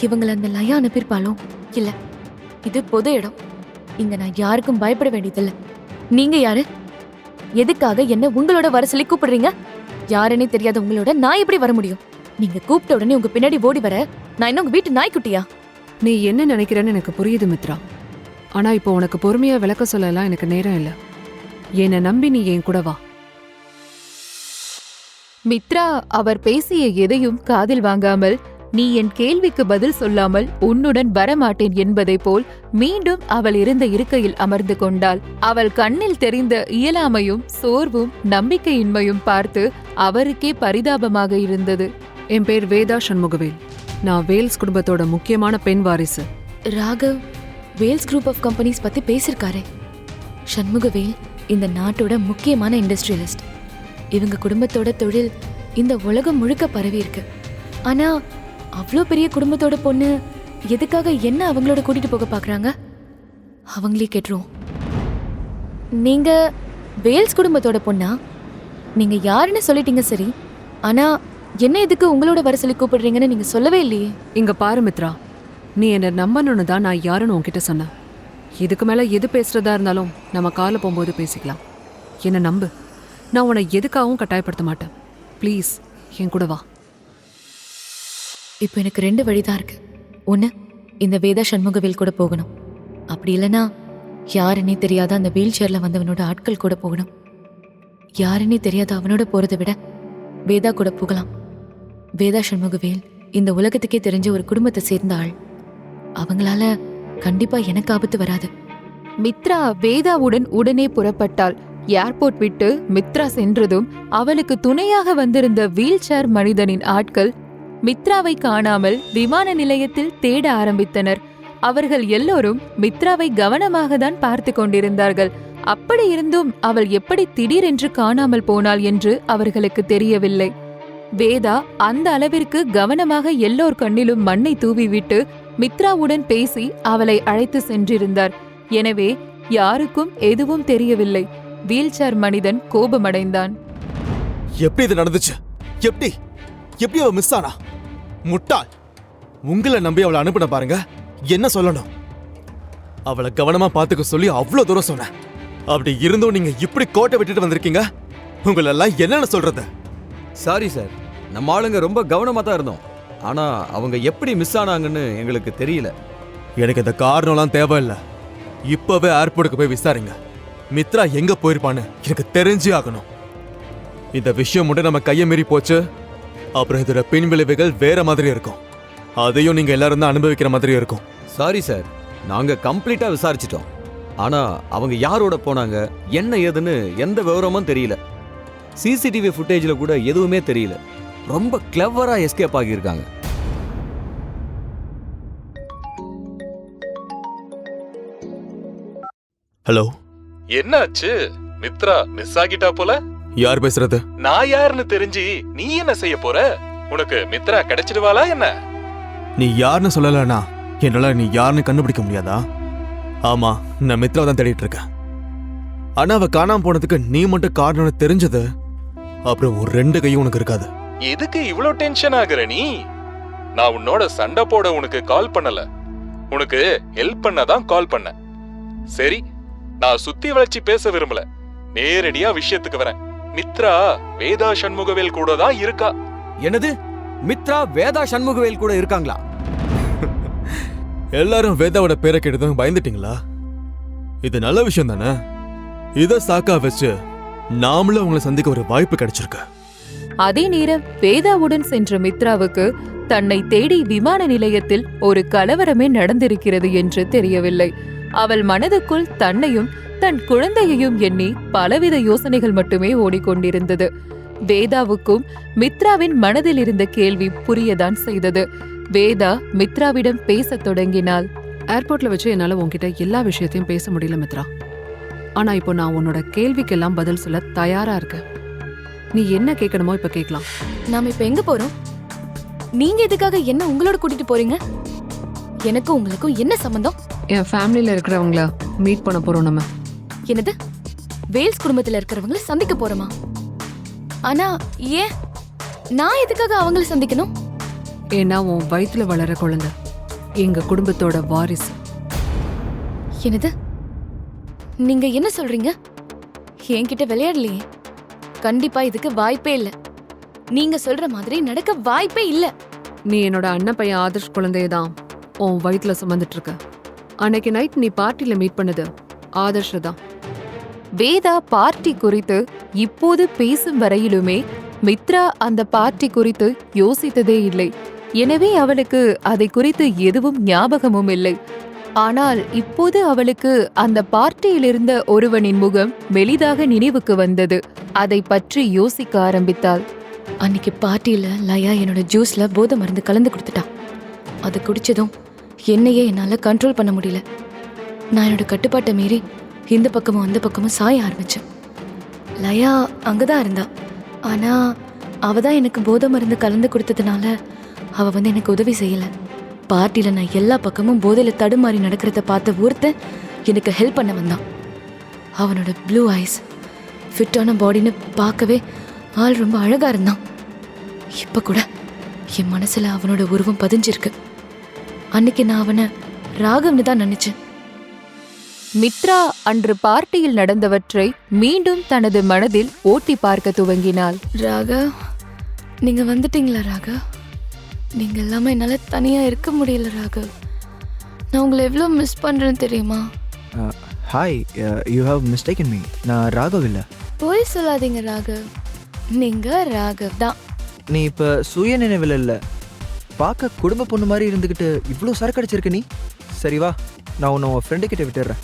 இவங்களை அந்த லயா அனுப்பியிருப்பாளோ? இல்ல, இது பொது இடம். இங்க நான் யாருக்கும் பயப்பட வேண்டியதில்ல. நீங்க யாரு? எதுக்காக என்ன உங்களோட வர சொல்லி கூப்பிடுறீங்க? யாருன்னே தெரியாத உங்களோட நான் எப்படி வர முடியும்? நீங்க கூப்பிட்ட உடனே உங்க பின்னாடி ஓடி வர நான் என்ன உங்க வீட்டு நாய்க்குட்டியா? நீ என்ன நினைக்கிறேன்னு எனக்கு புரியுது மித்ரா. ஆனா இப்போ உனக்கு பொறுமையா விளக்க சொல்லலாம் எனக்கு நேரம் இல்ல. என்னை நம்பி நீ என் கூட வா. மித்ரா அவர் பேசிய எதையும் காதில் வாங்காமல், நீ என் கேள்விக்கு பதில் சொல்லாமல் உன்னுடன் வரமாட்டேன் என்பதை போல் மீண்டும் அவள் இருந்த இருக்கையில் அமர்ந்து கொண்டாள். அவள் கண்ணில் தெரிந்த இயலாமையும் சோர்வும் நம்பிக்கையின்மையும் பார்த்து அவருக்கே பரிதாபமாக இருந்தது. என் பேர் வேதா சண்முகவேல். நான் வேல்ஸ் குடும்பத்தோட முக்கியமான பெண் வாரிசு. Raghav Vels group of companies பத்தி பேசிருக்காரு. சண்முகவேல் இந்த நாட்டோட முக்கியமான இண்டஸ்ட்ரியலிஸ்ட். இவங்க குடும்பத்தோட தொழில் இந்த உலகம் முழுக்க பரவி இருக்கு. ஆனா அவ்வளோ பெரிய குடும்பத்தோட பொண்ணு எதுக்காக என்ன அவங்களோட கூட்டிட்டு போக பாக்குறாங்க? அவங்களே கேட்டுருவோம். நீங்க வேல்ஸ் குடும்பத்தோட பொண்ணா? நீங்க யாருன்னு சொல்லிட்டீங்க சரி, ஆனா என்ன எதுக்கு உங்களோட வர சொல்லி கூப்பிடுறீங்கன்னு நீங்க சொல்லவே இல்லையே. இங்க பாரு மித்ரா, நீ என்ன நம்பணும்னு தான் நான் யாருன்னு உன்கிட்ட சொன்னேன். இதுக்கு மேல எது பேசுறதா இருந்தாலும் நம்ம கார்ல போகும்போது பேசிக்கலாம். என்ன நம்பு, நான் உன்னை எதுக்காகவும் கட்டாயப்படுத்த மாட்டேன். ப்ளீஸ் என் கூட வா. இப்போ எனக்கு 2 வழிதான் இருக்கு. ஒன்று, இந்த வேதா சண்முகவேல் கூட போகணும். அப்படி இல்லைன்னா யாருன்னே தெரியாத அந்த வீல் சேர்ல வந்தவனோட ஆட்கள் கூட போகணும். யாருன்னே தெரியாத அவனோட போறதை விட வேதா கூட போகலாம். வேதா சண்முகவேல் இந்த உலகத்துக்கே தெரிஞ்ச ஒரு குடும்பத்தை சேர்ந்த ஆள். அவங்களால கண்டிப்பா எனக்கு ஆபத்து வராது. மித்ரா வேதாவுடன் உடனே புறப்பட்டாள். ஏர்போர்ட் விட்டு மித்ரா சென்றதும் அவளுக்கு துணையாக வந்திருந்த வீல் சேர் மனிதனின் ஆட்கள் மித்ராவை காணாமல் விமான நிலையத்தில் தேட ஆரம்பித்தனர். அவர்கள் எல்லோரும் மித்ராவை கவனமாக தான் பார்த்து கொண்டிருந்தார்கள். அப்படி இருந்தும் அவள் எப்படி திடீரென்று காணாமல் போனாள் என்று அவர்களுக்கு தெரியவில்லை. வேதா அந்த அளவிற்கு கவனமாக எல்லோர் கண்ணிலும் மண்ணை தூவிவிட்டு மித்ராவுடன் பேசி அவளை அழைத்து சென்றிருந்தார். எனவே யாருக்கும் எதுவும் தெரியவில்லை. வீல் சேர் மனிதன் கோபமடைந்தான். எப்படி இது நடந்துச்சு? எப்படி அவ மிஸ் ஆனா? முட்டாள்! உங்களை நம்பி அவளை அனுப்பின பாருங்க. என்ன சொல்லணும்? அவளை கவனமா பாத்துக்க சொல்லி அவ்வளவு தூரம் சொன்ன. அப்படி இருந்தும் நீங்க இப்படி கோட்டை விட்டுட்டு வந்திருக்கீங்க. உங்களெல்லாம் என்னன்னு சொல்றது? சாரி சார், நம்ம ஆளுங்க ரொம்ப கவனமா தான் இருந்தோம். ஆனா அவங்க எப்படி மிஸ் ஆனாங்கன்னு எங்களுக்கு தெரியல. எனக்கு இந்த காரணம்லாம் தேவையில்லை. இப்பவே ஏர்போர்ட்டுக்கு போய் விசாரிங்க. மித்ரா எங்க போயிருப்பான்னு எனக்கு தெரிஞ்சே ஆகணும். இந்த விஷயம் மட்டும் நம்ம கையை மீறி போச்சு, அப்புறம் இதோட பின் விளைவுகள் வேற மாதிரி இருக்கும். அதையும் நீங்க எல்லாரும் தான் அனுபவிக்கிற மாதிரி இருக்கும். சாரி சார், நாங்க கம்ப்ளீட்டா விசாரிச்சிட்டோம். ஆனா அவங்க யாரோட போனாங்க, என்ன ஏதுன்னு எந்த விவரமும் தெரியல. சிசிடிவி ஃபுட்டேஜ்ல கூட எதுவுமே தெரியல. ரொம்ப கிளவரா எஸ்கேப் ஆகியிருக்காங்க. ஹலோ, என்னாச்சு? மித்ரா மிஸ் ஆகிட்டா போல. யார் பேசுறது? நான் யாருன்னு தெரிஞ்சு நீ என்ன செய்ய போற? உனக்கு மித்ரா கிடைச்சிடுவாளா என்ன? நீ யாருன்னு சொல்லலனா என்னால நீ யாருன்னு கண்டுபிடிக்க முடியாதா? ஆமா, நான் மித்ரா தான் தேடிட்டு இருக்கேன். ஆனா அவ காணாம போனதுக்கு நீ மட்டும் காரணம்னு தெரிஞ்சது, அப்புறம் ஒரு 2 கையும் உனக்கு இருக்காது. எதுக்கு இவ்ளோ டென்ஷன் ஆகுற நீ? நான் உன்னோட சண்டை போட உனக்கு கால் பண்ணல, உனக்கு ஹெல்ப் பண்ணதான் கால் பண்ண. சரி, நான் சுத்தி வளைச்சி பேச விரும்பல, நேரடியா விஷயத்துக்கு வரேன். மித்ரா வேதா சண்முகவேல் கூட தான் இருக்கா. என்னது? மித்ரா வேதா சண்முகவேல் கூட இருக்காங்களா? எல்லாரும் வேதாவோட பேரை கேட்டதும் பயந்துட்டீங்களா? இது நல்ல விஷயம் தானே. இத சாக்கா வச்சு நாமளும் அவங்களை சந்திக்க ஒரு வாய்ப்பு கிடைச்சிருக்கு. அதே நேரம் வேதாவுடன் சென்ற மித்ராவுக்கு தன்னை தேடி விமான நிலையத்தில் ஒரு கலவரமே நடந்திருக்கிறது என்று தெரியவில்லை. அவள் மனதுக்குள் தன்னையும் தன் குழந்தையையும் எண்ணி பலவித யோசனைகள் மட்டுமே ஓடிக்கொண்டிருந்தது. வேதாவுக்கும் மித்ராவின் மனதில் இருந்த கேள்வி புரியதான் செய்தது. வேதா மித்ராவிடம் பேசத் தொடங்கினாள். ஏர்போர்ட்ல வச்சு என்னால உன்கிட்ட எல்லா விஷயத்தையும் பேச முடியல மித்ரா. ஆனா இப்போ நான் உன்னோட கேள்விக்கெல்லாம் பதில் சொல்ல தயாரா இருக்கேன். நீ என்ன கேட்கணுமோ இப்ப கேட்கலாம். நாம இப்ப எங்க போறோம்? நீங்க எதுக்காக என்ன உங்களோட கூட்டிட்டு போறீங்க? எனக்கும் உங்களுக்கும் என்ன சம்பந்தம்? என் ஃபேமிலியில இருக்கிறவங்கள மீட் பண்ண போறோம் நம்ம. என்னது? வேல்ஸ் குடும்பத்துல இருக்கிறவங்கள சந்திக்க போறோமா? ஆனா ஏன் நான் எதுக்காக அவங்கள சந்திக்கணும்? ஏன்னா உன் வயித்துல வளர குழந்தை எங்க குடும்பத்தோட வாரிசு. என்னது? நீங்க என்ன சொல்றீங்க? என்கிட்ட விளையாடலையே. கண்டிப்பா இதுக்கு வாய்ப்பே இல்ல. நீங்க சொல்ற மாதிரி நடக்க வாய்ப்பே இல்ல. நீ என்னோட அண்ணன் பையன் ஆதர்ஷ் குழந்தையதான் உன் வயித்துல சுமந்துட்டு இருக்க. அன்னைக்கு நைட் நீ பார்ட்டில மீட் பண்ணது ஆதர்ஷ தான். வேதா பார்ட்டி குறித்து இப்போது பேசும் வரையிலுமே மித்ரா அந்த பார்ட்டி குறித்து யோசித்ததே இல்லை. எனவே அவளுக்கு அதை குறித்து எதுவும் ஞாபகமும் இல்லை. ஆனால் இப்போது அவளுக்கு அந்த பார்ட்டியில் இருந்த ஒருவனின் முகம் மெலிதாக நினைவுக்கு வந்தது. அதை பற்றி யோசிக்க ஆரம்பித்தாள். அன்னைக்கு பார்ட்டியில லயா என்னோட ஜூஸ்ல போதை மருந்து கலந்து கொடுத்துட்டா. அதை குடிச்சதும் என்னையே என்னால கண்ட்ரோல் பண்ண முடியல. நான் என்னோட கட்டுப்பாட்டை மீறி இந்த பக்கமும் அந்த பக்கமும் சாய ஆரம்பிச்சேன். லயா அங்கதான் இருந்தா. ஆனா அவதான் எனக்கு போதை மருந்து கலந்து கொடுத்ததுனால அவ எனக்கு உதவி செய்யல. பார்ட்டியில நான் எல்லா பக்கமும் போதையில தடுமாறி நடக்கிறத பார்த்த ஒருத்தன் எனக்கு ஹெல்ப் பண்ண வந்தான். அவனோட ப்ளூ ஐஸ், ஃபிட்டான பாடின்னு பார்க்கவே ஆள் ரொம்ப அழகா இருந்தான். இப்ப கூட என் மனசுல அவனோட உருவம் பதிஞ்சிருக்கு. அன்னைக்கு நான் அவனை ராகவ்னு தான் நினைச்சேன். மித்ரா அன்று பார்ட்டியில் நடந்தவற்றை மீண்டும் தனது மனதில் ஓட்டி பார்க்க துவங்கினாள். ராகவ், நீங்க வந்துட்டீங்களா ராகவ்? நீங்க எல்லாமே என்னால தனியா இருக்க முடியல ராகவ். நான் உங்களை எவ்வளவு மிஸ் பண்றேன்னு தெரியுமா? Hi, you have mistaken me. நான் ராகவ் இல்லை. போய் சொல்லாதீங்க ராகவ், நீங்க ராகவ் தான். நீ இப்போ சுய நினைவில் இல்லை. பார்க்க குடும்ப பொண்ணு மாதிரி இருந்துக்கிட்டு இவ்வளோ சரக்கு அடிச்சிருக்க நீ. சரி வா, நான் உன்னை உன் ஃப்ரெண்டு கிட்ட விட்டுடுறேன்.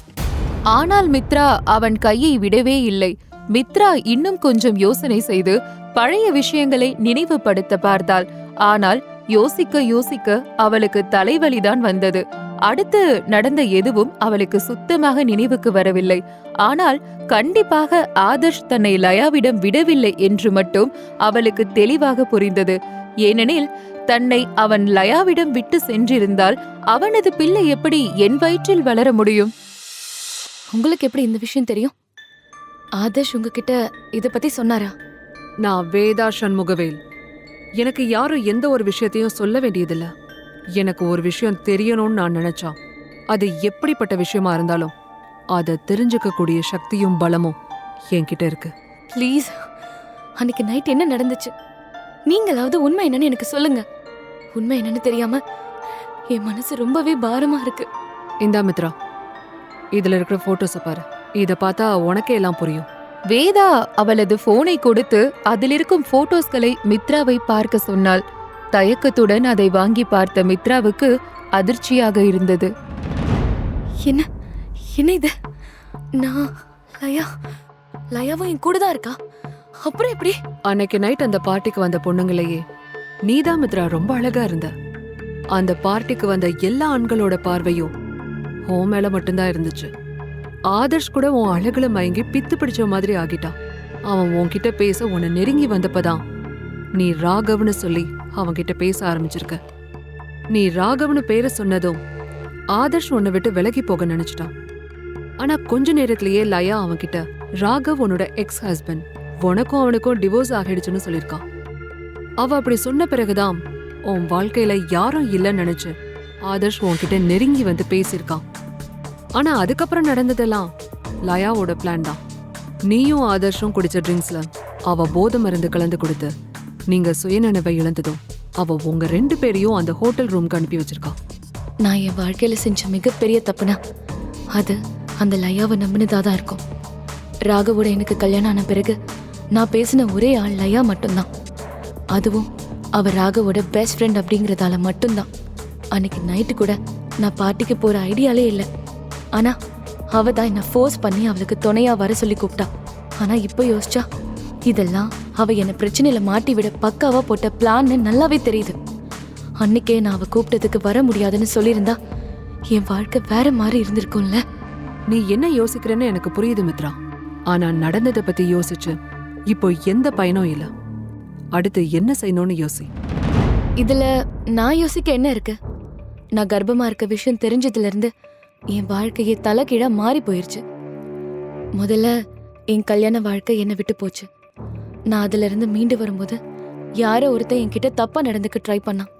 ஆனால் மித்ரா அவன் கையை விடவே இல்லை. மித்ரா இன்னும் கொஞ்சம் யோசனை செய்து பழைய விஷயங்களை நினைவுபடுத்த பார்த்தாள். ஆனால் யோசிக்க யோசிக்க அவளுக்கு தலைவலிதான் வந்தது. அடுத்து நடந்த எதுவும் அவளுக்கு சுத்தமாக நினைவுக்கு வரவில்லை. ஆனால் கண்டிப்பாக ஆதர்ஷ் தன்னை லயாவிடம் விடவில்லை என்று மட்டும் அவளுக்கு தெளிவாக புரிந்தது. ஏனெனில் தன்னை அவன் லயாவிடம் விட்டு சென்றிருந்தால் அவனது பிள்ளை எப்படி என் வயிற்றில் வளர முடியும்? உங்களுக்கு எப்படி இந்த விஷயம் தெரியும்? ஆதர்ஷ் உங்ககிட்ட இத பத்தி சொன்னாரா? நான் வேதா சண்முகவேல். எனக்கு யாரும் எந்த ஒரு விஷயத்தையும் சொல்ல வேண்டியதில்ல. எனக்கு ஒரு விஷயம் தெரியணும்னு நான் நினைச்சா அது எப்படிப்பட்ட விஷயமா இருந்தாலும் அதை தெரிஞ்சுக்க கூடிய சக்தியும் பலமும் என்கிட்ட இருக்கு. ப்ளீஸ், அன்னைக்கு நைட் என்ன நடந்துச்சு? நீங்களாவது உண்மை என்னன்னு எனக்கு சொல்லுங்க. உண்மை என்னன்னு தெரியாம என் மனசு ரொம்பவே பாரமா இருக்கு. இந்தா மித்ரா, இதுல இருக்கிற போட்டோஸை பாரு. இத பார்த்தா உனக்கே எல்லாம் புரியும். வேதா அவளது போனை கொடுத்து அதிலிருக்கும் போட்டோஸ்களை மித்ராவை பார்க்க சொன்னாள். தயக்கத்துடன் அதை வாங்கி பார்த்த மித்ராவுக்கு அதிர்ச்சியாக இருந்தது. என்ன என்ன இது? நான் லயாவும் என் கூட தான் இருக்கா? அப்புறம் எப்படி? அன்னைக்கு நைட் அந்த பார்ட்டிக்கு வந்த பொண்ணுங்களையே நீதான் மித்ரா ரொம்ப அழகா இருந்த. அந்த பார்ட்டிக்கு வந்த எல்லா ஆண்களோட பார்வையும் உன் மேல மட்டும்தான் இருந்துச்சு. ஆதர்ஷ் கூட உன் அழகுல மயங்கி பித்து பிடிச்ச மாதிரி ஆகிட்டான். அவன் உன்கிட்ட பேச உன்னை நெருங்கி வந்தப்பதான் நீ ராகவ்னு சொல்லி அவன்கிட்ட பேச ஆரம்பிச்சிருக்க. நீ ராகவ்னு பேரை சொன்னதும் ஆதர்ஷ் உன்னை விட்டு விலகி போக நினைச்சிட்டான். ஆனா கொஞ்ச நேரத்திலேயே லயா அவன்கிட்ட ராகவ் உன்னோட எக்ஸ் ஹஸ்பண்ட், உனக்கும் அவனுக்கும் டிவோர்ஸ் ஆகிடுச்சுன்னு சொல்லிருக்கான். அவ அப்படி சொன்ன பிறகுதான் உன் வாழ்க்கையில யாரும் இல்லைன்னு நினைச்சு ஆதர்ஷ் உன்கிட்ட நெருங்கி வந்து பேசியிருக்கான். ஆனா அதுக்கப்புறம் நடந்ததெல்லாம் லயாவோட பிளான் தான். நீயும் ஆதர்ஷும் குடிச்ச ட்ரிங்க்ஸ்ல அவ போதை மருந்து கலந்து கொடுத்து நீங்க சுயநினைவை இழந்ததும் அவ உங்க 2 பேரையும் அந்த ஹோட்டல் ரூம்க்கு அனுப்பி வச்சிருக்கா. நான் என் வாழ்க்கையில செஞ்ச மிகப்பெரிய தப்புனா அது அந்த லயாவை நம்பினதாதான் இருக்கும். ராகவோட எனக்கு கல்யாணம் ஆன பிறகு நான் பேசின ஒரே ஆள் லயா மட்டும்தான். அதுவும் அவ ராகவோட பெஸ்ட் ஃப்ரெண்ட் அப்படிங்கறதால மட்டும்தான். அன்னைக்கு நைட்டு கூட நான் பார்ட்டிக்கு போற ஐடியாலே இல்லை. ஆனா அவ தான் என்ன ஃபோர்ஸ் பண்ணி அவளுக்கு துணையா வர சொல்லி கூப்பிட்டா. ஆனா இப்ப யோசிச்சா இதெல்லாம் அவ என்ன பிரச்சனையில மாட்டி விட பக்காவா போட்ட பிளான்னு நல்லாவே தெரியுது. அன்னைக்கே நான் அவ கூப்பிட்டதுக்கு வர முடியாதுன்னு சொல்லியிருந்தா என் வாழ்க்கை வேற மாதிரி இருந்திருக்கும்ல. நீ என்ன யோசிக்கிறேன்னு எனக்கு புரியுது மித்ரா. ஆனா நடந்ததை பத்தி யோசிச்சு இப்போ எந்த பயனும் இல்ல. அடுத்து என்ன செய்யணும்னு யோசி. இதுல நான் யோசிக்க என்ன இருக்கு? நான் கர்ப்பமா இருக்க விஷயம் தெரிஞ்சதுல இருந்து என் வாழ்க்கையே தலைகீழா மாறி போயிருச்சு. முதல்ல என் கல்யாண வாழ்க்கை என்னை விட்டு போச்சு. நான் அதுல இருந்து மீண்டு வரும்போது யாரோ ஒருத்தன் என்கிட்ட தப்பா நடந்துக்க ட்ரை பண்ணான்.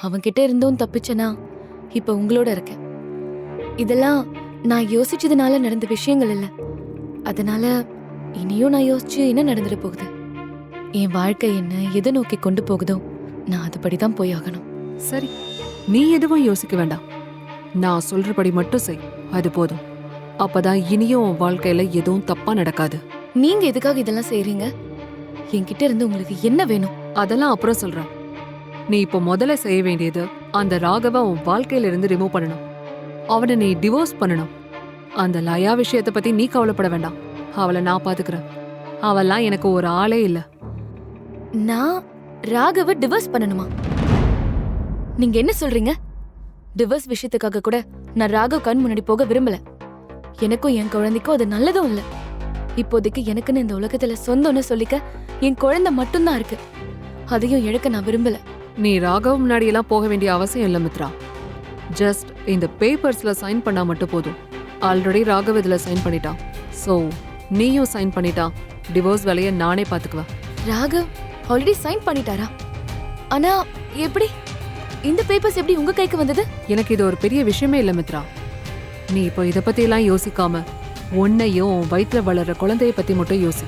அவன்கிட்ட இருந்தும் தப்பிச்சனா இப்ப உங்களோட இருக்கேன். இதெல்லாம் நான் யோசிச்சதுனால நடந்த விஷயங்கள் இல்ல. அதனால இனியும் நான் யோசிச்சு என்ன நடந்துட போகுது? என் வாழ்க்கை என்ன எதை நோக்கி கொண்டு போகுதோ நான் அதுபடிதான் போய் ஆகணும். சரி, நீ எதுவும் யோசிக்க வேண்டாம். நான் சொல்றபடி மட்டும் செய், அது போதும். அப்பதான் இனியும் உன் வாழ்க்கையில எதுவும் தப்பா நடக்காது. நீங்க எதுக்காக இதெல்லாம் செய்றீங்க? என்கிட்ட இருந்து உங்களுக்கு என்ன வேணும்? அதெல்லாம் அப்புறம் சொல்றேன். நீ இப்போ முதல்ல செய்ய வேண்டியது அந்த ராகவ உன் வாழ்க்கையில இருந்து ரிமூவ் பண்ணணும். அவனை நீ டிவோர்ஸ் பண்ணணும். அந்த லயா விஷயத்தை பத்தி நீ கவலைப்பட வேண்டாம். அவளை நான் பாத்துக்கிறேன். அவெல்லாம் எனக்கு ஒரு ஆளே இல்ல. நான் ராகவ டிவோர்ஸ் பண்ணணுமா? நீங்க என்ன சொல்றீங்க? டிவோர்ஸ் விஷயத்துக்காக கூட நான் ராகவ் கண் முன்னாடி போக விரும்பல. எனக்கும் என் குழந்தைக்கும் அது நல்லதும் இல்ல. இப்போதைக்கு எனக்குன்னு இந்த உலகத்துல சொந்தம்னு சொல்லிக்க என் குழந்தை மட்டும்தான் இருக்கு. அதையும் இழக்க நான் விரும்பல. நீ ராகவ் முன்னாடி எல்லாம் போக வேண்டிய அவசியம் இல்ல மித்ரா. ஜஸ்ட் இந்த பேப்பர்ஸ்ல சைன் பண்ணா மட்டும் போதும். ஆல்ரெடி ராகவ் இதுல சைன் பண்ணிட்டான். சோ நீயும் சைன் பண்ணிட்டா டிவோர்ஸ் வேலையை நானே பாத்துக்குவேன். ராகவ் ஆல்ரெடி சைன் பண்ணிட்டாரா? ஆனா எப்படி? இந்த பேப்பர்ஸ் எப்படி உங்க கைக்கு வந்தது? எனக்கு இது ஒரு பெரிய விஷயமே இல்ல மித்ரா. நீ இப்போ இத பத்தி எல்லாம் யோசிக்காம உன்னையும் வயிற்றுல வளர்ற குழந்தைய பத்தி மட்டும் யோசி.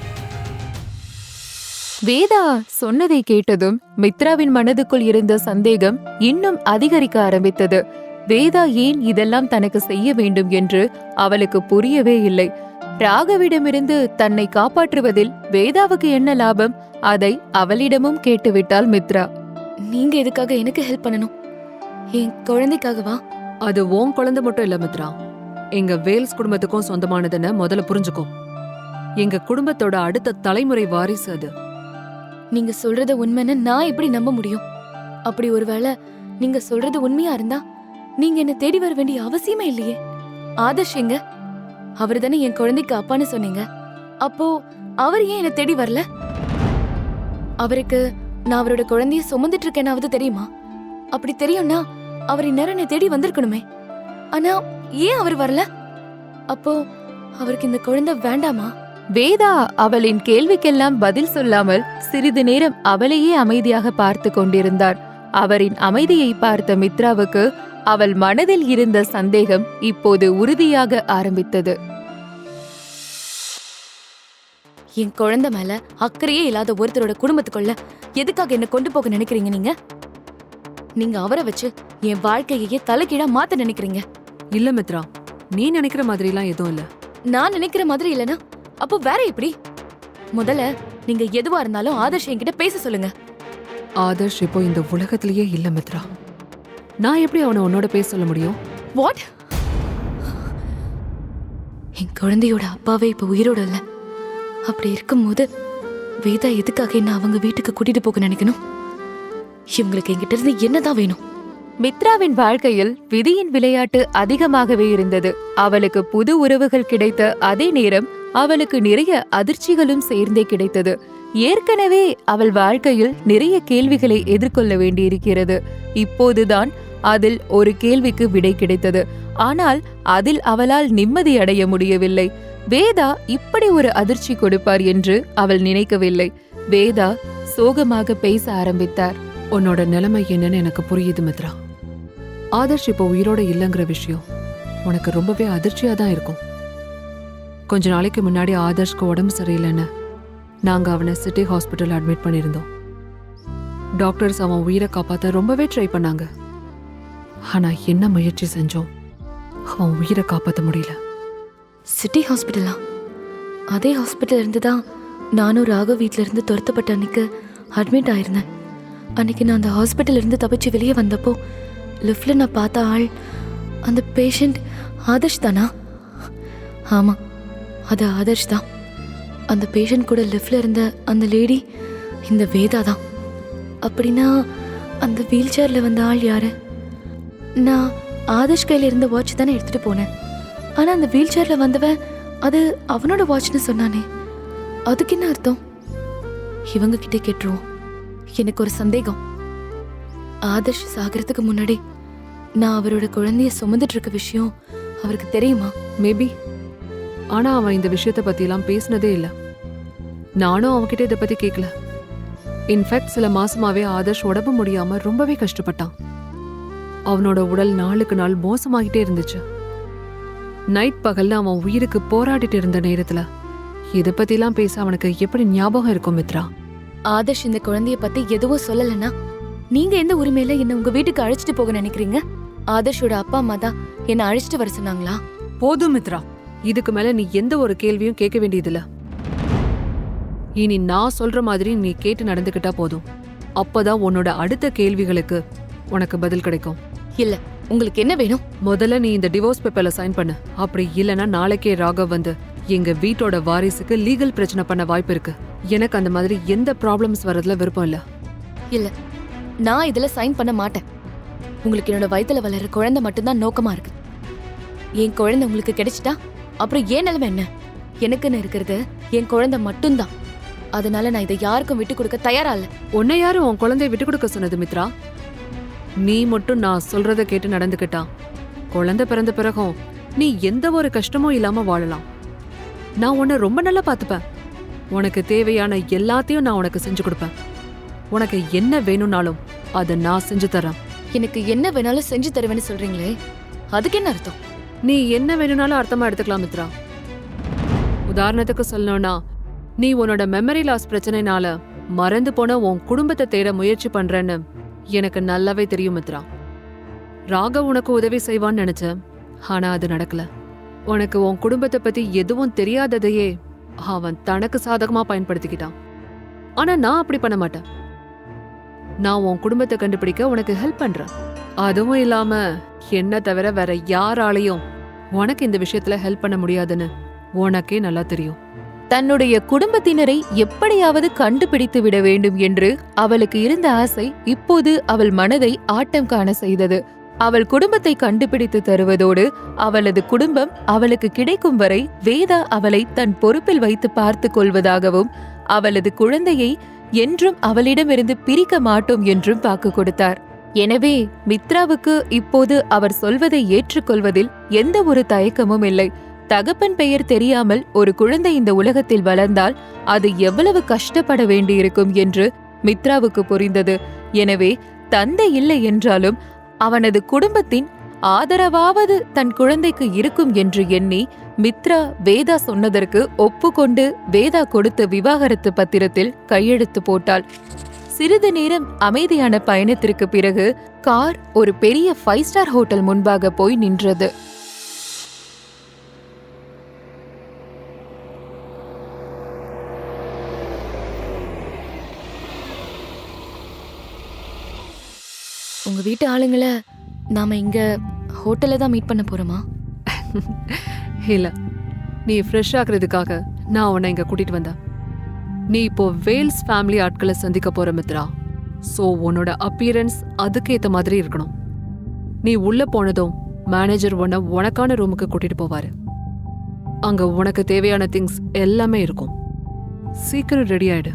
வேதா சொன்னதை கேட்டதும் மித்ராவின் மனதுக்குள் இருந்த சந்தேகம் இன்னும் அதிகரிக்க ஆரம்பித்தது. வேதா ஏன் இதெல்லாம் தனக்கு செய்ய வேண்டும் என்று அவளுக்கு புரியவே இல்லை. ராகவிடமிருந்து தன்னை காப்பாற்றுவதில் வேதாவுக்கு என்ன லாபம்? அதை அவளிடமும் கேட்டுவிட்டாள் மித்ரா. நீங்க எதுக்காக எனக்கு ஹெல்ப் பண்ணணும்? என் குழந்தைக்காகவா? அது உன் குழந்தை மட்டும் இல்ல மித்ரா, எங்க வேல்ஸ் குடும்பத்துக்கும் சொந்தமானதுன்னு முதல்ல புரிஞ்சுக்கோ. எங்க குடும்பத்தோட அடுத்த தலைமுறை வாரிசு அது. நீங்க சொல்றது உண்மைன்னு நான் எப்படி நம்ப முடியும்? அப்படி ஒருவேளை நீங்க சொல்றது உண்மையா இருந்தா நீங்க என்ன தேடி வர வேண்டிய அவசியமே இல்லையே. ஆதர்ஷ் எங்க? அவரு தானே என் குழந்தைக்கு அப்பான்னு சொன்னீங்க. அப்போ அவர் ஏன் என்ன தேடி வரல? அவருக்கு நான் அவரோட குழந்தைய சுமந்துட்டு இருக்கேனாவது தெரியுமா? அப்படி தெரியும்னா அவர் இந்நேரம் என்னை தேடி வந்திருக்கணுமே. ஆனா ஏன் அவர் வரல? அப்போ அவருக்கு இந்த குழந்தை வேண்டாமா? வேதா அவளின் கேள்விக்கெல்லாம் பதில் சொல்லாமல் சிறிது நேரம் அவளையே அமைதியாக பார்த்து கொண்டிருந்தார். அவரின் அமைதியை பார்த்த மித்ராவுக்கு அவள் மனதில் இருந்த சந்தேகம் இப்போது உறுதியாக ஆரம்பித்தது. என் குழந்தை மேல அக்கறையே இல்லாத ஒருத்தரோட குடும்பத்துக்குள்ள எதுக்காக என்ன கொண்டு போக நினைக்கிறீங்க? நீங்க அவரை வச்சு என் வாழ்க்கையே தலைகீழா மாத்த நினைக்கிறீங்க. இல்ல மித்ரா, நீ நினைக்கிற மாதிரி எல்லாம் எதுவும் இல்ல. நான் நினைக்கிற மாதிரி இல்லனா அப்போ வேற எப்படி? முதல்ல நீங்க எதுவா இருந்தாலும் ஆதர்ஷ் என்கிட்ட பேச சொல்லுங்க. ஆதர்ஷ் இப்போ இந்த உலகத்திலேயே இல்ல மித்ரா. நான் எப்படி அவனை உன்னோட பேச சொல்ல முடியும்? வாட்? என் குழந்தையோட அப்பாவே இப்ப உயிரோட இல்ல. அப்படி இருக்கும்போது வேதா எதுக்காக என்ன அவங்க வீட்டுக்கு கூட்டிட்டு போக நினைக்கணும்? இவங்களுக்கு என்கிட்ட இருந்து என்னதான் வேணும்? மித்ராவின் வாழ்க்கையில் விதியின் விளையாட்டு அதிகமாகவே இருந்தது. அவளுக்கு புது உறவுகள் கிடைத்த அதே நேரம் அவளுக்கு நிறைய அதிர்ச்சிகளும் சேர்ந்தே கிடைத்தது. ஏற்கனவே அவள் வாழ்க்கையில் நிறைய கேள்விகளை எதிர்கொள்ள வேண்டியிருக்கிறது. இப்போதுதான் அதில் ஒரு கேள்விக்கு விடை கிடைத்தது. ஆனால் அதில் அவளால் நிம்மதி அடைய முடியவில்லை. வேதா இப்படி ஒரு அதிர்ச்சி கொடுப்பார் என்று அவள் நினைக்கவில்லை. வேதா சோகமாக பேச ஆரம்பித்தார். உன்னோட நிலைமை என்னன்னு எனக்கு புரியுது மித்ரா. ஆதர்ஷ் இப்போ உயிரோட இல்லைங்கிற விஷயம் உனக்கு ரொம்பவே அதிர்ச்சியா தான் இருக்கும். கொஞ்ச நாளைக்கு முன்னாடி ஆதர்ஷ்க்கு உடம்பு சரியில்லைன்னு நாங்க அவனை சிட்டி ஹாஸ்பிட்டல் அட்மிட் பண்ணியிருந்தோம். டாக்டர்ஸ் அவன் உயிரை காப்பாற்ற ரொம்பவே ட்ரை பண்ணாங்க. ஆனா என்ன முயற்சி செஞ்சோம், அவன் உயிரை காப்பாற்ற முடியல. சிட்டி ஹாஸ்பிட்டலா? அதே ஹாஸ்பிட்டல் இருந்து தான் நானும் ராகவ் வீட்ல இருந்து துரத்தப்பட்ட அன்னைக்கு அட்மிட் ஆயிருந்தேன். அன்னைக்கு நான் அந்த ஹாஸ்பிட்டல் இருந்து தப்பிச்சு வெளியே வந்தப்போ லிஃப்ட்ல நான் பார்த்த ஆள் அந்த பேஷண்ட் ஆதர்ஷ் தானா? ஆமா, அது ஆதர்ஷ் தான். அந்த பேஷண்ட் கூட லிஃப்ட்ல இருந்த அந்த லேடி இந்த வேதா தான். அப்படின்னா அந்த வீல் சேர்ல வந்த ஆள் யாரு? நான் ஆதர்ஷ் கையில இருந்த வாட்ச் தானே எடுத்துட்டு போனேன். ஆனா அந்த வீல் சேர்ல வந்தவன் அது அவனோட வாட்ச்னு சொன்னானே, அதுக்கு என்ன அர்த்தம்? இவங்க கிட்டே கேட்டுருவோம். எனக்கு ஒரு சந்தேகம். ஆதர்ஷ் சாகிறதுக்கு முன்னாடி நான் அவரோட குழந்தைய சுமந்துட்டு இருக்க விஷயம் அவருக்கு தெரியுமா? மேபி. ஆனா அவன் இந்த விஷயத்தை பத்தி எல்லாம் பேசினதே இல்ல. நானும் அவன்கிட்ட இதை பத்தி கேட்கல. இன்ஃபேக்ட் சில மாசமாவே ஆதர்ஷ் உடம்பு முடியாம ரொம்பவே கஷ்டப்பட்டான். அவனோட உடல் நாளுக்கு நாள் மோசமாகிட்டே இருந்துச்சு. நைட் பகல்ல அவன் உயிருக்கு போராடிட்டு இருந்த நேரத்துல இதை பத்தி எல்லாம் பேச அவனுக்கு எப்படி ஞாபகம் இருக்கும் மித்ரா? ஆதர்ஷ் இந்த குழந்தைய பத்தி எதுவும் சொல்லலன்னா நீங்க எந்த உரிமையில என்ன உங்க வீட்டுக்கு அழைச்சிட்டு போக நினைக்கிறீங்க? ஆதர்ஷோட அப்பா அம்மா தான் என்ன அழைச்சிட்டு வர சொன்னாங்களா? போதும் மித்ரா, இதுக்கு மேல நீ எந்த ஒரு கேள்வியும் கேட்க வேண்டியதில்ல. இனி நான் சொல்ற மாதிரி நீ கேட்டு நடந்துக்கிட்டா போதும். அப்பதான் உன்னோட அடுத்த கேள்விகளுக்கு உனக்கு பதில் கிடைக்கும். இல்ல, உங்களுக்கு என்ன வேணும்? முதல்ல நீ இந்த டிவோர்ஸ் பேப்பர்ல சைன் பண்ணு. அப்படி இல்லனா நாளைக்கே ராகவ் வந்து எங்க வீட்டோட வாரிசுக்கு லீகல் பிரச்சனை பண்ண வாய்ப்பு இருக்கு. எனக்கு அந்த மாதிரி எந்த ப்ராப்ளம்ஸ் வரதுல விருப்பம் இல்ல. இல்ல, நான் இதுல சைன் பண்ண மாட்டேன். உங்களுக்கு என்னோட வயித்துல வளர குழந்தை மட்டும்தான் நோக்கமா இருக்கு. என் குழந்தை உங்களுக்கு கிடைச்சிட்டா அப்புறம் ஏன் நிலைமை என்ன? எனக்குன்னு இருக்கிறது என் குழந்தை மட்டும்தான். அதனால நான் இதை யாருக்கும் விட்டு கொடுக்க தயாரா இல்ல. உன்னை யாரும் உன் குழந்தைய விட்டு கொடுக்க சொன்னது மித்ரா? நீ மட்டும் நான் சொல்றத கேட்டு நடந்துக்கிட்டா குழந்தை பிறந்த பிறகும் நீ எந்த ஒரு கஷ்டமும் இல்லாம வாழலாம். நான் உன்னை ரொம்ப நல்லா பார்த்துப்பேன். உனக்கு தேவையான எல்லாத்தையும் நான் உனக்கு செஞ்சு கொடுப்பேன். உனக்கு என்ன வேணும்னாலும் அதை நான் செஞ்சு தரேன். எனக்கு என்ன வேணாலும் செஞ்சு தருவேன்னு சொல்றீங்களே, அதுக்கு என்ன அர்த்தம்? நீ என்ன வேணும்னாலும் அர்த்தமா எடுத்துக்கலாம் மித்ரா. உதாரணத்துக்கு சொல்லணும்னா, நீ உன்னோட மெமரி லாஸ் பிரச்சனைனால மறந்து போன உன் குடும்பத்தை தேட முயற்சி பண்றேன்னு எனக்கு நல்லாவே தெரியும் மித்ரா. ராகவ் உனக்கு உதவி செய்வான்னு நினைச்சேன், ஆனா அது நடக்கல. உனக்கு உன் குடும்பத்தை பத்தி எதுவும் தெரியாததையே அவன் தனக்கு சாதகமா பயன்படுத்திக்கிட்டான். ஆனா நான் அப்படி பண்ண மாட்டேன். நான் உன் குடும்பத்தை கண்டுபிடிக்க உனக்கு ஹெல்ப் பண்றேன். அதுவும் இல்லாம என்ன தவிர வேற யாராலையும் உனக்கு இந்த விஷயத்துல ஹெல்ப் பண்ண முடியாதுன்னு உனக்கே நல்லா தெரியும். தன்னுடைய குடும்பத்தினரை எப்படியாவது கண்டுபிடித்து விட வேண்டும் என்று அவளுக்கு இருந்த ஆசை இப்போது அவள் மனதை ஆட்டம் காண செய்தது. அவள் குடும்பத்தை கண்டுபிடித்து தருவதோடு அவளது குடும்பம் அவளுக்கு கிடைக்கும் வரை வேதா அவளை தன் பொறுப்பில் வைத்து பார்த்து கொள்வதாகவும் அவளது குழந்தையை என்றும் அவளிடமிருந்து பிரிக்க மாட்டோம் என்றும் வாக்கு கொடுத்தார். எனவே மித்ராவுக்கு இப்போது அவர் சொல்வதை ஏற்றுக்கொள்வதில் எந்த ஒரு தயக்கமும் இல்லை. தகப்பன் பெயர் தெரியாமல் ஒரு குழந்தை இந்த உலகத்தில் வளர்ந்தால் அது எவ்வளவு கஷ்டப்பட வேண்டியிருக்கும் என்று மித்ராவுக்கு புரிந்தது. எனவே தந்தை இல்லை என்றாலும் அவனது குடும்பத்தின் ஆதரவாவது தன் குழந்தைக்கு இருக்கும் என்று எண்ணி மித்ரா வேதா சொன்னதற்கு ஒப்புக்கொண்டு வேதா கொடுத்த விவாகரத்து பத்திரத்தில் கையெழுத்து போட்டாள். சிறிது நேரம் அமைதியான பயணத்திற்கு பிறகு கார் ஒரு பெரிய 5 ஸ்டார் ஹோட்டல் முன்பாக போய் நின்றது. உங்க வீட்டு ஆளுங்களை நாம இங்க ஹோட்டல்ல தான் மீட் பண்ண போறோமா? இல்ல, நீ ஃப்ரெஷ் ஆகுறதுக்காக நான் உன்னை இங்க கூட்டிட்டு வந்தேன். நீ இப்போ வேல்ஸ் ஃபேமிலி ஆட்களை சந்திக்க போற மித்ரா. சோ உன்னோட அப்பியரன்ஸ் அதுக்கு ஏத்த மாதிரி இருக்கணும். நீ உள்ள போனதும் மேனேஜர் உன்னை உனக்கான ரூமுக்கு கூட்டிட்டு போவாரு. அங்க உனக்கு தேவையான திங்ஸ் எல்லாமே இருக்கும். சீக்கிரம் ரெடி ஆயிடு.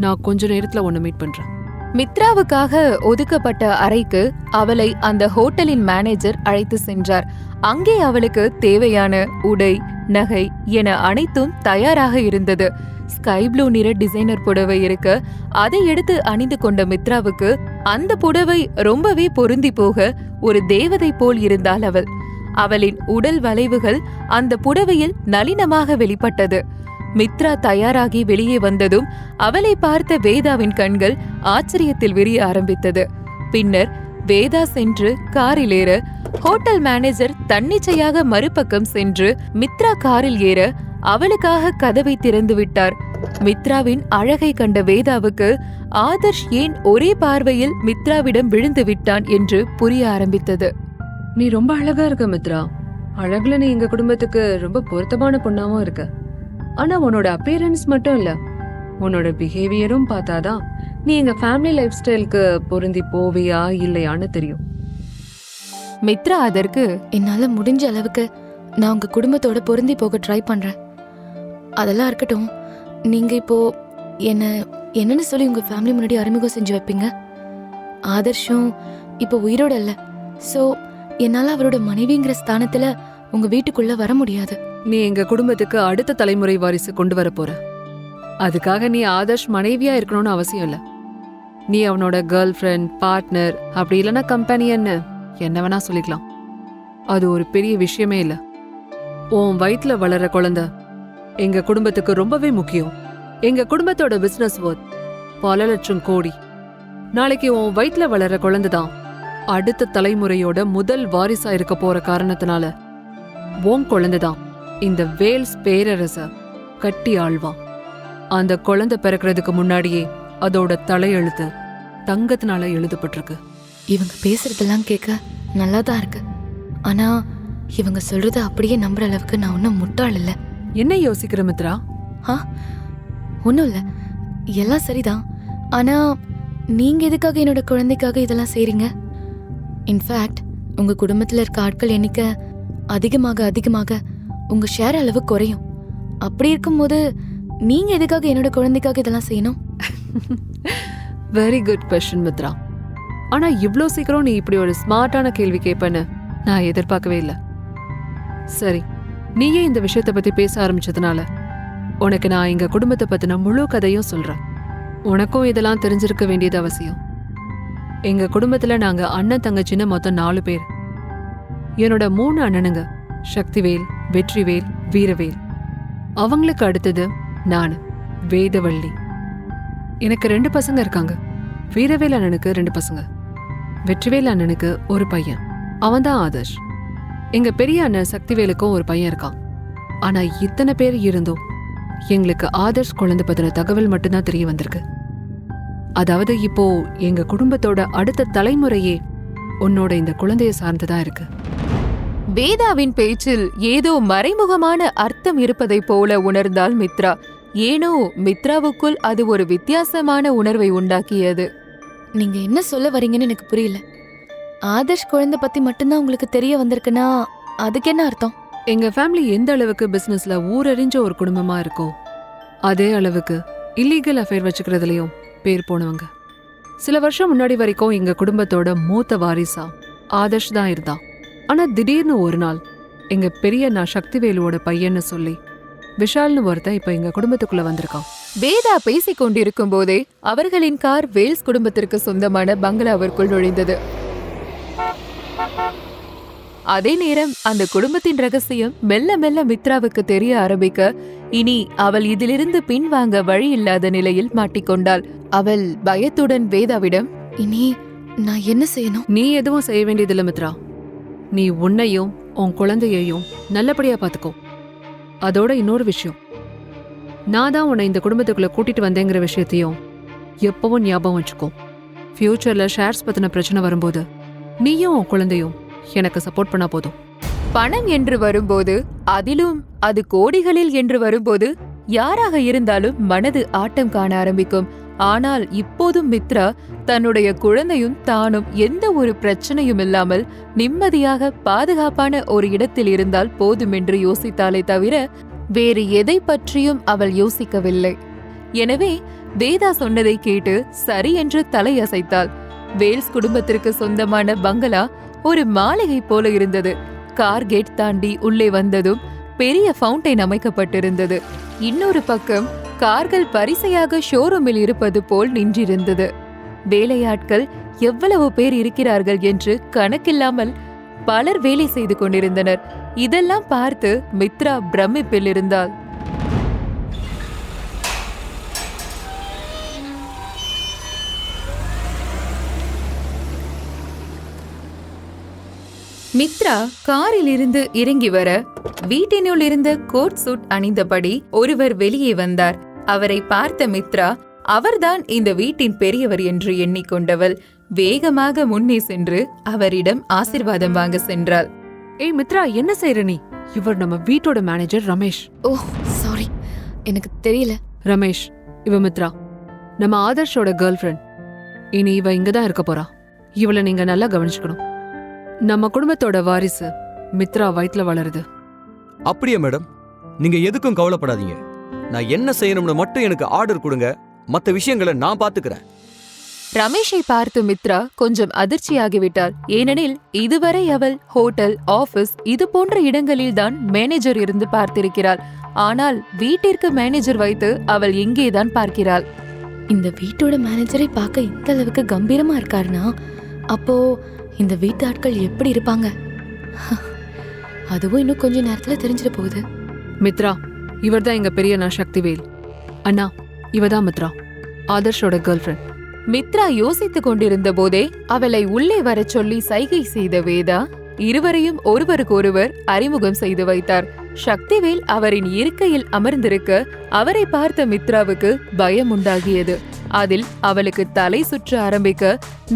நான் கொஞ்ச நேரத்துல உன்னை மீட் பண்றேன். மித்ராவுக்காக ஒதுக்கப்பட்ட அறைக்கு அவளை அந்த ஹோட்டலின் மேனேஜர் அழைத்து சென்றார். அங்கே அவளுக்கு தேவையான உடை, நகை என அனைத்தும் தயாராக இருந்தது. ஸ்கை ப்ளூ நிற டிசைனர் புடவை இருக்க அதை எடுத்து அணிந்து கொண்ட மித்ராவுக்கு அந்த புடவை ரொம்பவே பொருந்தி போக ஒரு தேவதை போல் இருந்தாள் அவள். அவளின் உடல் வளைவுகள் அந்த புடவையில் நளினமாக வெளிப்பட்டது. மித்ரா தயாராகி வெளியே வந்ததும் அவளை பார்த்த வேதாவின் கண்கள் ஆச்சரியத்தில் விரிய ஆரம்பித்தது. பின்னர் வேதா சென்று காரில் ஏற ஹோட்டல் மேனேஜர் தன்னிச்சையாக மறுபக்கம் சென்று மித்ரா காரில் ஏற அவளுக்காக கதவை திறந்து விட்டார். மித்ராவின் அழகை கண்ட வேதாவுக்கு ஆதர்ஷ் ஏன் ஒரே பார்வையில் மித்ராவிடம் விழுந்து விட்டான் என்று புரிய ஆரம்பித்தது. நீ ரொம்ப அழகா இருக்க மித்ரா. அழகுல நீ எங்க குடும்பத்துக்கு ரொம்ப பொருத்தமான பொண்ணாவும் இருக்க. ஆனா உன்னோட அப்பியரன்ஸ் மட்டும் இல்ல, உன்னோட பிஹேவியரும் பார்த்தாதான் நீ எங்க ஃபேமிலி லைஃப் ஸ்டைலுக்கு பொருந்தி போவியா இல்லையான்னு தெரியும். மித்ரா அதற்கு, என்னால முடிஞ்ச அளவுக்கு நான் உங்க குடும்பத்தோட பொருந்தி போக ட்ரை பண்றேன். அதெல்லாம் இருக்கட்டும், நீங்க இப்போ என்னன்னு சொல்லி உங்க ஃபேமிலி முன்னாடி அறிமுகம் செஞ்சு வைப்பீங்க? ஆதர்ஷும் இப்போ உயிரோட இல்ல. சோ என்னால அவரோட மனைவிங்கிற ஸ்தானத்துல உங்க வீட்டுக்குள்ள வர முடியாது. நீ எங்க குடும்பத்துக்கு அடுத்த தலைமுறை வாரிசு கொண்டு வர போற. அதுக்காக நீ ஆதர்ஷ் மனைவியா இருக்கணும்னு அவசியம் இல்ல. நீ அவனோட கேர்ள் ஃப்ரெண்ட், பார்ட்னர், அப்படி இல்லைன்னா கம்பெனியன்னு என்ன வேணா சொல்லிக்கலாம். அது ஒரு பெரிய விஷயமே இல்ல. உன் வயிற்றுல வளர குழந்தை எங்க குடும்பத்துக்கு ரொம்பவே முக்கியம். எங்க குடும்பத்தோட பிசினஸ் ஒர்த் பல லட்சம் கோடி. நாளைக்கு உன் வயிற்றுல வளர குழந்தைதான் அடுத்த தலைமுறையோட முதல் வாரிசா இருக்க போற காரணத்தினால உன் குழந்தைதான் இந்த வேல்ஸ் பேரரச கட்டி ஆழ்வா. அந்த குழந்தை பிறக்கிறதுக்கு முன்னாடியே அதோட தலையெழுத்து தங்கத்தினால எழுதப்பட்டிருக்கு. இவங்க பேசுறதெல்லாம் கேட்க நல்லாதான் இருக்கு. ஆனா இவங்க சொல்றத அப்படியே நம்புற அளவுக்கு நான் ஒன்னும் முட்டாள் இல்ல. என்ன யோசிக்கிற மித்ரா? ஒன்னும் இல்ல, எல்லாம் சரிதான். ஆனா நீங்க எதுக்காக என்னோட குழந்தைக்காக இதெல்லாம் செய்றீங்க? இன்ஃபேக்ட் உங்க குடும்பத்துல இருக்க ஆட்கள் எண்ணிக்கை அதிகமாக உங்க ஷேர் அளவு குறையும். அப்படி இருக்கும்போது நீங்க எதுக்காக என்னோட குழந்தைக்காக இதெல்லாம் செய்யணும்? Very good question Mithra. ஆனா இவ்ளோ சீக்கிரம் நீ இப்படி ஒரு ஸ்மார்ட்டான கேள்வி கேட்பேன்னு நான் எதிர்பார்க்கவே இல்லை. சரி, நீயே இந்த விஷயத்தை பத்தி பேச ஆரம்பிச்சதுனால உனக்கு நான் எங்க குடும்பத்தை பத்தின முழு கதையும் சொல்றேன். உனக்கும் இதெல்லாம் தெரிஞ்சிருக்க வேண்டியது அவசியம். எங்க குடும்பத்துல நாங்க அண்ணன் தங்கச்சின்னு மொத்தம் 4 பேர். என்னோட 3 அண்ணனுங்க சக்திவேல், வெற்றிவேல், வீரவேல். அவங்களுக்கு அடுத்தது நானு, வேதவள்ளி. எனக்கு 2 பசங்க இருக்காங்க. வீரவேல் அண்ணனுக்கு 2 பசங்க, வெற்றிவேல் அண்ணனுக்கு ஒரு பையன், அவன்தான் ஆதர்ஷ். எங்க பெரிய அண்ணன் சக்திவேலுக்கும் ஒரு பையன் இருக்கான். ஆனா இத்தனை பேர் இருந்தும் எங்களுக்கு ஆதர்ஷ் குழந்தை பத்தின தகவல் மட்டும்தான் தெரிய வந்திருக்கு. அதாவது இப்போ எங்க குடும்பத்தோட அடுத்த தலைமுறையே உன்னோட இந்த குழந்தைய சார்ந்துதான் இருக்கு. வேதாவின் பேச்சில் ஏதோ மறைமுகமான அர்த்தம் இருப்பதை போல உணர்ந்தாள் மித்ரா. ஏனோ மித்ராவுக்குள் அது ஒரு வித்தியாசமான உணர்வை உண்டாக்கியது. நீங்க என்ன சொல்ல வரீங்கன்னு எனக்கு புரியல. ஆதர்ஷ் குழந்தை பத்தி மட்டும்தான் உங்களுக்கு தெரிய வந்திருக்குன்னா அதுக்கு என்ன அர்த்தம்? எங்க ஃபேமிலி எந்த அளவுக்கு பிசினஸ்ல ஊரறிஞ்ச ஒரு குடும்பமா இருக்கோ அதே அளவுக்கு இல்லீகல் அஃபேர் வச்சுக்கிறதுலயும் பேர் போனவங்க. சில வருஷம் முன்னாடி வரைக்கும் எங்க குடும்பத்தோட மூத்த வாரிசா ஆதர்ஷ் தான் இருந்தான். ஆனா திடீர்னு ஒரு நாள் எங்க பெரிய அண்ணா சக்திவேலுவோட பையன்னு சொல்லி விஷால்னு ஒருத்தன் இப்ப எங்க குடும்பத்துக்குள்ள வந்திருக்கான். வேதா பேசிக் கொண்டிருக்கும் போதே அவர்களின் கார் வேல்ஸ் குடும்பத்திற்கு சொந்தமான பங்களாவிற்குள் நுழைந்தது. அதே நேரம் அந்த குடும்பத்தின் ரகசியம் மெல்ல மெல்ல மித்ராவுக்கு தெரிய ஆரம்பிக்க இனி அவள் இதிலிருந்து பின்வாங்க வழி இல்லாத நிலையில் மாட்டிக்கொண்டாள். அவள் பயத்துடன் வேதாவிடம், இனி நான் என்ன செய்யணும்? நீ எதுவும் செய்ய வேண்டியதில்ல மித்ரா. நீ உன்னையும் உன் குழந்தையையும் நல்லபடியா பாத்துக்கோ. அதோட இன்னொரு விஷயம், நான் தான் உன்னை இந்த குடும்பத்துக்குள்ள கூட்டிட்டு வந்தேங்கிற விஷயத்தையும் எப்பவும் ஞாபகம் வச்சுக்கோ. ஃபியூச்சர்ல ஷேர்ஸ் பத்தின பிரச்சனை வரும்போது நீயும் உன் குழந்தையும் எனக்கு சப்போர்ட் பண்ணா போதும். பணம் என்று வரும்போது, அதிலும் அது கோடிகளில் என்று வரும்போது யாராக இருந்தாலும் மனது ஆட்டம் காண ஆரம்பிக்கும். ஆனால் இப்போதும் மித்ரா தன்னுடைய குழந்தையும் தானும் எந்த ஒரு பிரச்சனையும் இல்லாமல் நிம்மதியாக பாதுகாப்பான ஒரு இடத்தில் இருந்தால் போதும் என்று யோசித்தாலே தவிர வேறு எதை பற்றியும் அவள் யோசிக்கவில்லை. எனவே வேதா சொன்னதை கேட்டு சரி என்று தலையசைத்தாள். வேல்ஸ் குடும்பத்திற்கு சொந்தமான பங்களா ஒரு மாளிகை போல இருந்தது. கார் கேட் தாண்டி உள்ளே வந்ததும் பெரிய ஃபவுண்டைன் அமைக்கப்பட்டிருந்தது. இன்னொரு பக்கம் கார்கள் வரிசையாக ஷோரூமில் இருப்பது போல் நின்றிருந்தது. வேலையாட்கள் எவ்வளவு பேர் இருக்கிறார்கள் என்று கணக்கில்லாமல் பலர் வேலை செய்து கொண்டிருந்தனர். இதெல்லாம் பார்த்து மித்ரா பிரமிப்பில் இருந்தாள். மித்ரா காரில் இருந்து இறங்கி வர வீட்டினுள் இருந்த கோட் சூட் அணிந்தபடி ஒருவர் வெளியே வந்தார். அவரை பார்த்த மித்ரா அவர்தான் இந்த வீட்டின் பெரியவர் என்று எண்ணிக்கொண்டவள் வேகமாக முன்னே சென்று அவரிடம் ஆசீர்வாதம் வாங்க சென்றாள். ஏய் மித்ரா, என்ன செய்யற நீ? இவர் நம்ம வீட்டோட மேனேஜர் ரமேஷ். ஓ சாரி, எனக்கு தெரியல. ரமேஷ், இவ மித்ரா, நம்ம ஆதர்ஷோட கேர்ள் ஃப்ரெண்ட். இனி இவ இங்கதான் இருக்க போறா. இவளை நீங்க நல்லா கவனிச்சுக்கணும். நம்ம குடும்பத்தோட வாரிசு மித்ரா வயித்துல வளருது. அப்படியே மேடம், நீங்க எதுக்கும் கவலைப்படாதீங்க. நான் என்ன செய்யணும்னு மட்டும் எனக்கு ஆர்டர் கொடுங்க, மத்த விஷயங்களை நான் பாத்துக்கிறேன். ரமேஷை பார்த்து மித்ரா கொஞ்சம் அதிர்ச்சியாகிவிட்டாள். ஏனெனில் இதுவரை அவள் ஹோட்டல், ஆபீஸ் இது போன்ற இடங்களில் தான் மேனேஜர் இருந்து பார்த்திருக்கிறாள். ஆனால் வீட்டிற்கு மேனேஜர் வைத்து அவள் இங்கேதான் பார்க்கிறாள். இந்த வீட்டோட மேனேஜரை பார்க்க இந்த அளவுக்கு கம்பீரமா இருக்காருனா அப்போ இந்த வீட்டு ஆட்கள் எப்படி இருப்பாங்க? அதுவும் இன்னும் கொஞ்ச நேரத்துல தெரிஞ்சிட போகுது. மித்ரா, இவர்தான் எங்க பெரியண்ணா சக்திவேல். அண்ணா, இவதான் மித்ரா, ஆதர்ஷோட கேர்ள் ஃப்ரெண்ட். மித்ரா யோசித்துக் கொண்டிருந்த போதே அவளை உள்ளே வரச் சொல்லி சைகை செய்த வேதா இருவரையும் ஒருவருக்கொருவர் அறிமுகம் செய்து வைத்தார். சக்திவேல் அவரின் இருக்கையில் அமர்ந்திருக்க அவரை பார்த்த மித்ராவுக்கு பயம் உண்டாகியது. அதில் அவளுக்கு தலை சுற்ற ஆரம்பிக்க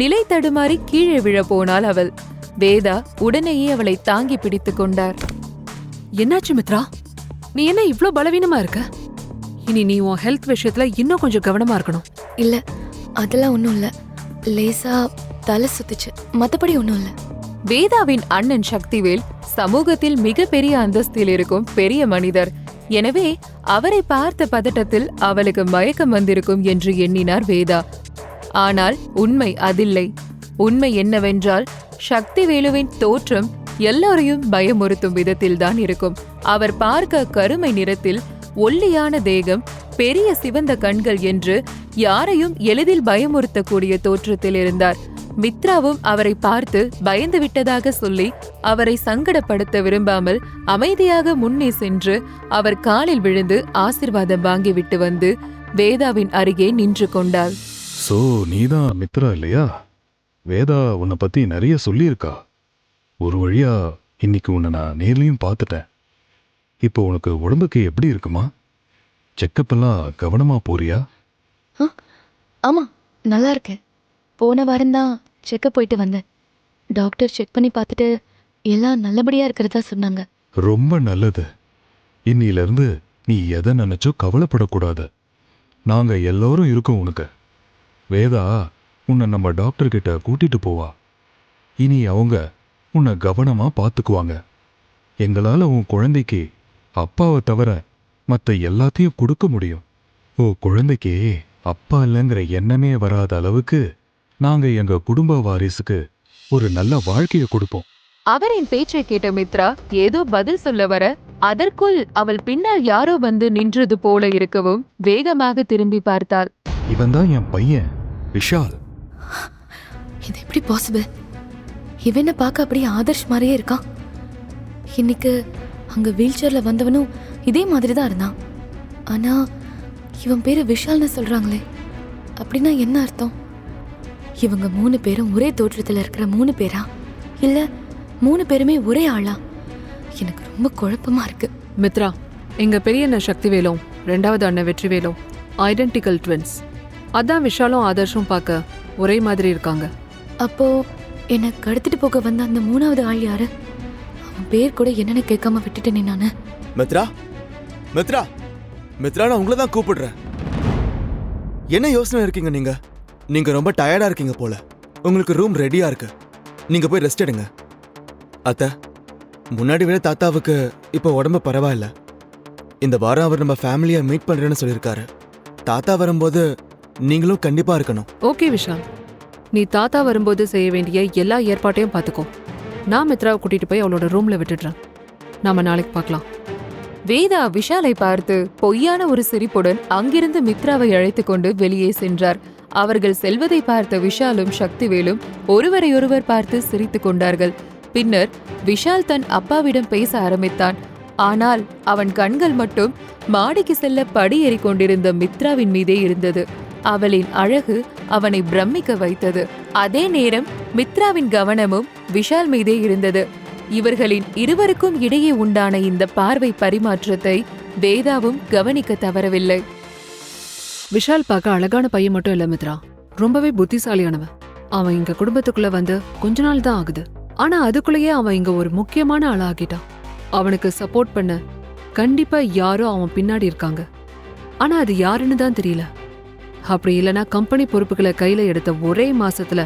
நிலை தடுமாறி கீழே விழ போனாள் அவள். வேதா உடனேயே அவளை தாங்கி பிடித்துக் கொண்டார். என்னாச்சு மித்ரா? நீ என்ன இவ்ளோ பலவீனமா இருக்க? இனி நீ உன் ஹெல்த் விஷயத்துல இன்னும் கொஞ்சம் கவனமா இருக்கணும். இல்ல, அதெல்லாம் ஒண்ணும் இல்ல. லேசா தலை சுத்துச்சு, மத்தபடி ஒண்ணும் இல்ல. வேதாவின் அண்ணன் சக்திவேல் சமூகத்தில் மிக பெரிய அந்தஸ்தில் இருக்கும் பெரிய மனிதர். எனவே அவரை பார்த்த பதட்டத்தில் அவளுக்கு மயக்கம் வந்திருக்கும் என்று எண்ணினார் வேதா. ஆனால் உண்மை அதில்லை. உண்மை என்னவென்றால் சக்திவேலுவின் தோற்றம் எல்லோரையும் பயமுறுத்தும் விதத்தில்தான் இருக்கும். அவர் பார்க்க கருமை நிறத்தில், ஒல்லியான தேகம், பெரிய சிவந்த கண்கள் என்று யாரையும் எளிதில் பயமுறுத்தக்கூடிய தோற்றத்தில் இருந்தார். மித்ராவும் அவரை பார்த்து பயந்து விட்டதாக சொல்லி அவரை சங்கடப்படுத்த விரும்பாமல் அமைதியாக முன்னே சென்று அவர் காலில் விழுந்து ஆசீர்வாதம் வாங்கிவிட்டு வந்து வேதாவின் அருகே நின்று கொண்டாள். சோ நீதான் மித்ரா இல்லையா? வேதா உன்னை பத்தி நிறைய சொல்லியிருக்கா. ஒரு வழியா இன்னைக்கு உன்னை நான் நேர்லயும் பார்த்துட்டேன். இப்போ உனக்கு உடம்புக்கு எப்படி இருக்குமா? செக்கப் எல்லாம் கவனமா போறியா? ஆமா, நல்லா இருக்கேன். போன வாரம் தான் செக்கப் போயிட்டு வந்தேன். டாக்டர் செக் பண்ணி பார்த்துட்டு எல்லாம் நல்லபடியா இருக்கிறதா சொன்னாங்க. ரொம்ப நல்லது. இன்னிலிருந்து நீ எதை நினைச்சோ கவலைப்படக்கூடாது. நாங்க எல்லாரும் இருக்கோம் உனக்கு. வேதா உன்னை நம்ம டாக்டர் கிட்ட கூட்டிட்டு போவா. இனி அவங்க உன்னை கவனமா பார்த்துக்குவாங்க. எங்களால உன் குழந்தைக்கு அப்பாவை தவிர மற்ற எல்லாத்தையும் கொடுக்க முடியும். ஓ குழந்தைக்கு அப்பா இல்லைங்கிற எண்ணமே வராத அளவுக்கு நாங்க எங்க குடும்ப வாரிசுக்கு ஒரு நல்ல வாழ்க்கையை கொடுப்போம். அவரின் பேச்சை கேட்ட மித்ரா ஏதோ பதில் சொல்ல வர அதற்குள் அவள் பின்னால் யாரோ வந்து நின்றது போல இருக்கவும் வேகமாக திரும்பி பார்த்தாள். இவன் தான் என் பையன் விஷால். இது எப்படி பாசிபிள்? இவனை பார்க்க அப்படியே ஆதர்ஷ் மாதிரியே இருக்கான். இன்னைக்கு அங்க வீல் சேர்ல வந்தவனும் இதே மாதிரி தான் இருந்தான். ஆனா இவன் பேரு விஷால்னு சொல்றாங்களே, அப்படின்னா என்ன அர்த்தம்? இவங்க 3 பேரும் ஒரே தோற்றத்துல இருக்கிற 3 பேரா, இல்ல 3 பேருமே ஒரே ஆளா? எனக்கு ரொம்ப குழப்பமா இருக்கு. மித்ரா, எங்க பெரிய அண்ணன் சக்திவேலும் 2வது அண்ணன் வெற்றிவேலும் ஐடென்டிக்கல் ட்வின்ஸ். அதான் விஷாலும் ஆதர்ஷும் பார்க்க ஒரே மாதிரி இருக்காங்க. அப்போ என்னை கடத்திட்டு போக வந்த அந்த 3வது ஆள் யாரு? அவன் பேர் கூட என்னன்னு கேட்காம விட்டுட்டேனே நானு. மித்ரா மித்ரா மித்ரா, நான் உங்களை தான் கூப்பிடுறேன். என்ன யோசனை இருக்கீங்க நீங்க? நீங்க ரொம்ப டயர்டா இருக்கீங்க போல. உங்களுக்கு ரூம் ரெடியா இருக்கு, நீங்க போய் ரெஸ்ட் எடுங்க. அத்தை, முன்னாடி விட தாத்தாவுக்கு இப்போ உடம்பு பரவாயில்ல. இந்த வாரம் அவர் நம்ம ஃபேமிலியை மீட் பண்றேன்னு சொல்லியிருக்காரு. தாத்தா வரும்போது நீங்களும் கண்டிப்பா இருக்கணும். ஓகே விஷால், நீ தாத்தா வரும்போது செய்ய வேண்டிய எல்லா ஏற்பாட்டையும் பார்த்துக்கோ. நான் மித்ராவை கூட்டிட்டு போய் அவளோட ரூம்ல விட்டுடுறேன். நாம நாளைக்கு பார்க்கலாம். வேதா விஷாலை பார்த்து பொய்யான ஒரு சிரிப்புடன் அங்கிருந்து மித்ராவை அழைத்துக் கொண்டு வெளியே சென்றார். அவர்கள் செல்வதை பார்த்த விஷாலும் சக்திவேலும் ஒருவரையொருவர் பார்த்து சிரித்துக் கொண்டார்கள். பின்னர் விஷால் தன் அப்பாவிடம் பேச ஆரம்பித்தான். ஆனால் அவன் கண்கள் மட்டும் மாடிக்கு செல்ல படியேறி கொண்டிருந்த மித்ராவின் மீதே இருந்தது. அவளின் அழகு அவனை பிரமிக்க வைத்தது. அதே நேரம் மித்ராவின் கவனமும் விஷால் மீதே இருந்தது. இவர்களின் இருவருக்கும் இடையே உண்டான இந்த பார்வை பரிமாற்றத்தை வேதாவும் கவனிக்க தவறவில்லை. விஷால் பார்க்க அழகான பையன் மட்டும் இல்ல மித்ரா, ரொம்பவே புத்திசாலியானவன். அவன் இங்க குடும்பத்துக்குள்ள வந்து கொஞ்ச நாள் தான் ஆகுது. ஆனா அதுக்குள்ளேயே அவன் இங்க ஒரு முக்கியமான ஆளா ஆகிட்டான். அவனுக்கு சப்போர்ட் பண்ண கண்டிப்பா யாரோ அவன் பின்னாடி இருக்காங்க. ஆனா அது யாருன்னு தான் தெரியல. அப்படி இல்லைன்னா கம்பெனி பொறுப்புகளை கையில எடுத்த ஒரே மாசத்துல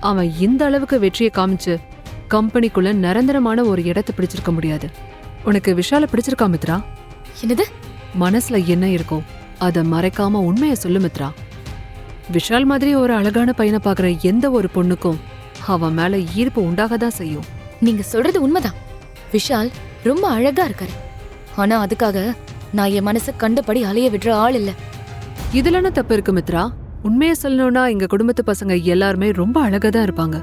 அவன் இந்த அளவுக்கு வெற்றியை காமிச்சு கம்பெனிக்குள்ள நிரந்தரமான ஒரு இடத்தை பிடிச்சிருக்க முடியாது. உனக்கு விஷால பிடிச்சிருக்கா மித்ரா? என்னது? மனசுல என்ன இருக்கோ அத மறைக்காம உண்மையை சொல்லு மித்ரா. விஷால் மாதிரி ஒரு அழகான பையனை பாக்குற எந்த ஒரு பொண்ணுக்கும் அவன் மேல ஈர்ப்பு உண்டாகதான் செய்யும். நீங்க சொல்றது உண்மைதான். விஷால் ரொம்ப அழகா இருக்காரு. ஆனா அதுக்காக நான் என் மனசை கண்டபடி அலைய விடுற ஆள் இல்ல. இதுல என்ன தப்பு இருக்கு மித்ரா? உண்மையை சொல்லணும்னா எங்க குடும்பத்து பசங்க எல்லாருமே ரொம்ப அழகா தான் இருப்பாங்க.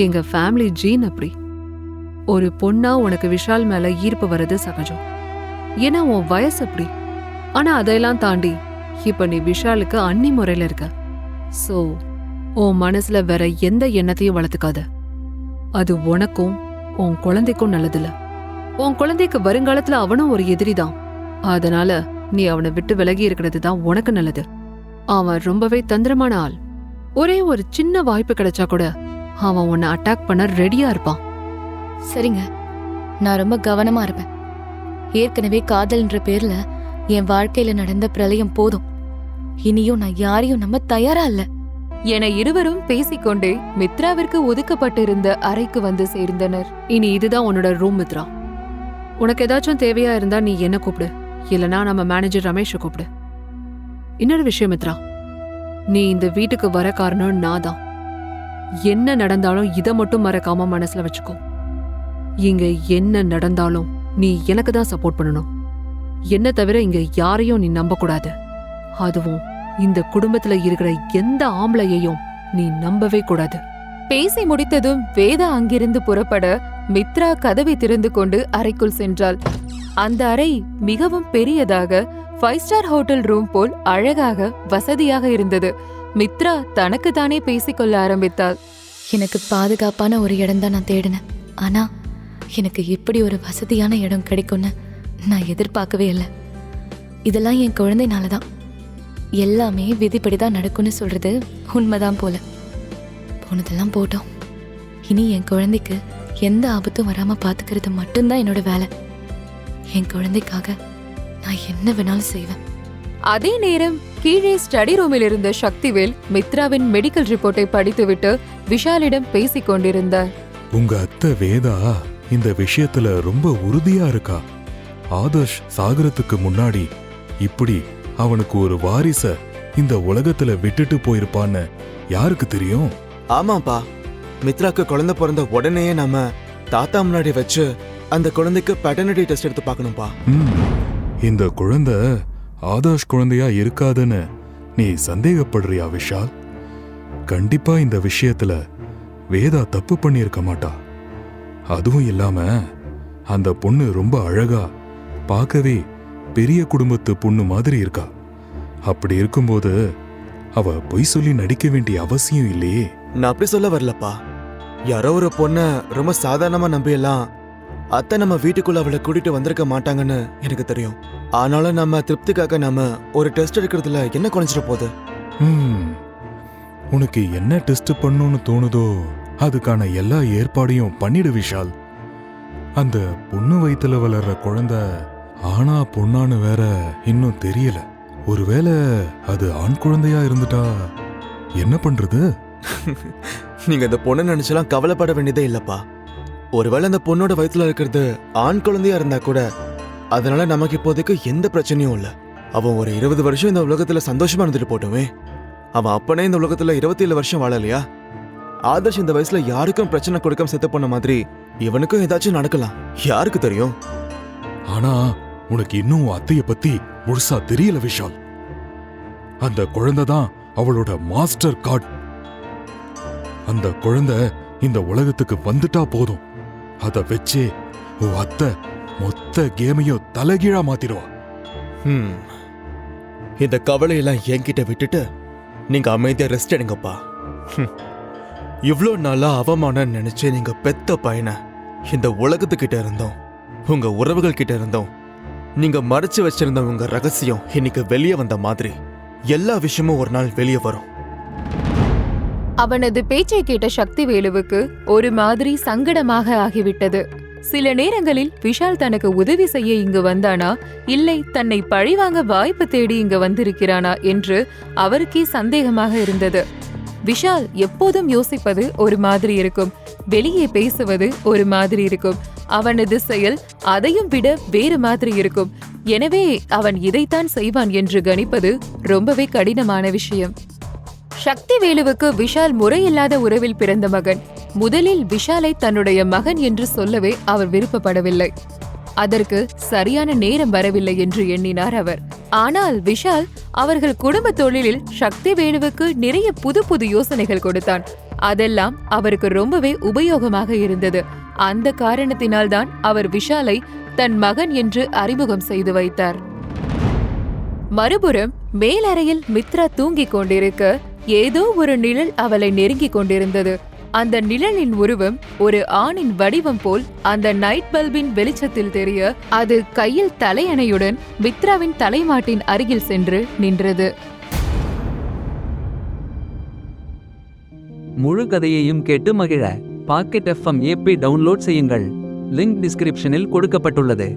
எங்க ஃபேமிலி ஜீன் அப்படி. ஒரு பொண்ணா உனக்கு விஷால் மேல ஈர்ப்பு வர்றது சகஜம், ஏன்னா உன் வயசு அப்படி. ஆனா அதையெல்லாம் தாண்டி இப்ப நீ விஷாலுக்கு அண்ணி முறையில இருக்க. சோ உன் மனசுல வேற எந்த எண்ணத்தையும் வளர்த்துக்காத. அது உனக்கும் உன் குழந்தைக்கும் நல்லதில்ல. உன் குழந்தைக்கு வருங்காலத்துல அவனும் ஒரு எதிரிதான். அதனால நீ அவனை விட்டு விலகி இருக்கிறது தான் உனக்கு நல்லது. அவன் ரொம்பவே தந்திரமான ஆள். ஒரே ஒரு சின்ன வாய்ப்பு கிடைச்சா கூட அவன் உன்னை அட்டாக் பண்ண ரெடியா இருப்பான். சரிங்க, நான் ரொம்ப கவனமா இருப்பேன். ஏற்கனவே காதல்ன்ற பேர்ல என் வாழ்க்கையில நடந்த பிரளயம் போதும். இனியும் நான் யாரையும் நம்ப தயாரா இல்ல என இருவரும் பேசிக்கொண்டே மித்ராவிற்கு ஒதுக்கப்பட்டிருந்த அறைக்கு வந்து சேர்ந்தனர். இனி இதுதான் உன்னோட ரூம் மித்ரா. உனக்கு ஏதாச்சும் தேவையா இருந்தா நீ என்ன கூப்பிடு, இல்லனா நம்ம மேனேஜர் ரமேஷை கூப்பிடு. இன்னொரு விஷயம் மித்ரா, நீ இந்த வீட்டுக்கு வர காரணம் நான் தான். என்ன நடந்தாலும் இதை மட்டும் மறக்காம மனசுல வச்சுக்கோ. இங்க என்ன நடந்தாலும் நீ எனக்கு தான் சப்போர்ட் பண்ணணும். என்ன தவிர இங்க யாரையும் நீ நம்ப கூடாது. அதுவும் இந்த குடும்பத்துல இருக்கிற எந்த ஆம்பளையையும் நீ நம்பவே கூடாது. பேசி முடித்ததும் வேதா அங்கிருந்து புறப்பட மித்ரா கதவை திறந்து கொண்டு அறைக்குள் சென்றாள். அந்த அறை மிகவும் பெரியதாக 5 ஸ்டார் ஹோட்டல் ரூம் போல் அழகாக வசதியாக இருந்தது. மித்ரா தனக்கு தானே பேசிக்கொள்ள ஆரம்பித்தாள். எனக்கு பாதுகாப்பான ஒரு இடம் தான் நான் தேடினேன். ஆனா எனக்கு இப்படி ஒரு வசதியான இடம் கிடைக்கும்னு நான் எதிர்பார்க்கவே இல்லை. இதெல்லாம் என் குழந்தைனாலதான். எல்லாமே விதிப்படிதான் நடக்கும்னு சொல்றது உண்மைதான் போல. போனதெல்லாம் போட்டோம். இனி என் குழந்தைக்கு எந்த ஆபத்தும் வராம பாத்துக்கிறது மட்டும்தான் என்னோட வேலை. என் குழந்தைக்காக நான் என்ன வேணாலும் செய்வேன். அதே நேரம் கீழே ஸ்டடி ரூமில் இருந்த சக்திவேல் மித்ராவின் மெடிக்கல் ரிப்போர்ட்டை படித்துவிட்டு விஷாலிடம் பேசிக் கொண்டிருந்தார். உங்க அத்தை வேதா இந்த விஷயத்துல ரொம்ப உறுதியா இருக்கா. ஆதர்ஷ் சாகரத்துக்கு முன்னாடி இப்படி அவனுக்கு ஒரு வாரிச இந்த உலகத்துல விட்டுட்டு போயிருப்பான்னு யாருக்கு தெரியும்? ஆமாப்பா, மித்ராக்கு குழந்தை பிறந்த உடனேயே நம்ம தாத்தா முன்னாடி வச்சு அந்த குழந்தைக்கு பேட்டர்னிட்டி டெஸ்ட் எடுத்து பார்க்கணும்பா. இந்த குழந்தை ஆதர்ஷ் குழந்தையா இருக்காதுன்னு நீ சந்தேகப்படுறியா விஷால்? கண்டிப்பா இந்த விஷயத்துல வேதா தப்பு பண்ணியிருக்க மாட்டா. அதுவும் இல்லாம அந்த பொண்ணு ரொம்ப அழகா, பார்க்கவே பெரிய குடும்பத்து பொண்ணு மாதிரி இருக்கா. அப்படி இருக்கும்போது அவ பொய் சொல்லி நடிக்க வேண்டிய அவசியம் இல்லையே. நான் அப்படி சொல்ல வரலப்பா. யாரோ ஒரு பொண்ண ரொம்ப சாதாரணமா நம்பியெல்லாம் அத்தை நம்ம வீட்டுக்குள்ள அவளை கூட்டிட்டு வந்திருக்க மாட்டாங்கன்னு எனக்கு தெரியும். ஆனாலும் நம்ம திருப்திக்காக நாம ஒரு டெஸ்ட் எடுக்கிறதுல என்ன குறைஞ்சிட போகுது? உனக்கு என்ன டெஸ்ட் பண்ணணும்னு தோணுதோ அதுக்கான எல்லா ஏற்பாடையும் பண்ணிடு விஷால். அந்த பொண்ணு வயித்துல வளர்ற குழந்தை ஆனா பொண்ணான்னு வேற இன்னும் தெரியல. ஒருவேளை அது ஆண் குழந்தையா இருந்துட்டா என்ன பண்றது? நீங்க இந்த பொண்ணை நினைச்செல்லாம் கவலைப்பட வேண்டியதே இல்லப்பா. ஒருவேளை அந்த பொண்ணோட வயித்துல இருக்கிறது ஆண் குழந்தையா இருந்தா கூட அதனால நமக்கு இப்போதைக்கு எந்த பிரச்சனையும் இல்ல. அவன் ஒரு 20 வருஷம் இந்த உலகத்துல சந்தோஷமா இருந்துட்டு போட்டுமே. அவன் அப்பனே இந்த உலகத்துல 27 வருஷம் வாழலையா? ஆதர்ஷ் இந்த வயசுல யாருக்கும் பிரச்சனை கொடுக்காம செத்து போன மாதிரி இவனுக்கும் ஏதாச்சும் நடக்கலாம், யாருக்கு தெரியும்? ஆனா உனக்கு இன்னும் அத்தைய பத்தி முழுசா தெரியல விஷால். அந்த குழந்தை தான் அவளோட மாஸ்டர் கார்டு. அந்த குழந்தை இந்த உலகத்துக்கு வந்துட்டா போதும், அத வச்சே உன் அத்தை மொத்த கேமையும் தலைகீழா மாத்திடுவா. இந்த கவலையெல்லாம் என்கிட்ட விட்டுட்டு நீங்க அமைதியா ரெஸ்ட் எடுங்கப்பா. இவ்ளோ நாளா அவமானம் நினைச்சு நீங்க பெத்த பையனை இந்த உலகத்துக்கிட்ட இருந்தோம், உங்க உறவுகள் கிட்ட இருந்தோம் நீங்க மறைச்சு வச்சிருந்த உங்க ரகசியம் இன்னைக்கு வெளியே வந்த மாதிரி எல்லா விஷயமும் ஒரு நாள் வெளியே வரும். அவனது பேச்சை கேட்ட சக்திவேலுவுக்கு ஒரு மாதிரி சங்கடமாக ஆகிவிட்டது. சில நேரங்களில் விஷால் தனக்கு உதவி செய்ய இங்கு வந்தானா, இல்லை தன்னை பழிவாங்க வாய்ப்பு தேடி இங்கு வந்திருக்கிறானா என்று அவருக்கே சந்தேகமாக இருந்தது. விஷால் எப்போதும் யோசிப்பது ஒரு மாதிரி இருக்கும், வெளியே பேசுவது ஒரு மாதிரி இருக்கும், அவனது செயல் அதையும் விட வேறு மாதிரி இருக்கும். எனவே அவன் இதைத்தான் செய்வான் என்று கணிப்பது ரொம்பவே கடினமான விஷயம். சக்திவேலுவுக்கு விஷால் முறையில்லாத உறவில் பிறந்த மகன். முதலில் விஷாலை தன்னுடைய மகன் என்று சொல்லவே அவர் விருப்பப்படவில்லை. அதற்கு சரியான நேரம் வரவில்லை என்று எண்ணினார் அவர். ஆனால் விஷால் அவர்கள் குடும்ப தொழிலில் சக்திவேலுவுக்கு நிறைய புது புது யோசனைகள் கொடுத்தான். அதெல்லாம் அவருக்கு ரொம்பவே உபயோகமாக இருந்தது. அந்த காரணத்தினால்தான் அவர் விஷாலை தன் மகன் என்று அறிமுகம் செய்து வைத்தார். மறுபுறம் மேலறையில் மித்ரா தூங்கிக் கொண்டிருக்க ஏதோ ஒரு நிழல் அவளை நெருங்கிக் கொண்டிருந்தது. அந்த நிழலின் உருவம் ஒரு ஆணின் வடிவம் போல் அந்த நைட் பல்பின் வெளிச்சத்தில் தெரிய, அது கையில் தலையணையுடன் மித்ராவின் தலைமாட்டின் அருகில் சென்று நின்றது. முழு கதையையும் கேட்டு மகிழ பாக்கெட் FM ஆப்பை டவுன்லோட் செய்யுங்கள். லிங்க் டிஸ்கிரிப்ஷனில் கொடுக்கப்பட்டுள்ளது.